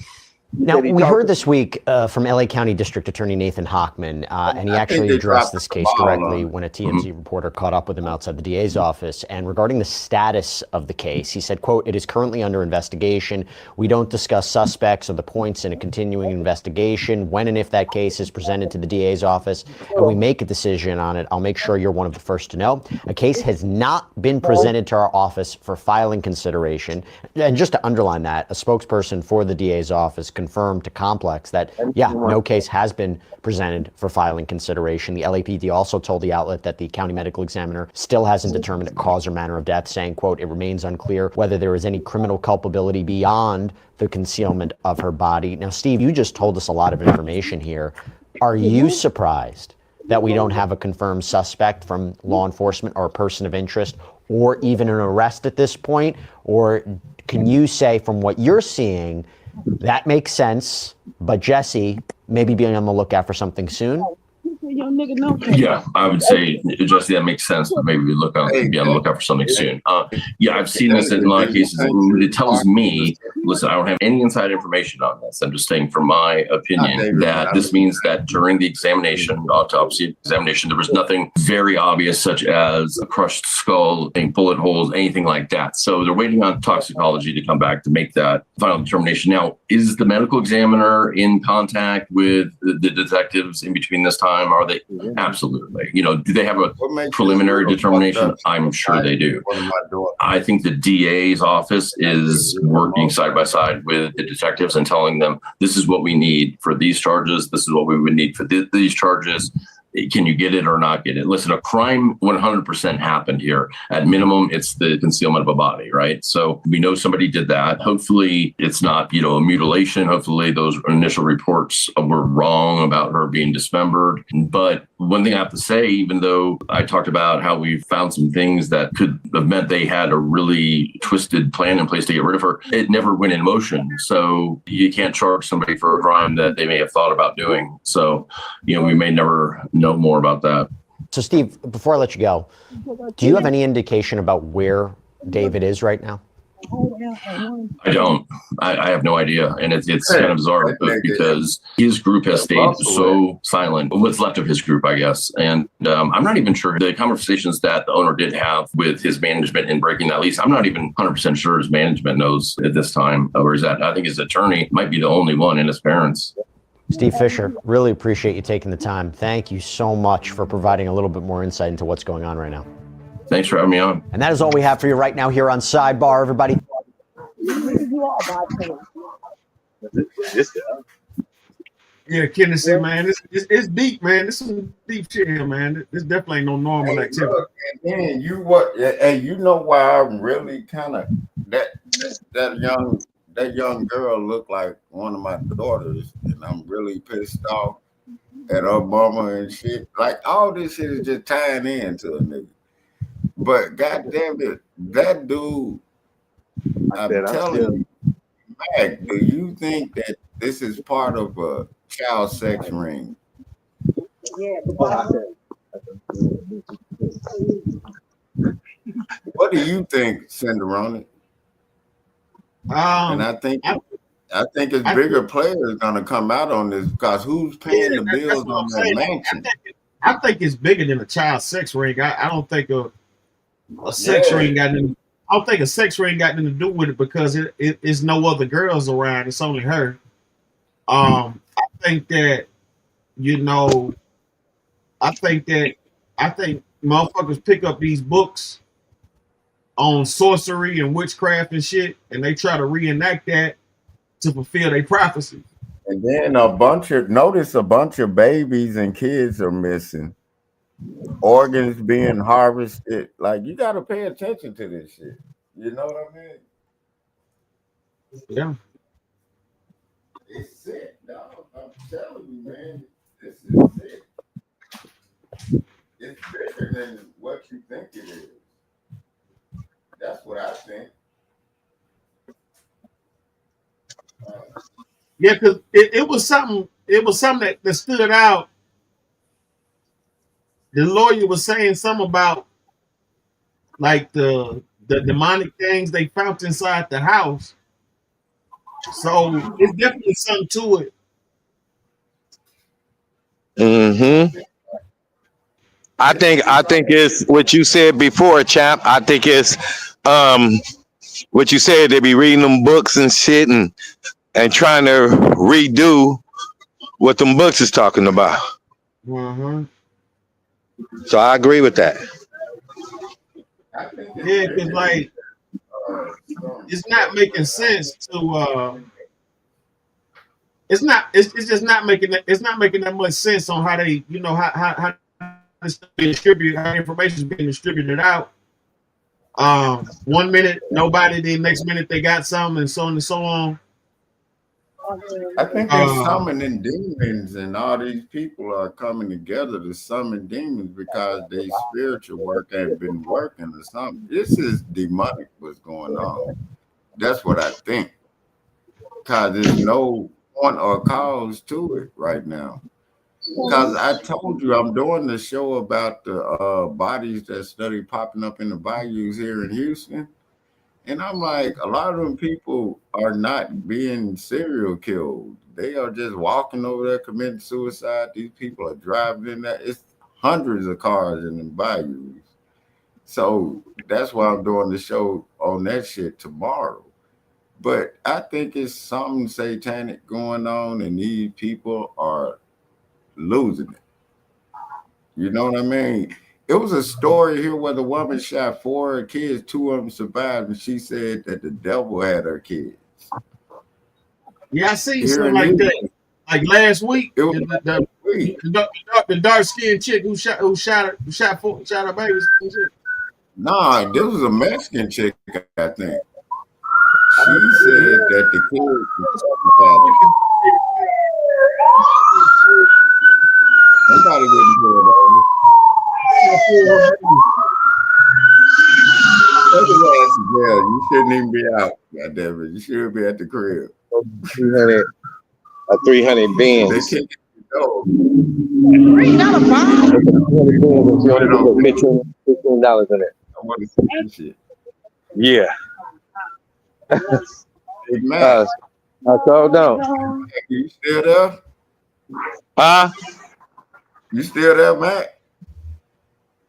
Now, we heard this week from LA County District Attorney Nathan Hochman, and he actually addressed this case directly when a TMZ reporter caught up with him outside the DA's office. And regarding the status of the case, he said, quote, "It is currently under investigation. We don't discuss suspects or the points in a continuing investigation. When and if that case is presented to the DA's office and we make a decision on it, I'll make sure you're one of the first to know. A case has not been presented to our office for filing consideration." And just to underline that, a spokesperson for the DA's office confirmed to Complex that, no case has been presented for filing consideration. The LAPD also told the outlet that the county medical examiner still hasn't determined a cause or manner of death, saying, quote, "It remains unclear whether there is any criminal culpability beyond the concealment of her body." Now, Steve, you just told us a lot of information here. Are you surprised that we don't have a confirmed suspect from law enforcement or a person of interest or even an arrest at this point? Or can you say from what you're seeing, that makes sense, but Jesse, maybe being on the lookout for something soon? Yeah, I would say, Jesse, that makes sense, but maybe be on the lookout for something soon. I've seen this in a lot of cases. It tells me, listen, I don't have any inside information on this. I'm just saying, from my opinion, that this means that during the autopsy examination, there was nothing very obvious, such as a crushed skull, bullet holes, anything like that. So they're waiting on toxicology to come back to make that final determination. Now, is the medical examiner in contact with the detectives in between this time? Are they? Absolutely. Do they have a preliminary determination? I'm sure they do. I think the DA's office is working side by side with the detectives and telling them, this is what we need for these charges. This is what we would need for these charges. Can you get it or not get it? Listen, a crime 100% happened here. At minimum, it's the concealment of a body, right? So we know somebody did that. Hopefully it's not, a mutilation. Hopefully those initial reports were wrong about her being dismembered. But one thing I have to say, even though I talked about how we found some things that could have meant they had a really twisted plan in place to get rid of her, it never went in motion. So you can't charge somebody for a crime that they may have thought about doing. So, we may never know more about that. So, Steve, before I let you go, do you have any indication about where David is right now? I don't. I have no idea. And it's kind of bizarre because his group has stayed so silent. What's left of his group, I guess. And I'm not even sure the conversations that the owner did have with his management in breaking that lease. I'm not even 100% sure his management knows at this time where he's at. I think his attorney might be the only one, and his parents. Steve Fisher, really appreciate you taking the time. Thank you so much for providing a little bit more insight into what's going on right now. Thanks for having me on. And that is all we have for you right now here on Sidebar, everybody. Yeah, Kennedy, man, it's deep, man. This is some deep shit here, man. This definitely ain't no normal activity. Look, and then you know why I'm really kind of that young girl looked like one of my daughters, and I'm really pissed off at her mama and shit. Like, all this shit is just tying into a nigga. But goddamn it, that dude, I'm telling you, Mac, do you think that this is part of a child sex ring? What do you think, SendáRoni? And I think it's bigger players gonna come out on this, because who's paying the bills on that mansion? I think it's bigger than a child sex ring. I don't think a sex ring got nothing. I don't think a sex ring got nothing to do with it, because it's no other girls around. It's only her. I think that I think motherfuckers pick up these books on sorcery and witchcraft and shit, and they try to reenact that to fulfill their prophecy. And then a bunch of babies and kids are missing. Organs being harvested. Like, you got to pay attention to this shit. You know what I mean? Yeah. It's sick, dog. I'm telling you, man. This is sick. It's bigger than what you think it is. That's what I think. Yeah, because it was something. It was something that stood out. The lawyer was saying something about like the demonic things they found inside the house. So it's definitely something to it. Mm-hmm. I think it's what you said before, champ. I think it's what you said. They be reading them books and shit and trying to redo what them books is talking about. Mm-hmm. So I agree with that. Yeah, because like it's not making sense to. It's not. It's just not making. It's not making that much sense on how they. You know how this being distributed, how information is being distributed out. 1 minute nobody, the next minute they got some, and so on and so on. I think they're summoning demons, and all these people are coming together to summon demons because their spiritual work ain't been working or something. This is demonic what's going on. That's what I think. Because there's no point or cause to it right now. Because I told you I'm doing the show about the bodies that study popping up in the bayous here in Houston. And I'm like, a lot of them people are not being serial killed. They are just walking over there committing suicide. These people are driving in there. It's hundreds of cars in the bayous. So that's why I'm doing the show on that shit tomorrow. But I think it's something satanic going on, and these people are losing it. You know what I mean? It was a story here where the woman shot 4 kids, 2 of them survived, and she said that the devil had her kids. Yeah, I seen Here something in like Houston. that. Like last week, It was the dark skinned chick who shot her babies. Nah, this was a Mexican chick, I think. She said that the kids had it. Somebody getting pulled over. Take his ass to jail. You shouldn't even be out. Goddamn it. You should be at the crib. 300 They Benz. kicked the door. $15 in it. I want to see this shit. Yeah. Hey, Matt. I told them. You still there? Huh? You still there, Matt?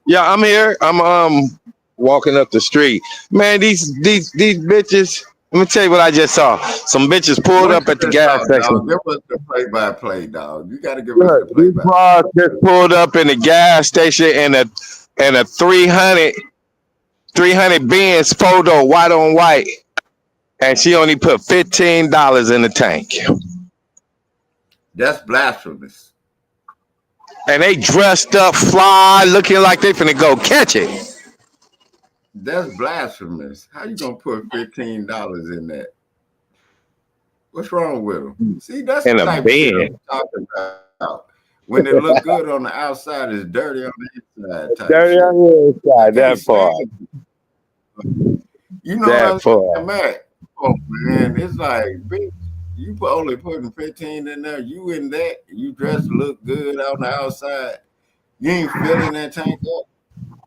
Yeah, I'm here. I'm walking up the street. Man, these bitches. Let me tell you what I just saw. Some bitches pulled up at the gas station. Dog. Give us the play-by-play, dog. You got to give us the These play-by-play. bras just pulled up in the gas station in a 300 Benz photo, white on white, and she only put $15 in the tank. That's blasphemous. And they dressed up, fly, looking like they finna go catch it. That's blasphemous. How you gonna put $15 in that? What's wrong with them? See, that's In the a type of shit bed. I'm talking about. When it look good on the outside, it's dirty on the inside. Type Dirty shit. on the inside, that Can't part. stand it. You know That what I'm part. saying, Matt? Oh man, it's like, bitch, you only putting 15 in there. You in that? You dressed look good on the outside. You ain't filling that tank up.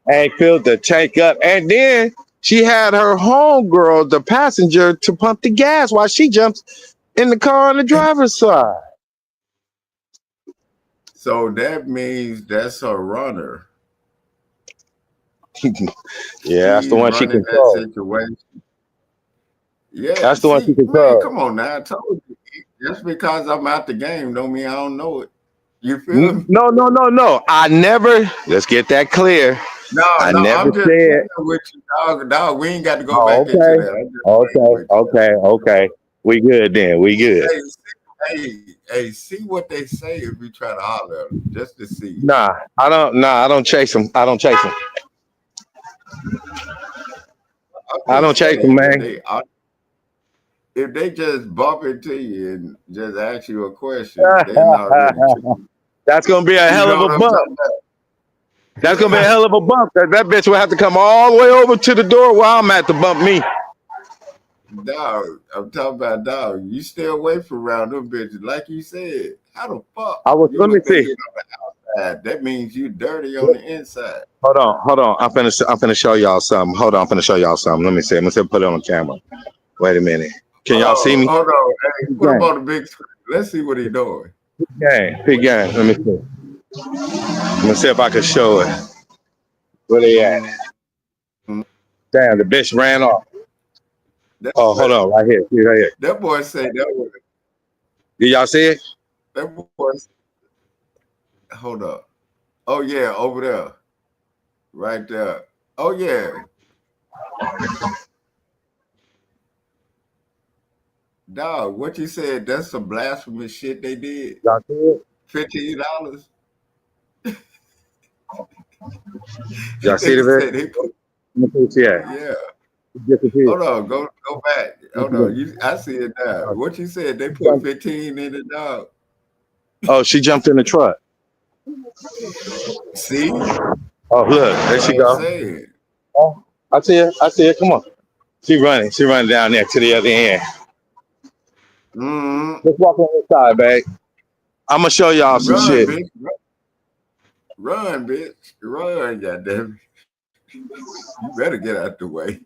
And filled the tank up. And then she had her homegirl, the passenger, to pump the gas while she jumps in the car on the driver's side. So that means that's her runner. Yeah, that's the one she running controls. that situation. Yeah, That's the one she man, controls. come on now. I told you. Just because I'm out the game don't mean I don't know it. You feel me? No. I never. Let's get that clear. No, I no, never I'm just said. playing with you, dog. We ain't got to go back into that. I'm just playing with you. Okay. We good then. We good. Hey, see what they say if you try to holler at them, just to see. Nah, I don't chase them. I don't chase them. I don't chase them, man. if they just bump into you and just ask you a question, they're not really true. That's gonna be a hell of know a what I'm bump. talking about? That's gonna be a hell of a bump. That bitch will have to come all the way over to the door where I'm at to bump me. Dog, I'm talking about dog. You stay away from around them bitches, like you said. How the fuck Let me look see. good on the outside? That means you dirty on the inside. Hold on. I'm finna show y'all something. Hold on, I'm finna show y'all something. Let me see. I'm gonna put it on the camera. Wait a minute. Can y'all see me? Hold on. Hey, put him on the big screen. Let's see what he's doing. Big gang. Let me see. Let me see if I can show it. Where they at? Damn, the bitch ran off. Hold on, right here. See right here. That boy said that was. Did y'all see it? That boy. Hold up. Oh yeah, over there. Right there. Oh yeah. Dog, what you said, that's some blasphemous shit they did. Y'all see it? $15. Y'all see the video? Yeah. Hold on, go back. Hold on. I see it now. What you said, they put 15 in the dog. Oh, she jumped in the truck. See? Oh, look, there she go. Oh, I see it. Come on. She running down there to the other end. Let's walk on the side, babe. I'm gonna show y'all some shit. Bitch. Run, bitch. Run, goddamn. You better get out the way.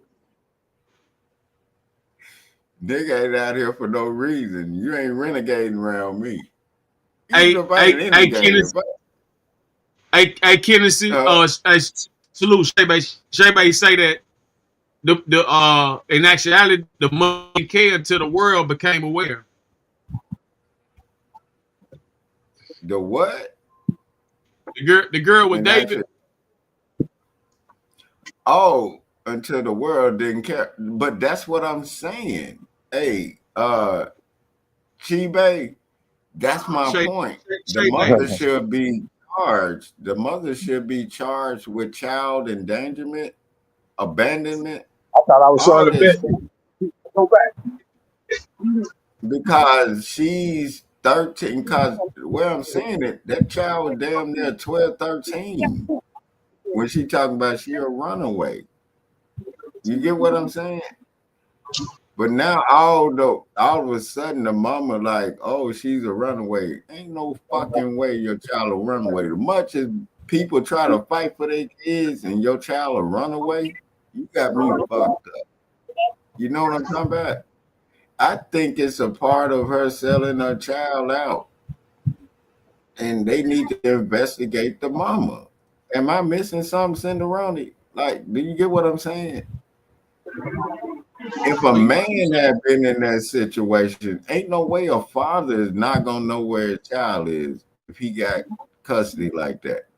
Nigga ain't out here for no reason. You ain't renegading around me. Hey, Kennedy, salute Shea say that the in actuality the money care until the world became aware. The what? The girl with David. Oh, until the world didn't care. But that's what I'm saying. Hey, Chibe, that's my point. The mother should be charged. The mother should be charged with child endangerment, abandonment. I thought I was showing the bit. Go back. Because she's 13, because where I'm saying it, that child was damn near 12, 13. When she talking about she a runaway. You get what I'm saying? But now all of a sudden the mama like, oh, she's a runaway. Ain't no fucking way your child a runaway. As much as people try to fight for their kids and your child a runaway, you got me fucked up. You know what I'm talking about? I think it's a part of her selling her child out. And they need to investigate the mama. Am I missing something, SendáRoni? Like, do you get what I'm saying? If a man had been in that situation, ain't no way a father is not gonna know where his child is if he got custody like that.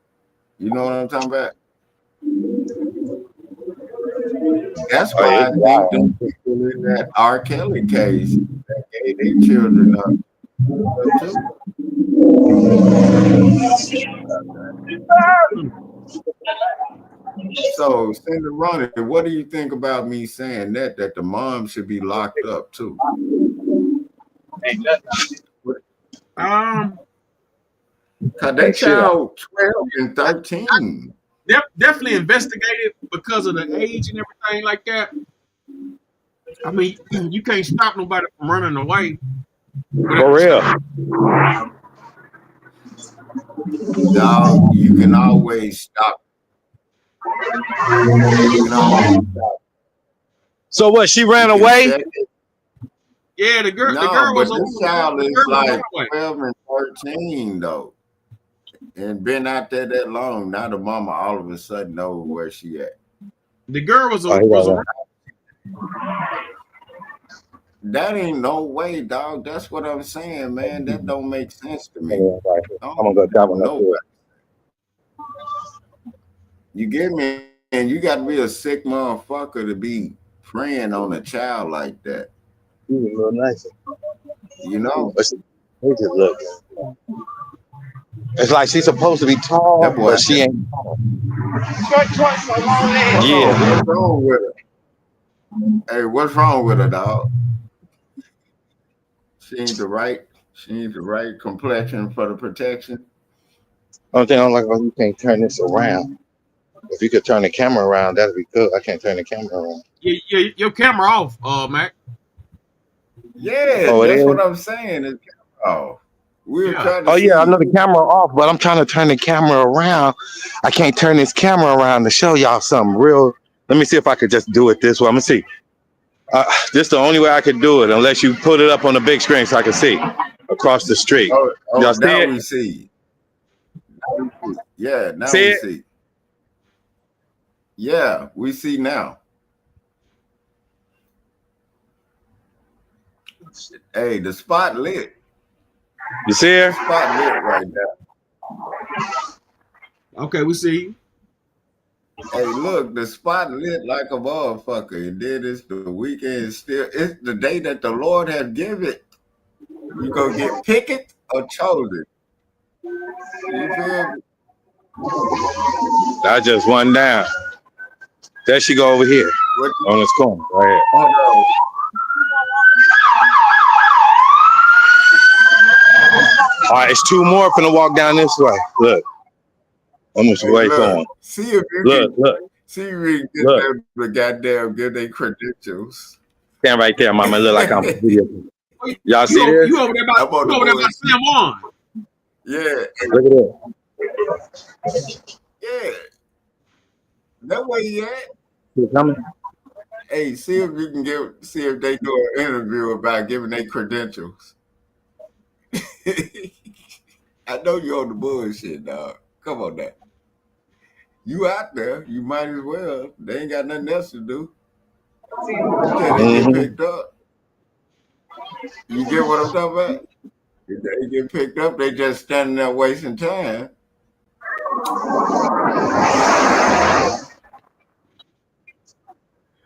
You know what I'm talking about? That's why I think them people in that R. Kelly case that gave their children up too. So, SendáRoni, what do you think about me saying that the mom should be locked up too? Cause that child 12 and 13. Definitely investigated because of the age and everything like that. I mean, you can't stop nobody from running away. For real. Dog, you can always stop. You can always stop. So what? She ran away? Yeah, the girl. No, the girl but was this child is like 12 and 13 though, and been out there that long. Now the mama all of a sudden knows where she at. The girl was That ain't no way, dog. That's what I'm saying, man. That don't make sense to me. I'm gonna go down no. You get me? And you got to be a sick motherfucker to be preying on a child like that. He was real nice. You know? They just look. It's like she's supposed to be tall, but she ain't tall. Yeah. What's wrong with her? Hey, what's wrong with her, dog? She needs the right complexion for the protection. Only thing I'm like, oh, you can't turn this around. If you could turn the camera around, that'd be good. I can't turn the camera around. Your camera off, Mac. Yeah, that's what I'm saying. It's off. We're trying to I know the camera off, but I'm trying to turn the camera around. I can't turn this camera around to show y'all something real. Let me see if I could just do it this way. I'm gonna see. This is the only way I could do it, unless you put it up on the big screen so I can see across the street. Y'all see now it? we see. Yeah, now See we it? see. Yeah, we see now. Hey, the spot lit. You see her? Spot lit right now. Okay, we see. Hey, look, the spot lit like a motherfucker. And then it's the weekend. It's the day that the Lord has given. You gonna get picked or chosen. You feel me? I just went down. There she go over here on this corner right here. Hold on. All right, it's two more finna walk down this way. Look, I'm just wait for them. See if you Look. See if you can get them to goddamn give their credentials. Stand right there, mama. Look like I'm video. Y'all see this? You over there by Sam on. Yeah. Look at it. Yeah. That way he at. You coming? Hey, see if you can see if they do an interview about giving their credentials. I know you're on the bullshit, dog. Come on now. You out there, you might as well. They ain't got nothing else to do. Until they get picked up. You get what I'm talking about? If they get picked up, they just standing there wasting time.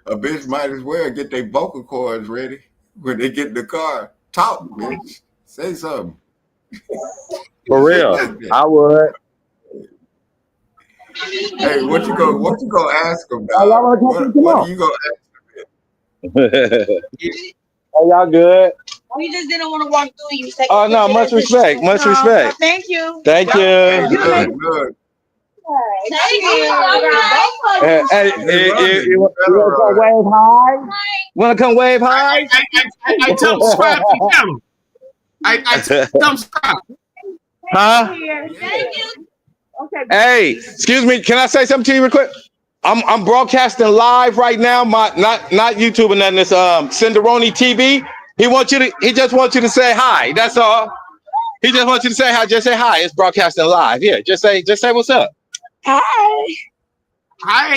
A bitch might as well get their vocal cords ready when they get in the car. Talk, bitch. Say something. For real, like I would. Hey, what you gonna ask them, dog? What are you gonna ask them? Oh, y'all good? We just didn't want to walk through you. Oh no, much respect, much respect. Thank you. Thank you. Hey, look. Thank you. Hey, you want to come wave high? Want to come wave high? I tell them subscribe to the channel. I tell them subscribe. Huh? Thank you. Okay. Hey, excuse me. Can I say something to you real quick? I'm broadcasting live right now. Not YouTube and nothing. It's SendáRoni TV. He just wants you to say hi. That's all. He just wants you to say hi. Just say hi. It's broadcasting live. Yeah. Just say what's up. Hi.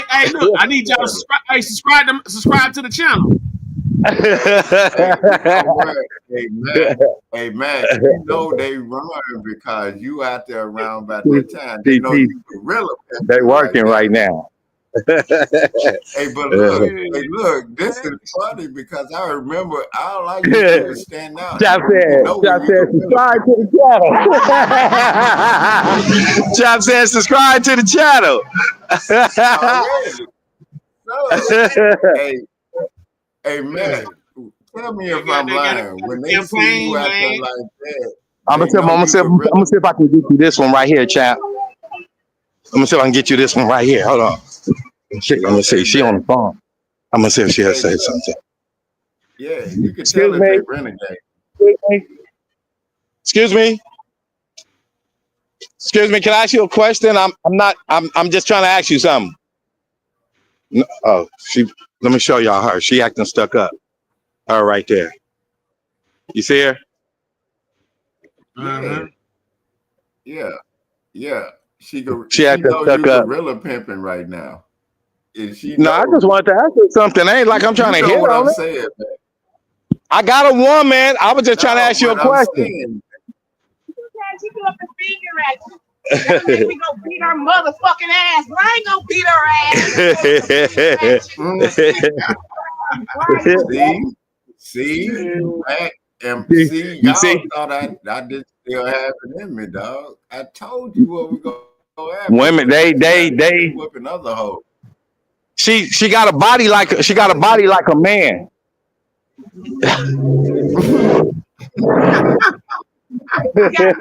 Hey, look, I need y'all to subscribe. Hey, subscribe to the channel. Hey, man, you know they run because you out there around about that time. They know you gorilla. They working right now. Hey, but look, this is funny because I remember all I used to do was stand out. Chop said, subscribe to the channel. Chop said, subscribe to the channel. Hey, man, tell me if I'm lying. When they see you out there like that, I'm gonna see if I can get you this one right here, chap. I'm gonna see if I can get you this one right here. Hold on. Let me see. She on the phone. I'm gonna see if she'll say something. Yeah, you can tell if they renegade. Excuse me. Can I ask you a question? I'm just trying to ask you something. No, let me show y'all her. She acting stuck up. Her right there. You see her? Yeah. She acting stuck up. Gorilla pimping right now. I just wanted to ask you something. Ain't like I'm trying to hit on it. Saying, man. I got a woman. I was just trying to ask you a question. She put up a finger at you. We gonna beat her motherfucking ass. But I ain't gonna beat her ass. See, y'all thought I did still have it in me, dog. I told you what we gonna have. Women, they whipping other hoes. She got a body like a man. got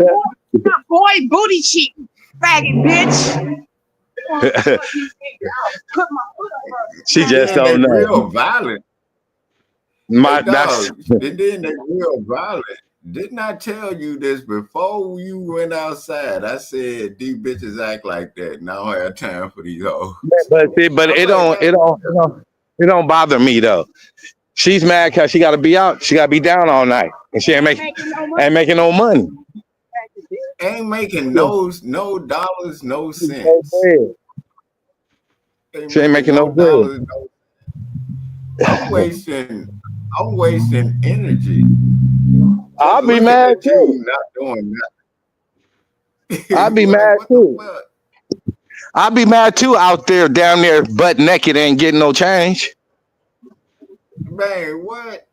boy booty cheek, faggot bitch. She just Then they don't real know. violent. My Hey, that's dog, and then they real violent. Didn't I tell you this before you went outside? I said these bitches act like that. Now I don't have time for these hoes. but it don't bother me though. She's mad because she got to be out. She got to be down all night, and she ain't making no money. Ain't making no dollars, no cents. She ain't making no bread. dollars, no. I'm wasting energy. I'll be Looking mad at too. you not doing nothing. I'll be You like, mad what the too. fuck? I'll be mad too out there down there butt naked, ain't getting no change. Man, what?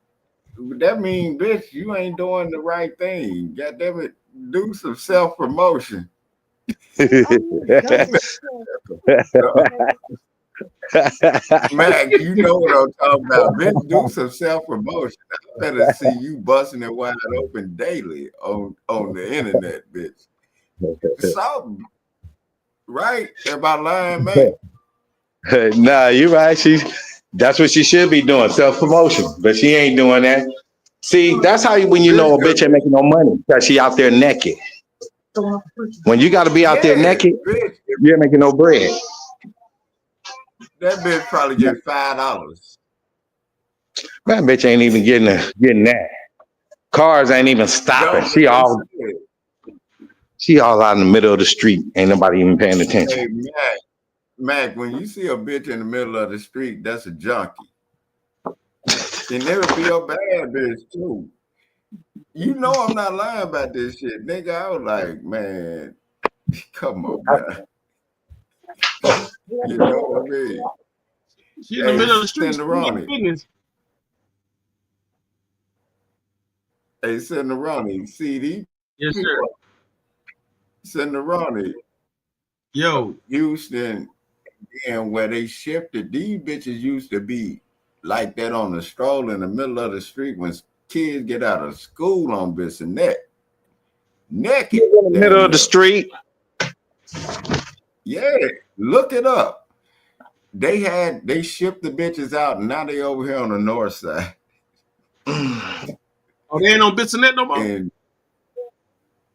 That mean, bitch, you ain't doing the right thing. God damn it, do some self-promotion. Mac, you know what I'm talking about. Bitch, do some self-promotion. I better see you busting it wide open daily on the internet, bitch. Something. Right? Am I lying, man? Nah, you're right. That's what she should be doing, self-promotion. But she ain't doing that. See, that's how when you know a bitch ain't making no money, because she out there naked. When you got to be out there naked, bitch, you ain't making no bread. That bitch probably get $5. That bitch ain't even getting that. Cars ain't even stopping. She all out in the middle of the street. Ain't nobody even paying attention. Hey, Mac, when you see a bitch in the middle of the street, that's a junkie. And there'll be a bad bitch too. You know I'm not lying about this shit. Nigga, I was like, man, come on, man. You know what I mean? She in the middle of the street. SendáRoni. Hey, SendáRoni, CD. Yes, sir. SendáRoni. Yo. Houston, and where they shifted, these bitches used to be like that on the stroll in the middle of the street when kids get out of school on this and that. Naked. In the middle of the street. Yeah, look it up. They shipped the bitches out, and now they over here on the north side. Oh, they ain't on bits and that no more? And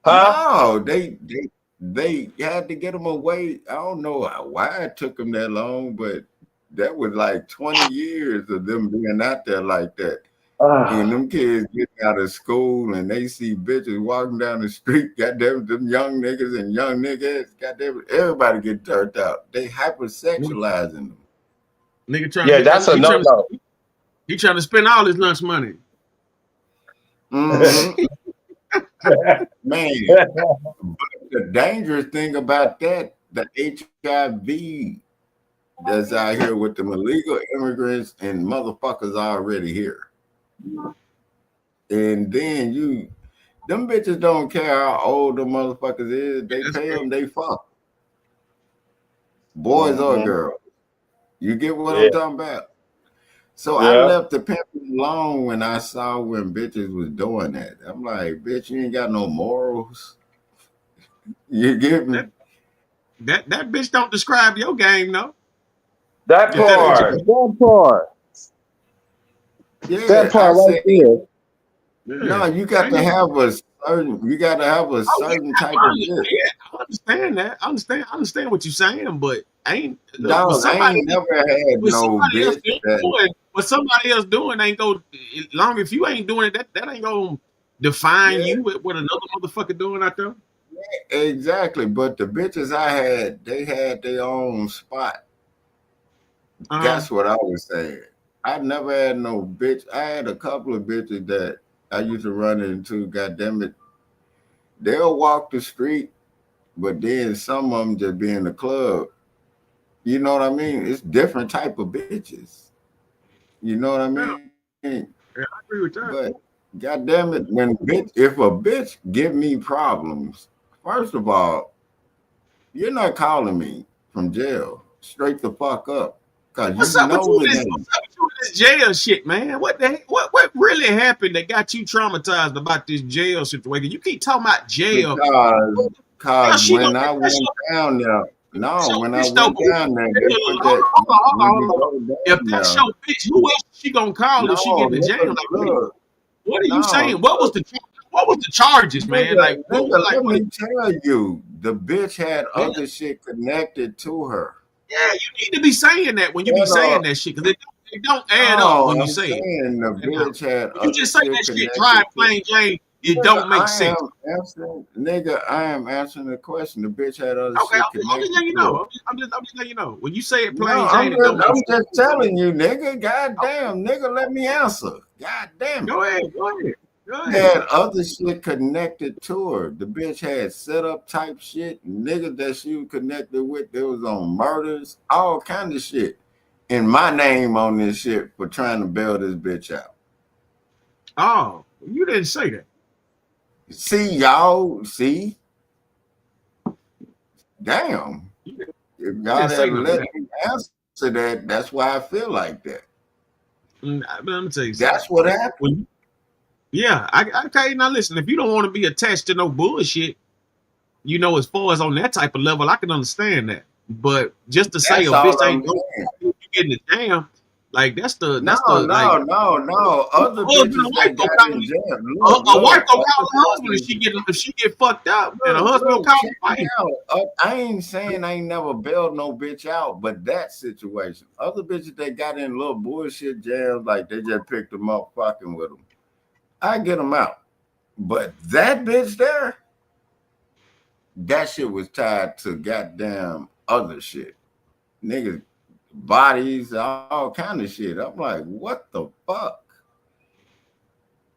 no, they had to get them away. I don't know why it took them that long, but that was like 20 years of them being out there like that. And them kids getting out of school and they see bitches walking down the street, goddamn them young niggas and young niggas, goddamn everybody get turned out. They hypersexualizing them. Nigga trying that's a no-no. He trying to spend all his lunch money. Mm-hmm. Man, but the dangerous thing about that, the HIV that's out here with them illegal immigrants and motherfuckers already here. And then them bitches don't care how old the motherfuckers is. They pay them, they fuck. Boys or girls. You get what I'm talking about? So I left the pimping alone when I saw when bitches was doing that. I'm like, bitch, you ain't got no morals. You get me? That bitch don't describe your game, no. That part. Yeah, that part right there. No, you got to have a certain type of shit. Yeah, I understand that. I understand what you're saying, but ain't dog, I ain't never had no bitch what somebody else doing ain't go long if you ain't doing it, that ain't gonna define you with what another motherfucker doing out there. Yeah, exactly. But the bitches I had, they had their own spot. That's what I was saying. I never had no bitch. I had a couple of bitches that I used to run into, goddamn it. They'll walk the street, but then some of them just be in the club. You know what I mean? It's different type of bitches. You know what I mean? Yeah, I agree with that. But goddamn it, if a bitch give me problems, first of all, you're not calling me from jail. Straight the fuck up. Cause What's you up know with the you name. What's up with you this jail shit, man. What the heck? What really happened that got you traumatized about this jail situation? You keep talking about jail. Because when I went down there, when I went down there, they put that. Hold on. If that's your bitch, who else is she gonna call if she get in jail? Like, what are you saying? What was the charges, man? Like, let me tell you, the bitch had other shit connected to her. Yeah, you need to be saying that when you be saying that shit, because it don't add up when you say it. The bitch had you just say that shit dry and plain Jane, it don't make sense. I am answering the question. The bitch had other shit connected. I'm just letting you know. I'm just letting you know. When you say it plain I'm Jane, it don't make sense. just telling you, nigga. Goddamn, nigga, let me answer. God damn it. Go ahead. Had other shit connected to her. The bitch had setup type shit, niggas that she was connected with. There was on murders, all kind of shit. And my name on this shit for trying to bail this bitch out. Oh, you didn't say that. See, y'all, see? Damn. If y'all had let me answer that, that's why I feel like that. Let me tell you something. That's what happened. Yeah, okay. Now listen, if you don't want to be attached to no bullshit, as far as on that type of level, I can understand that. But just to say a bitch ain't you getting the jam, like that's the no. Other bitches that got in jail. A wife will call her husband if she get fucked up, and her husband will call her wife. I ain't saying I ain't never bailed no bitch out, but that situation, other bitches that got in little bullshit jams, like they just picked them up, fucking with them. I get them out, but that bitch there, that shit was tied to goddamn other shit, niggas, bodies, all kind of shit. I'm like, what the fuck?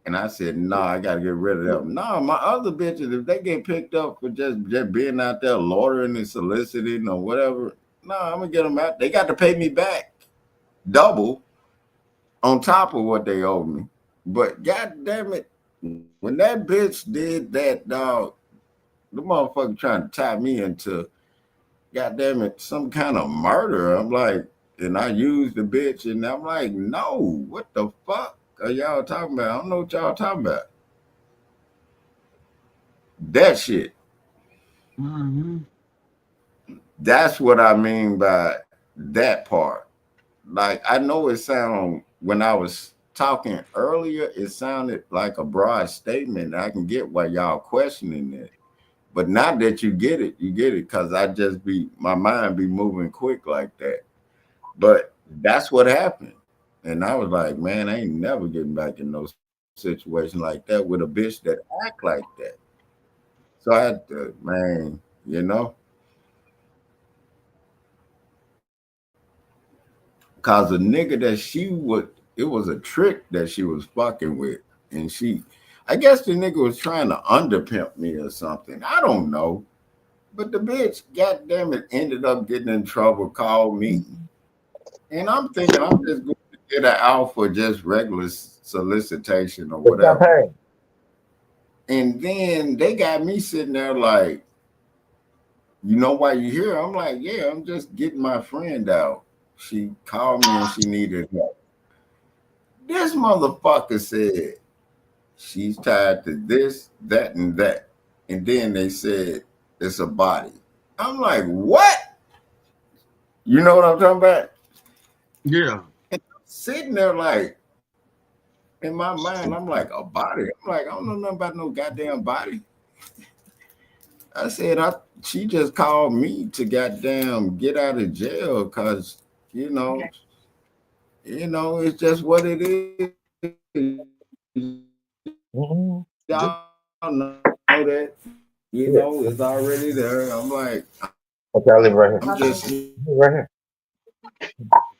And I said, I gotta get rid of them. My other bitches, if they get picked up for just being out there loitering and soliciting or whatever, I'm gonna get them out. They got to pay me back double on top of what they owe me. But god damn it, when that bitch did that, dog, the motherfucker trying to tie me into, god damn it, some kind of murder. I'm like, and I used the bitch, and I'm like, no, what the fuck are y'all talking about? I don't know what y'all talking about. That shit. Mm-hmm. That's what I mean by that part. Like, I know it sound, when I was talking earlier, it sounded like a broad statement. I can get why y'all questioning it. But now that you get it, because my mind be moving quick like that. But that's what happened. And I was like, man, I ain't never getting back in no situation like that with a bitch that act like that. So I had to, man, because a nigga that it was a trick that she was fucking with. And I guess the nigga was trying to underpimp me or something. I don't know. But the bitch, goddamn it, ended up getting in trouble, called me. And I'm thinking I'm just going to get her out for just regular solicitation or whatever. And then they got me sitting there like, you know why you here? I'm like, yeah, I'm just getting my friend out. She called me and she needed help. This motherfucker said she's tied to this, that, and that. And then they said it's a body. I'm like, what? You know what I'm talking about? Yeah. And I'm sitting there like, in my mind, I'm like, a body? I'm like, I don't know nothing about no goddamn body. I said, she just called me to goddamn get out of jail because, it's just what it is. Y'all know that. It's already there. I'm like, okay, I live right here. I'm just right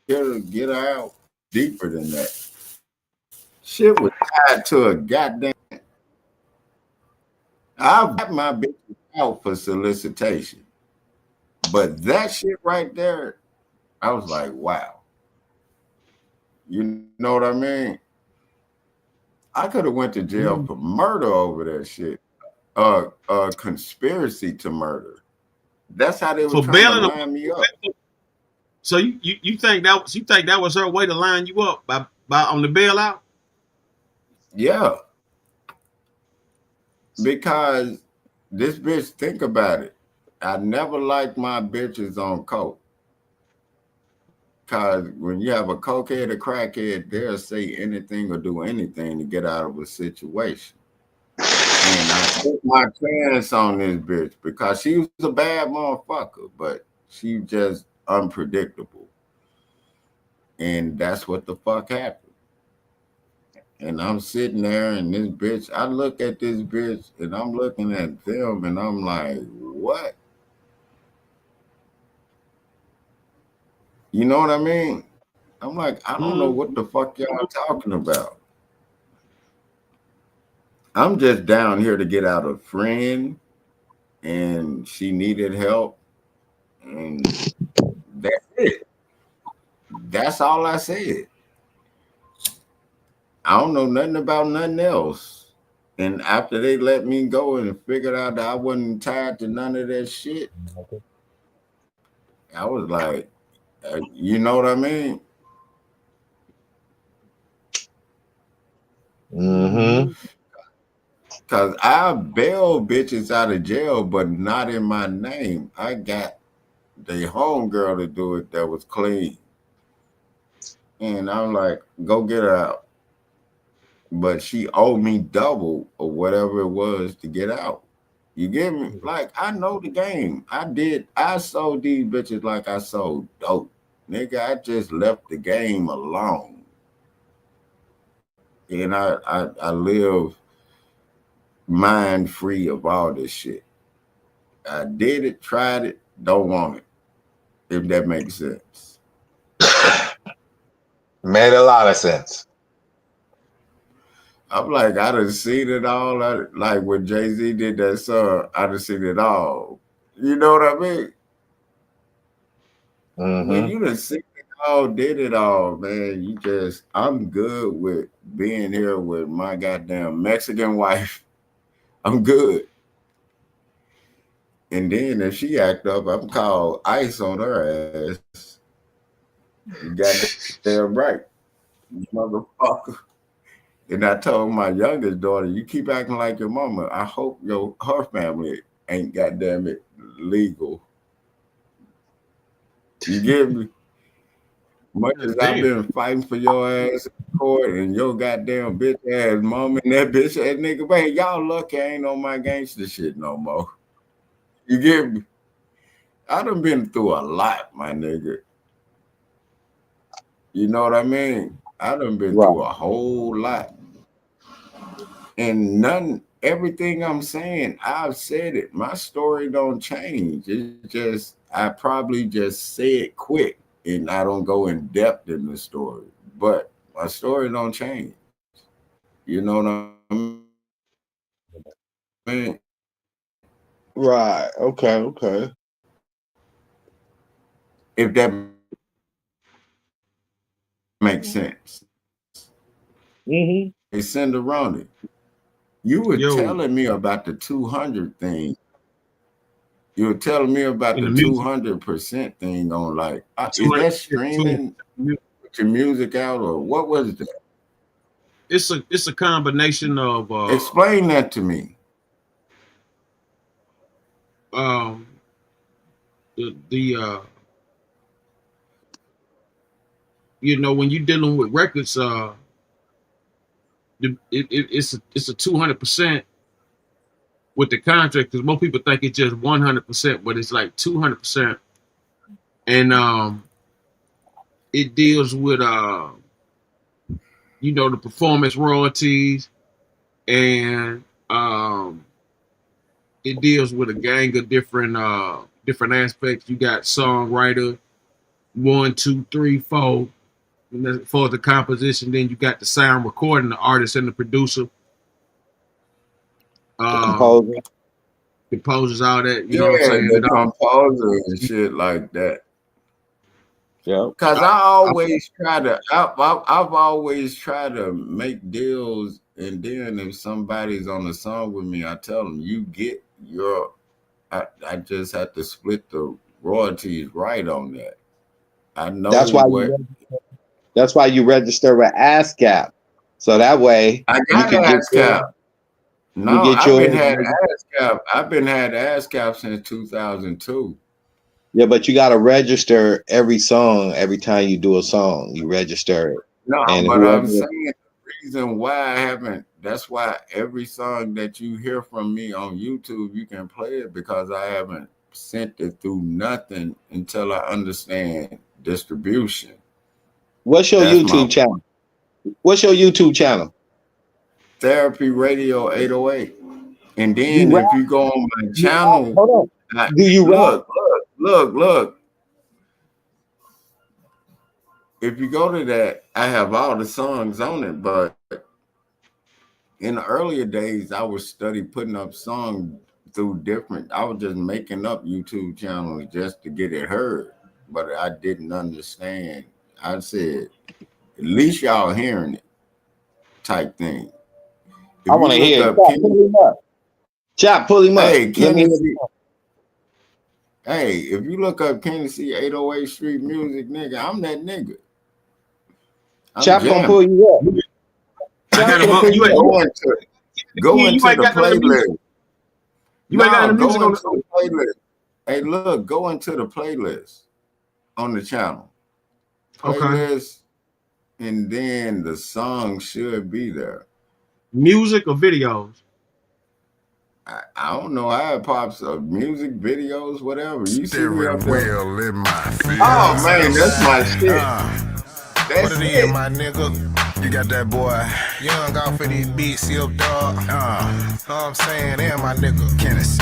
here to get out deeper than that. Shit was tied to a goddamn. I've got my bitch out for solicitation, but that shit right there, I was like, wow. You know what I mean? I could have went to jail for murder over that shit. Conspiracy to murder. That's how they were trying to line me up. So you think that was her way to line you up by on the bailout? Yeah, because this bitch, think about it. I never liked my bitches on coke. Because when you have a cokehead or crackhead, they'll say anything or do anything to get out of a situation. And I took my chance on this bitch because she was a bad motherfucker, but she just unpredictable. And that's what the fuck happened. And I'm sitting there and this bitch, I look at this bitch and I'm looking at them and I'm like, what? You know what I mean? I'm like, I don't know what the fuck y'all talking about. I'm just down here to get out a friend and she needed help. And that's it. That's all I said. I don't know nothing about nothing else. And after they let me go and figured out that I wasn't tied to none of that shit, I was like, you know what I mean? Mm-hmm. Because I bail bitches out of jail, but not in my name. I got the homegirl to do it that was clean. And I'm like, go get her out. But she owed me double or whatever it was to get out. You get me? Like, I know the game. I sold these bitches like I sold dope. Nigga, I just left the game alone. And I live mind free of all this shit. I did it, tried it, don't want it. If that makes sense. Made a lot of sense. I'm like, I done seen it all. Like when Jay-Z did that song, I done seen it all. You know what I mean? When you done seen it all, did it all, man, I'm good with being here with my goddamn Mexican wife. I'm good. And then if she act up, I'm called ice on her ass. You goddamn right, motherfucker. And I told my youngest daughter, you keep acting like your mama. I hope her family ain't goddamn it legal. You get me? Much as I've been fighting for your ass in court and your goddamn bitch ass mom and that bitch ass nigga, man, y'all lucky I ain't on my gangster shit no more. You get me? I done been through a lot, my nigga. You know what I mean? I done been through a whole lot. And everything I'm saying, I've said it. My story don't change. It's just, I probably just say it quick and I don't go in depth in the story. But my story don't change. You know what I mean? Right. Okay. If that makes sense. Mm-hmm. Hey, SendáRoni, you were telling me about the 200 thing. You were telling me about the 200% thing on like, is that streaming with your music out or what was that? It's a combination of explain that to me. You know, when you're dealing with records, it's a 200% with the contract, because most people think it's just 100%, but it's like 200%, and it deals with you know, the performance royalties, and it deals with a gang of different aspects. You got songwriter 1, 2, 3, 4. And for the composition, then you got the sound recording, the artist and the producer. Composers, all that, you know what I'm saying? The composer and shit like that. Yeah. Cause I've always tried to make deals, and then if somebody's on the song with me, I tell them you get your. I just have to split the royalties right on that. I know That's why what. that's why you register with ASCAP. So that way I you got can get ASCAP. No, get I've your been had ASCAP. I've been had ASCAP since 2002. yeah, but you got to register every song every time you do a song. You register it, No, and but I'm whoever. saying the reason why I haven't. That's why every song that you hear from me on YouTube, you can play it because I haven't sent it through nothing until I understand distribution. What's your YouTube channel? What's your YouTube channel? Therapy Radio 808. And You then rap? if you go on my You rap? channel, Hold on. Do you rap? look. If you go to that, I have all the songs on it, but in the earlier days, I would study putting up songs through different. I was just making up YouTube channels just to get it heard, but I didn't understand. I said, at least y'all hearing it, type thing. If I you want to look hear it. up Chop, Kenny, pull him up. Chop, pull him up. hey Let me Kenny hear C, it. hey, if you look up Kenny C 808 Street Music, nigga, I'm that nigga. I'm Chop gonna jamming. pull you up. I got Chop him. You ain't, Go you into ain't the got none of the music. playlist. You ain't got none of the music Go on into the playlist. Hey, look, go into the playlist on the channel. Playlist, and then the song should be there. Music or videos? I don't know how it pops up. Music, videos, whatever. You see me up there. Steering wheel in my feet. Oh man, that's my shit. What it is, my nigga? You got that boy young off of these beats, up dog. Know what I'm saying? There, my nigga. Kenneth.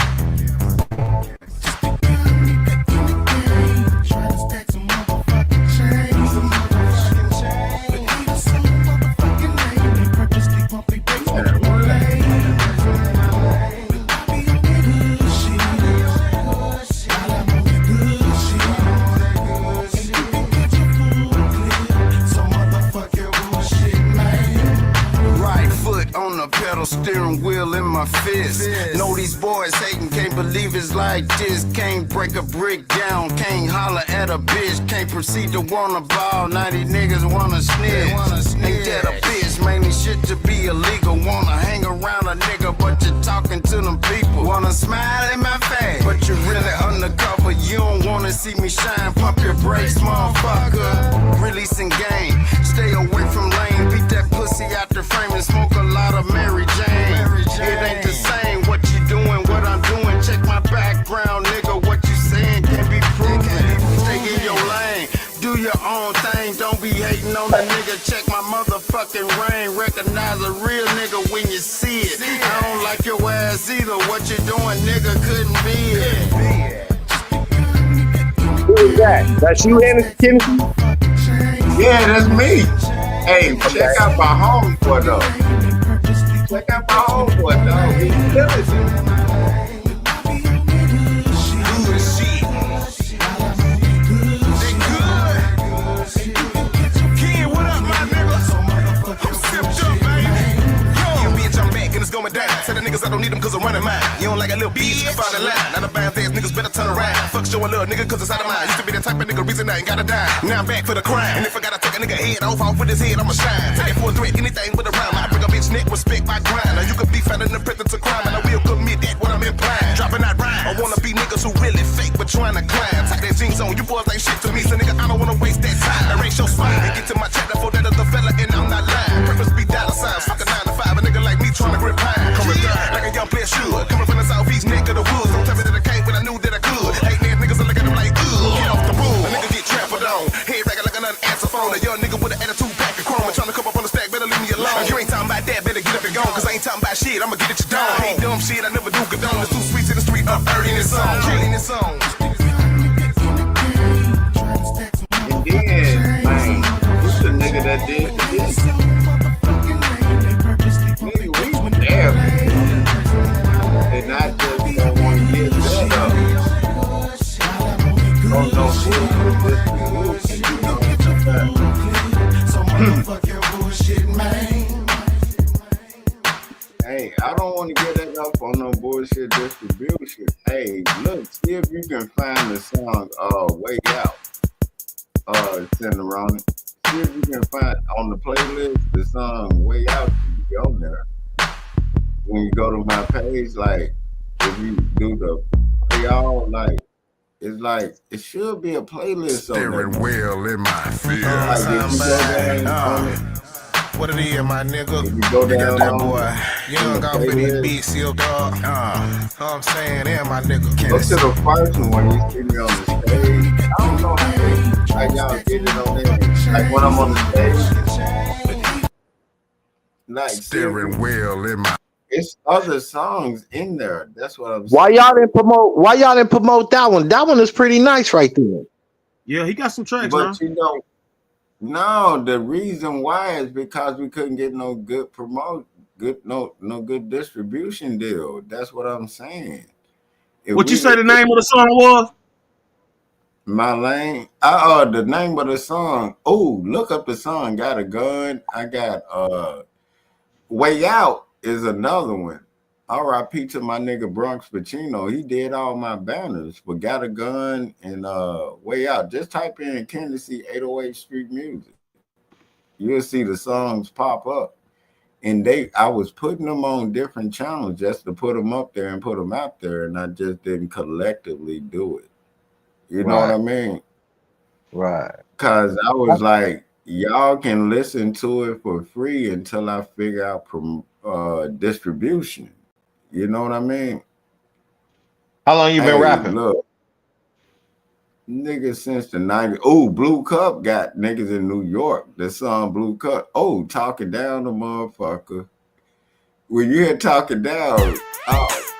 On the pedal, steering wheel in my fist. Know these boys hating, can't believe it's like this. Can't break a brick down, can't holler at a bitch. Can't proceed to wanna ball, 90 niggas wanna snitch. Ain't that a bitch, man, this shit to be illegal. Wanna hang around a nigga, but you're talking to them people. Wanna smile in my face, but you're really undercover. You don't wanna see me shine, pump your brakes, motherfucker. Releasing game, stay away from lane. Beat that pussy out the frame and smoke a lot of Mary Jane. It ain't the same what you doing, what I'm doing. Check my background, nigga. What you saying can't be proven. Stay in your lane, do your own thing. Don't be hating on the nigga. Check my motherfucking reign. Recognize a real nigga when you see it. I don't like your ass either. What you doing, nigga, couldn't be it. Who is that? That's you, Kennedy? Yeah, that's me. Hey, check out my homeboy though. Check out my homeboy dog. He killing it. Good shit. They good. Ken, what up, my nigga? I'm sipped up, baby. Yo, bitch, I'm back and it's going down. Say the niggas I don't need them cause I'm running mine. You don't like a little bitch, you find a line. Now the bad ass niggas better turn around. Fuck show a little nigga cause it's out of mine. Used to be the type of nigga reason I ain't gotta die. Now I'm back for the crime. And if I gotta take a nigga head off with his head, I'ma shine. Take it for a threat, anything with a rhyme. I bring a bitch neck, respect my grind. Now you could be found in the presence of crime, and I will commit that what I'm implying. Dropping out rhyme. I wanna be niggas who really fake but trying to climb. Take that jeans on, you boys ain't shit to me, so nigga I don't wanna waste that time. I raise your spine and get to my chapter for that other fella, and I'm not lying. Purpose be dollar signs, fuck a 9 to 5, a nigga like me trying to grip pine. Coming third, like a young player should. Coming from the southeast neck of the woods. Don't tell me that I can't when I knew that I could. Hating ass niggas, I look at them like, ugh, get off the boom. A nigga get trampled on, head racking like an unanswered phone. A young nigga with an attitude pack of chrome, trying to come up on the stack, better leave me alone. If you ain't talking about that, better get up and gone, cause I ain't talking about shit, I'ma get at your dome. Hate dumb shit, I never do condone. It's too sweet to the street, up early in this song, killing this song. And then, man, who's the nigga that did this? Nigga, we there. And I just don't want to get that up. Oh no, bullshit, you know. Hey, I don't want to get that up on no bullshit distribution. Hey, look, see if you can find the song Way Out SendáRoni. See if you can find on the playlist the song "Way Out" should be on there. When you go to my page, like if you do the play all, like it's like it should be a playlist on there. Steering wheel in my field. Like if you go down on it. What it is, my nigga? If you go down that on boy. You don't got for these beats, you dog. Know what I'm saying? Yeah, my nigga. Go to the first one when you see me on the stage. I don't know how y'all get it on there. Like when I'm on the stage. Like steering wheel in my. It's other songs in there. That's what I'm saying. Why y'all didn't promote that one? That one is pretty nice right there. Yeah, he got some tracks, but you know, no, the reason why is because we couldn't get no good no good distribution deal. That's what I'm saying. What you say the name of the song was? My lane. The name of the song. Oh, look up the song. Got a gun. I got Way Out is another one. R.I.P. to my nigga Bronx Pacino. He did all my banners, but Got a Gun and Way Out. Just type in Tennessee 808 Street Music. You'll see the songs pop up. And I was putting them on different channels just to put them up there and put them out there, and I just didn't collectively do it. You know what I mean? Right. Because I was like, y'all can listen to it for free until I figure out distribution. You know what I mean? How long you been rapping? Look, niggas since the 90s. Oh, Blue Cup got niggas in New York. The song Blue Cup. Oh, Talking Down the motherfucker. When you hear Talking Down, oh,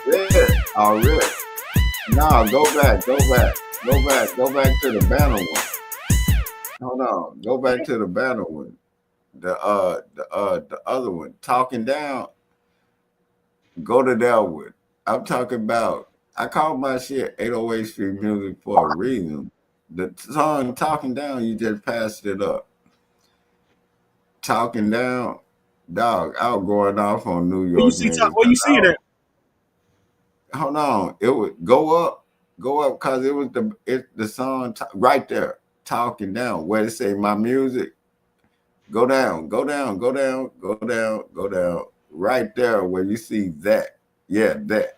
yeah, already. Nah, go back to the banner one. Hold on, go back to the banner one. The other one, Talking Down. Go to that one. I'm talking about. I call my shit 808 Street Music for a reason. The song Talking Down, you just passed it up. Talking Down, dog. I was going off on New York. Where you see it? Hold on, it would go up, because it was the song right there. Talking Down, where it say my music. Go down. Right there where you see that. Yeah, that.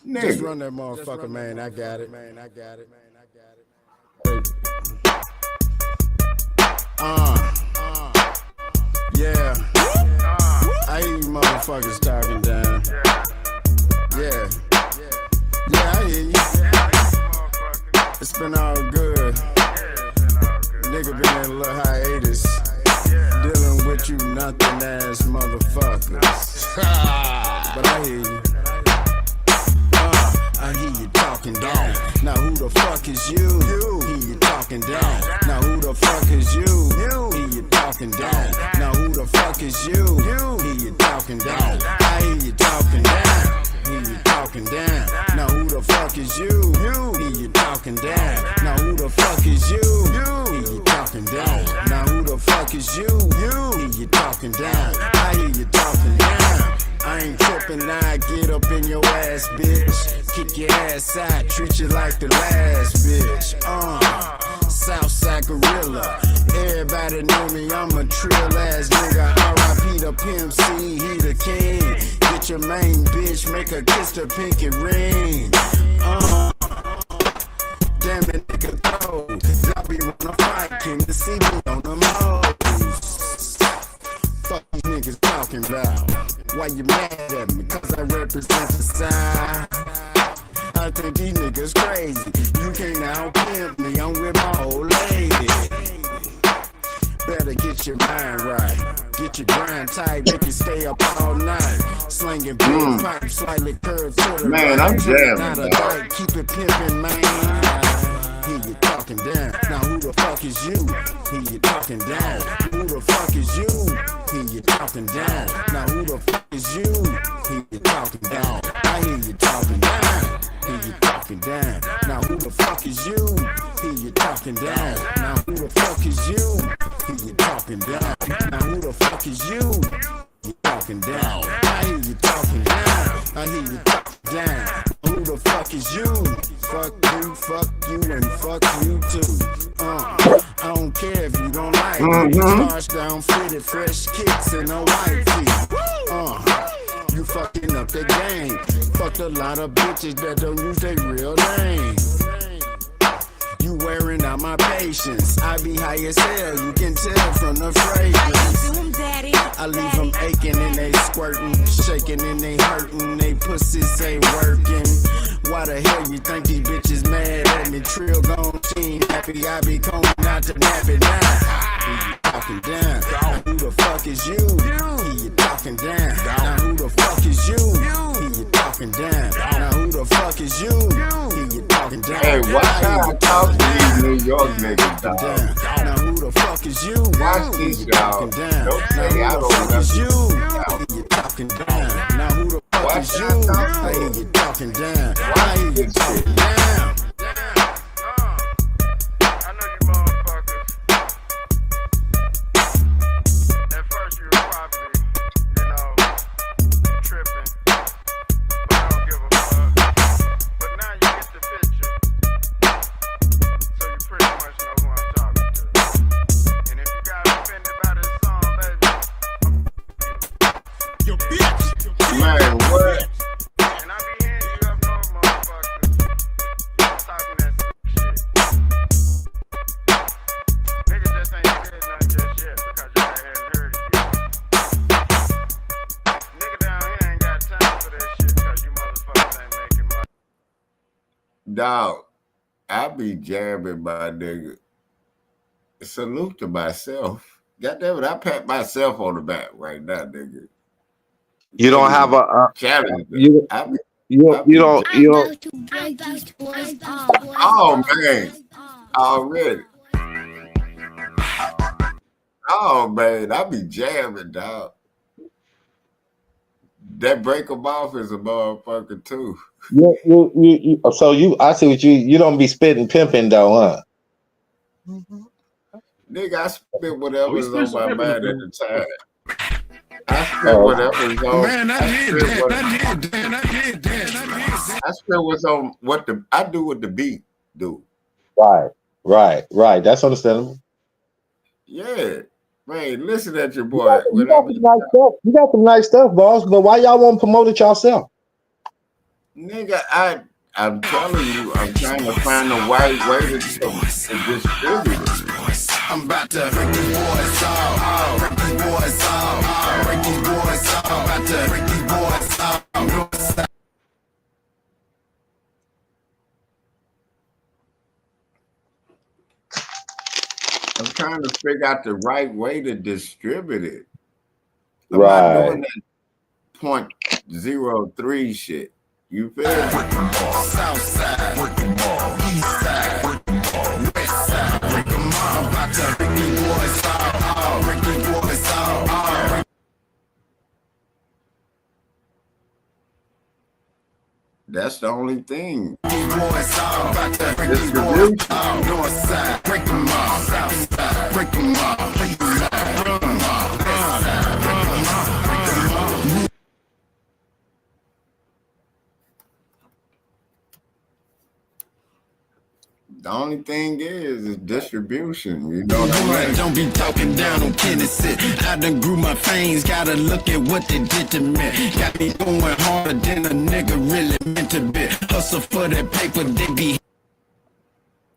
Nigga. Just run that motherfucker, man. I got it. Yeah. I hear you motherfuckers talking down. Yeah, I hear you. It's been all good. Nigga been in a little hiatus. Dealing with you nothing ass motherfuckers. But I hear you. I hear you talking down. Now who the fuck is you? Hear you talking down. Now who the fuck is you? Hear you talking down. Now who the fuck is you? Hear you talking down. I hear you talking down. Hear you talking down. Now who the fuck is you? Hear you talking down. Now who the fuck is you? Hear you talking down. Now who the fuck is you? Hear you talking down. I hear you talking down. I ain't tripping, I get up in your ass, bitch. Kick your ass out, treat you like the last bitch. Southside gorilla. Everybody know me, I'm a trill ass nigga. R.I.P. the Pimp C, he the king. Get your main bitch, make her kiss the pinky ring. Damn it, nigga, go. Y'all be wanna fight, came to see me on the modes. Fuck these niggas talking about. Why you mad at me? Cause I represent the side. I think these niggas crazy. You can't out pimp me, I'm with my old lady. Better get your mind right. Get your grind tight, make you stay up all night. Slinging big pipes, slightly curved to the man, right. I'm jamming, not a dog. Keep it pimping, man. Hear you talking down. Now who the fuck is you? Hear you talking down. Who the fuck is you? Hear you talking down. Now who the fuck is you? Hear you talking down. I hear you talking down. Hear you talking down. Now who the fuck is you? Hear you talking down. Now who the fuck is you? Hear you talking down. Now who the fuck is you? You talking down. I hear you talking down. I hear you talking down. Who the fuck is you? Fuck you, and fuck you Stars down fitted, fresh kicks and a white tee. You fucking up the game. Fucked a lot of bitches that don't use their real name. You wearing out my patience. I be high as hell, you can tell from the fragrance. I leave them aching and they squirting, shaking and they hurting, they pussies ain't working. Why the hell you think these bitches mad at me? Trill gone, she ain't happy, I be combing out to nap it down. Who you talking down? Now who the fuck is you? Who you talking down? Now who the fuck is you? Who you talking down? Now who the fuck is you? Who you talking down? Hey, watch how I talk to these New York niggas, dog. Now who the fuck is you? Watch these, dog. Don't say I don't know. You talking down. Now who the fuck is you? I hear you talking down. I hear you talking down. Man, what? Dog, I be jamming my nigga. Salute to myself. Goddammit, I pat myself on the back right now, nigga. You don't have a challenge. You don't. Oh man, already. Oh man, I be jamming, dog. That break 'em off is a motherfucker too. So I see what you don't be spitting pimping though, huh? Nigga, I spit whatever's on my mind at the time. I spit whatever's on. Man, I did that. I spit what's on what I do what the beat do. Right. That's understandable. Yeah. Man, listen at your boy. You got some nice stuff. You got some nice stuff, boss. But why y'all won't promote it yourself? Nigga, I'm telling you, I'm trying to find the right way to distribute it. I'm about to break these boys out, break these boys out, break these boys out, about to break these boys out. I'm trying to figure out the right way to distribute it. I'm not doing that 0.03 shit. You feel me? South side, break them all. East side, break them all. West side, break them all. I'm about to break these boys out, break these boys out. That's the only thing. These boys out, about to break these boys out. North side, break them all. South side, break them all. East side, break them all. West side, break them all. The only thing is distribution. You know what I mean? Don't be talking down on Tennessee. I done grew my fangs, gotta look at what they did to me. Got me going harder than a nigga really meant to be. Hustle for that paper, they be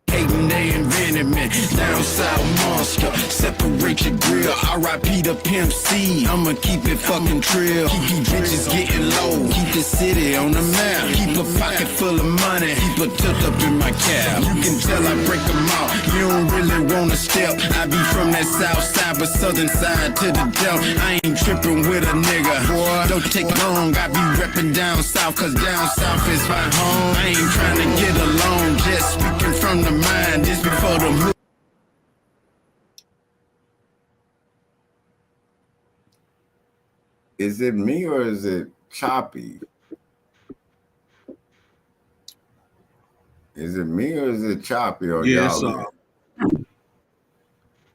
hating, they invented me. Down south monster, separate your grill. R.I.P. the Pimp C. I'ma keep it fucking trill. Keep these bitches getting low. Keep the city on the map. Keep a pocket full of money. Keep a tut up in my cab. You can tell I break them out. You don't really wanna step. I be from that south side, but southern side to the belt. I ain't tripping with a nigga. Boy, don't take long. I be repping down south, cause down south is my home. I ain't trying to get along. Just speaking from the mind. This before the move. Is it me or is it choppy? Is it me or is it choppy or y'all?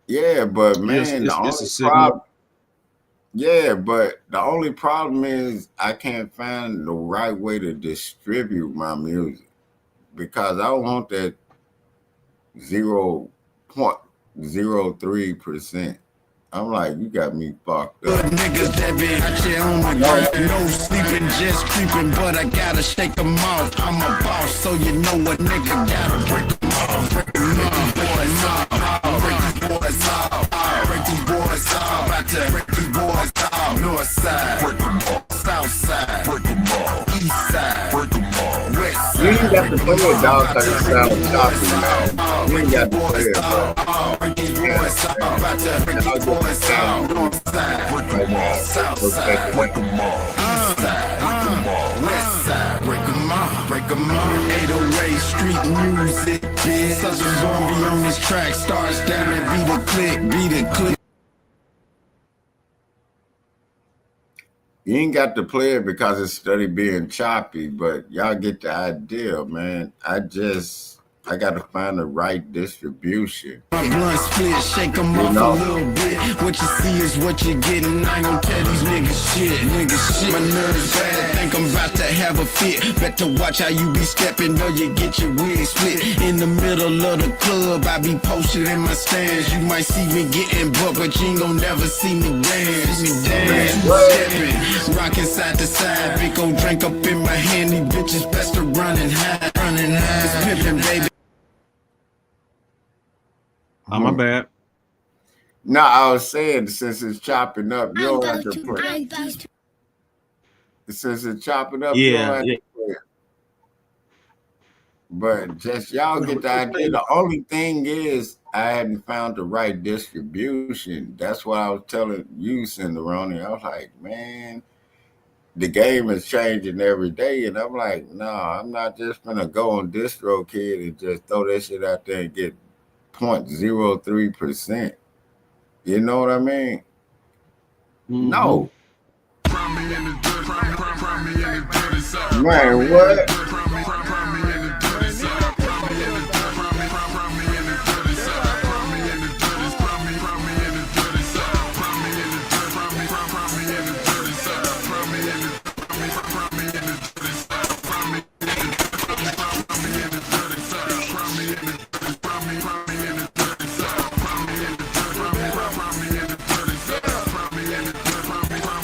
Yeah, but man, the only problem. Yeah, but the only problem is I can't find the right way to distribute my music because I want that 0.03%. I'm like, you got me fucked Good up. niggas that be out here on my grind, no sleeping, just creeping, but I gotta shake them off. I'm a boss, so you know what nigga gotta break them off. Break them off, boys off, break these boys off, break these boys off, about to break these boys off. North side, break them off, south side, break them off, east side, break them off, west side. You ain't got to play it, dog, because it sounds choppy now. You ain't got to play it, bro. Break these boys off, about to break these boys off. North side, break them off, south side, break them off, east side, west side, break them off, break them off. 808 street music, bitch. Such a zombie on this track, starts down and beat a click, beat a click. You ain't got to play it because it's steady being choppy, but y'all get the idea, man. I got to find the right distribution. My blunt split, shake them off a little bit. What you see is what you're getting. I ain't gonna tell these niggas shit. My nerves bad, think I'm about to have a fit. Better watch how you be stepping or you get your wig split. In the middle of the club, I be posted in my stands. You might see me getting buck, but you ain't gonna never see me dance. Stepping, rocking side to side. Big old drink up in my hand. These bitches best to running high, running high. It's pimpin', baby. Oh, my bad. No, I was saying, since it's chopping up, you don't have to play. Since it's chopping up, you don't have to play. But just y'all get the idea. The only thing is, I hadn't found the right distribution. That's what I was telling you, SendáRoni. I was like, man, the game is changing every day. And I'm like, no, I'm not just gonna go on DistroKid and just throw that shit out there and get 0.03%. You know what I mean? No. Man, what?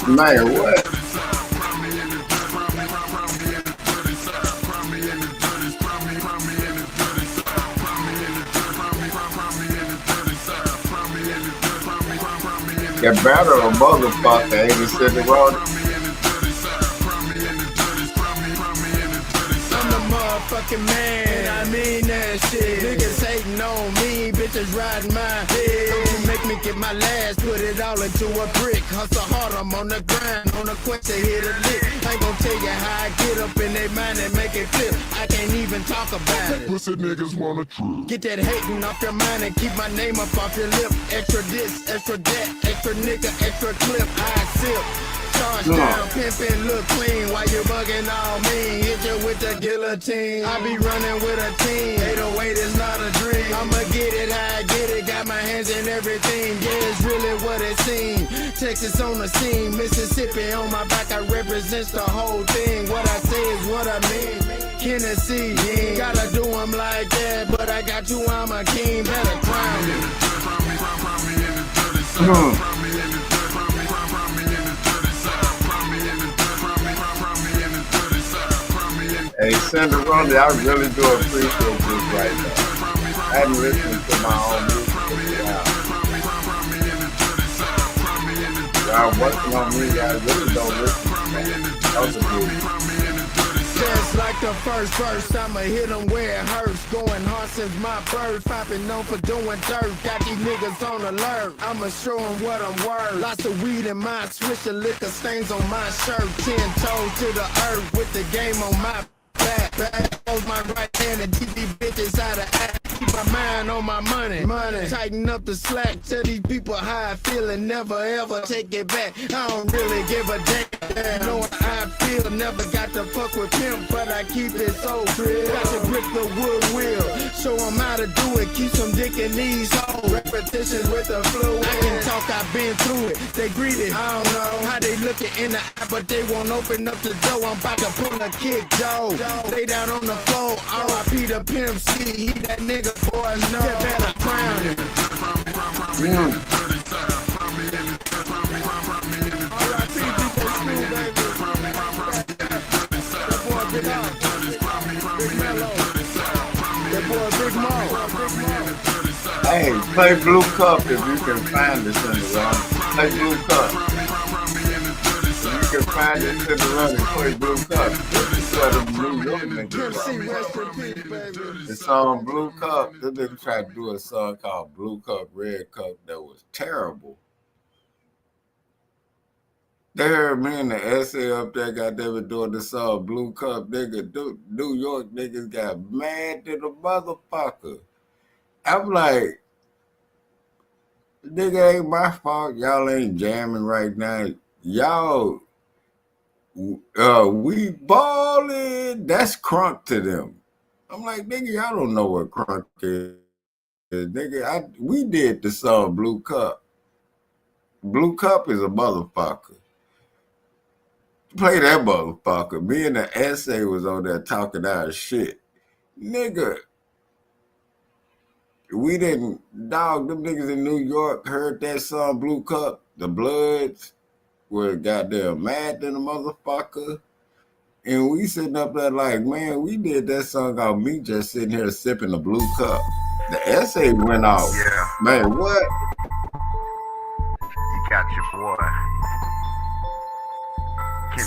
Man, what? That better a motherfucker, ain't it, SendáRoni? I'm the motherfucking man, I mean that shit. Niggas hating on me, bitches riding my head. Don't make me get my last, put it all into a brick. Hustle hard, I'm on the grind, on the quest to hit a lick. I ain't gonna tell you how I get up in their mind and make it flip. I can't even talk about it. Pussy niggas wanna trip. Get that hating off your mind and keep my name up off your lip. Extra this, extra that, extra nigga, extra clip. I sip. Charge down, pimpin', look clean while you bugging all mean. Hit you with the guillotine. I be running with a team. 808 is not a dream. I'ma get it how I get it. Got my hands in everything. Yeah, it's really what it seems. Texas on the scene. Mississippi on my back. I represents the whole thing. What I say is what I mean. Tennessee, yeah. Gotta do them like that. But I got you, I'm a king. Better crown me. Hey, SendáRoni, I really do appreciate this right now. I hadn't listened to my own music in a while. Y'all working on me, I really don't listen to other music. Just like the first verse, I'ma hit them where it hurts. Going hard since my birth, popping known for doing dirt. Got these niggas on alert, I'ma show them what I'm worth. Lots of weed in my switch, the liquor stains on my shirt. 10 toes to the earth with the game on my back. Hold my right hand and keep these bitches out of act. Keep my mind on my money. Tighten up the slack. Tell these people how I feel and never ever take it back. I don't really give a damn. Know how I feel. Never got to fuck with pimp, but I keep it so real. Got to grip the wood wheel. Show them how to do it. Keep some dick in these hoes. Repetitions with the flu. I can talk, I've been through it. They greedy. I don't know how they looking in the eye, but they won't open up the door. I'm about to pull a kick, Joe. Lay down on the floor. R.I.P. the Pimp C. He that nigga, boy, no. You better crown him. Hey, play Blue Cup if you can find this in the run. Play Blue Cup. If you can find this in the run and play Blue Cup. This is what the New York niggas the song Blue Cup. This nigga tried to do a song called Blue Cup, Red Cup that was terrible. They heard me in the essay up there, goddamn doing the song Blue Cup, nigga. New York niggas got mad to the motherfucker. I'm like, nigga, ain't my fault. Y'all ain't jamming right now. Y'all, we balling. That's crunk to them. I'm like, nigga, y'all don't know what crunk is. Nigga, we did the song Blue Cup. Blue Cup is a motherfucker. Play that motherfucker. Me and the essay was on there talking our shit. Nigga, we didn't, dog, them niggas in New York heard that song Blue Cup. The Bloods were goddamn mad than a motherfucker. And we sitting up there like, man, we did that song on me just sitting here sipping the Blue Cup. The essay went off. Yeah. Man, what? You got your boy.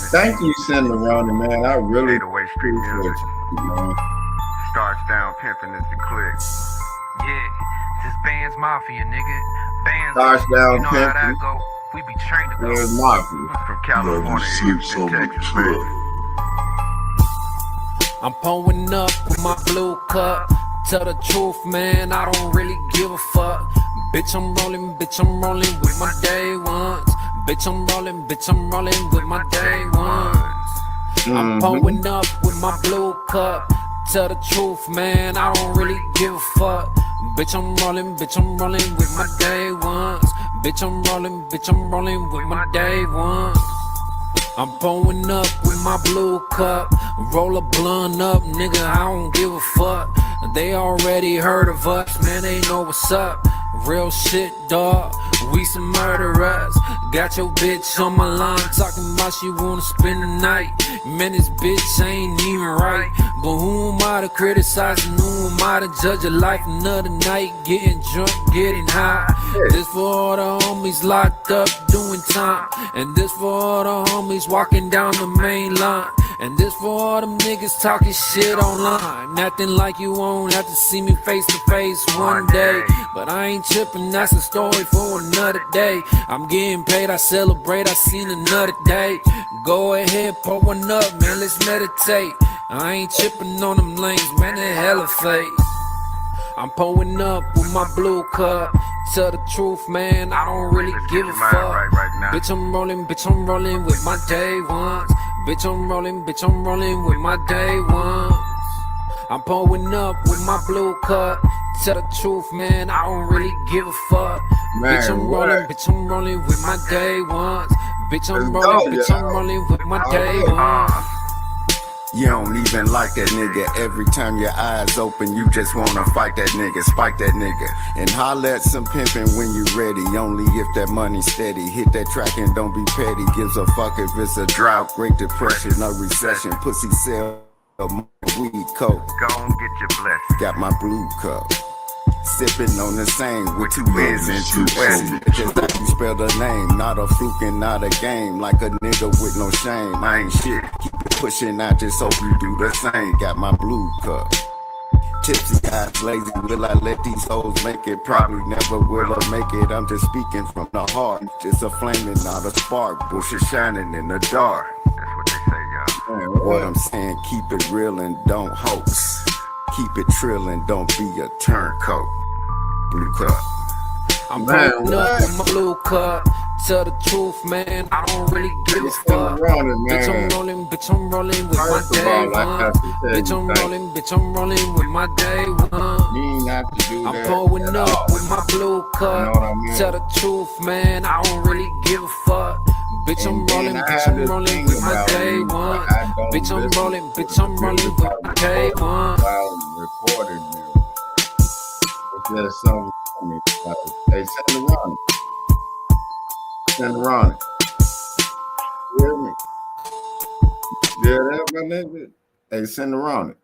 Thank you, SendáRoni, man. I really appreciate you, man. Starts down pimping is the click. Yeah, this band's mafia, nigga. Band's Starts down you know how that pimping. go. We be trained to go. There's Mafia. From California, Houston, Texas, baby. I'm pulling up with my blue cup. Tell the truth, man, I don't really give a fuck. Bitch, I'm rolling with my day ones. Bitch, I'm rolling with my day ones. I'm pulling up with my blue cup. Tell the truth, man, I don't really give a fuck. Bitch, I'm rolling with my day ones. Bitch, I'm rolling with my day ones. I'm pulling up with my blue cup. Roll a blunt up, nigga, I don't give a fuck. They already heard of us, man, they know what's up. Real shit, dawg, we some murderers. Got your bitch on my line, talking about she wanna spend the night. Man, this bitch ain't even right. But who am I to criticize and who am I to judge a life another night? Getting drunk, getting high. This for all the homies locked up doing time. And this for all the homies walking down the main line. And this for all them niggas talking shit online. Acting like you won't have to see me face to face one day. But I ain't tripping, that's a story for another day. I'm getting paid, I celebrate, I seen another day. Go ahead, pour one up, man, let's meditate. I ain't tripping on them lanes, man, they hella fake. I'm pulling up with my blue cup. Tell the truth, man, I don't really give a fuck. Bitch, I'm rolling with my day ones. Bitch, I'm rolling with my day ones. I'm pulling up with my blue cup. Tell the truth, man, I don't really give a fuck. Man, bitch, I'm rolling with my day ones. Bitch, I'm rolling with my day ones. You don't even like that nigga. Every time your eyes open, you just wanna fight that nigga, spike that nigga. And holler at some pimpin' when you ready. Only if that money's steady. Hit that track and don't be petty. Gives a fuck if it's a drought, Great Depression, no recession. Pussy sell, weed, coke. Go on, get your blessing. Got my blue cup. Sippin' on the same with 2 N's and 2 S's. Just like you spell the name, not a fluke and not a game. Like a nigga with no shame. I ain't shit. Keep it pushing, I just hope you do the same. Got my blue cup. Tipsy eyes, lazy, will I let these hoes make it? Probably never will I make it. I'm just speaking from the heart. Just a flame and not a spark. Bushes shining in the dark. That's what they say, y'all. What I'm saying, keep it real and don't hoax. Keep it trill and don't be a turncoat. Blue cup. I'm pulling up with my blue cup. Tell the truth, man, I don't really give a fuck. Bitch, I'm rolling with my day one. Bitch, I'm rolling with my day one. I'm pulling up with my blue cup. Tell the truth, man, I don't really give a fuck. Bitch, I'm rolling with my day one. Bitch, I'm rolling with my day one. Recorded you. It's just something. Hey, SendáRoni. SendáRoni. You hear me? Yeah, that my nigga. Hey, SendáRoni.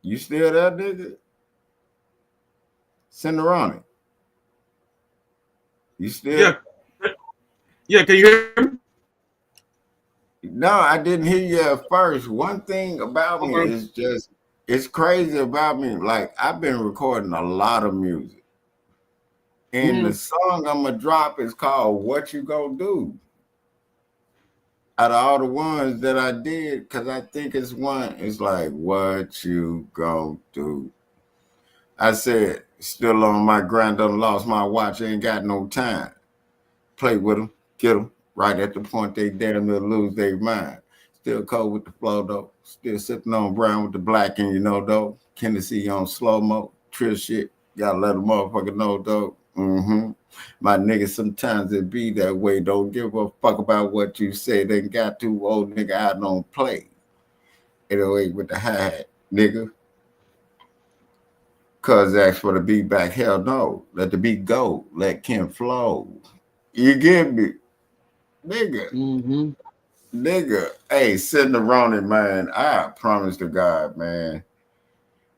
You still there, nigga? SendáRoni. You still? Yeah, can you hear me? No, I didn't hear you at first. One thing about me is just, it's crazy about me. Like, I've been recording a lot of music. And the song I'm going to drop is called What You Gonna Do. Out of all the ones that I did, because I think it's like, what you gonna do? I said, still on my grind, done lost my watch, ain't got no time. Play with them, get them, right at the point they damn near lose their mind. Still cold with the flow, though. Still sipping on brown with the black, and you know, though. Tennessee on slow-mo, trill shit. Gotta let a motherfucker know, though. My nigga, sometimes it be that way. Don't give a fuck about what you say. They got too old nigga out on play. 808 with the hi-hat, nigga. Cuz ask for the beat back. Hell no. Let the beat go. Let Kim flow. You get me? Nigga. Nigga. Hey, SendáRoni, man. I promise to God, man.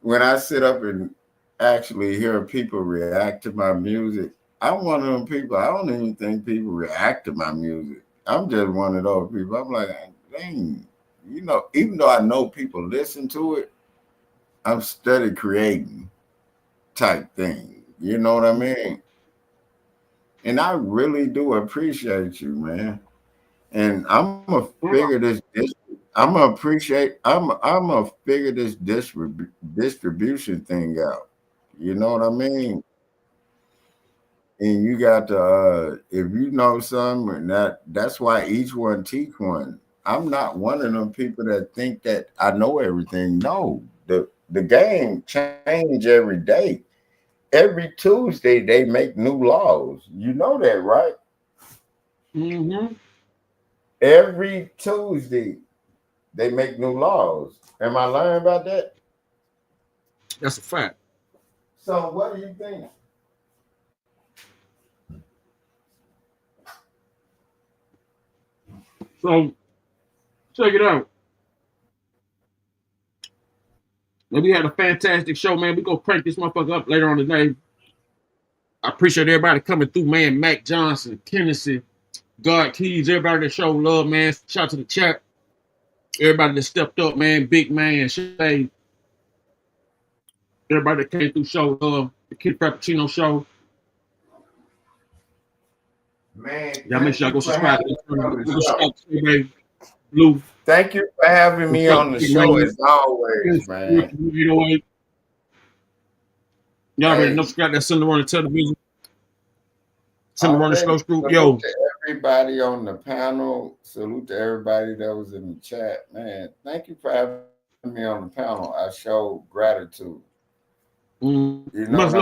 When I sit up and actually hear people react to my music, I'm one of them people. I don't even think people react to my music. I'm just one of those people. I'm like, dang, you know, even though I know people listen to it, I'm steady creating type thing. You know what I mean? And I really do appreciate you, man. And I'm gonna figure this. I'm gonna figure this distribution thing out. You know what I mean? And you got to, if you know something, that's why each one teach one. I'm not one of them people that think that I know everything. No, the game change every day. Every Tuesday they make new laws. You know that, right? Every Tuesday they make new laws. Am I lying about that? That's a fact. So what do you think? So check it out. We had a fantastic show, man. We gonna crank this motherfucker up later on today. I appreciate everybody coming through, man. Mac Johnson, Tennessee, God Keys, everybody that showed love, man. Shout out to the chat. Everybody that stepped up, man. Big man, Shay. Everybody that came through showed love. The Kid Frappuccino show. Man, Y'all make sure y'all go subscribe to the Blue. Thank you for having me on the show as always, man. Y'all already know, subscribe that SendáRoni Television. SendáRoni Slow Group. Yo. To everybody on the panel. Salute to everybody that was in the chat. Man, thank you for having me on the panel. I show gratitude. You know Much love.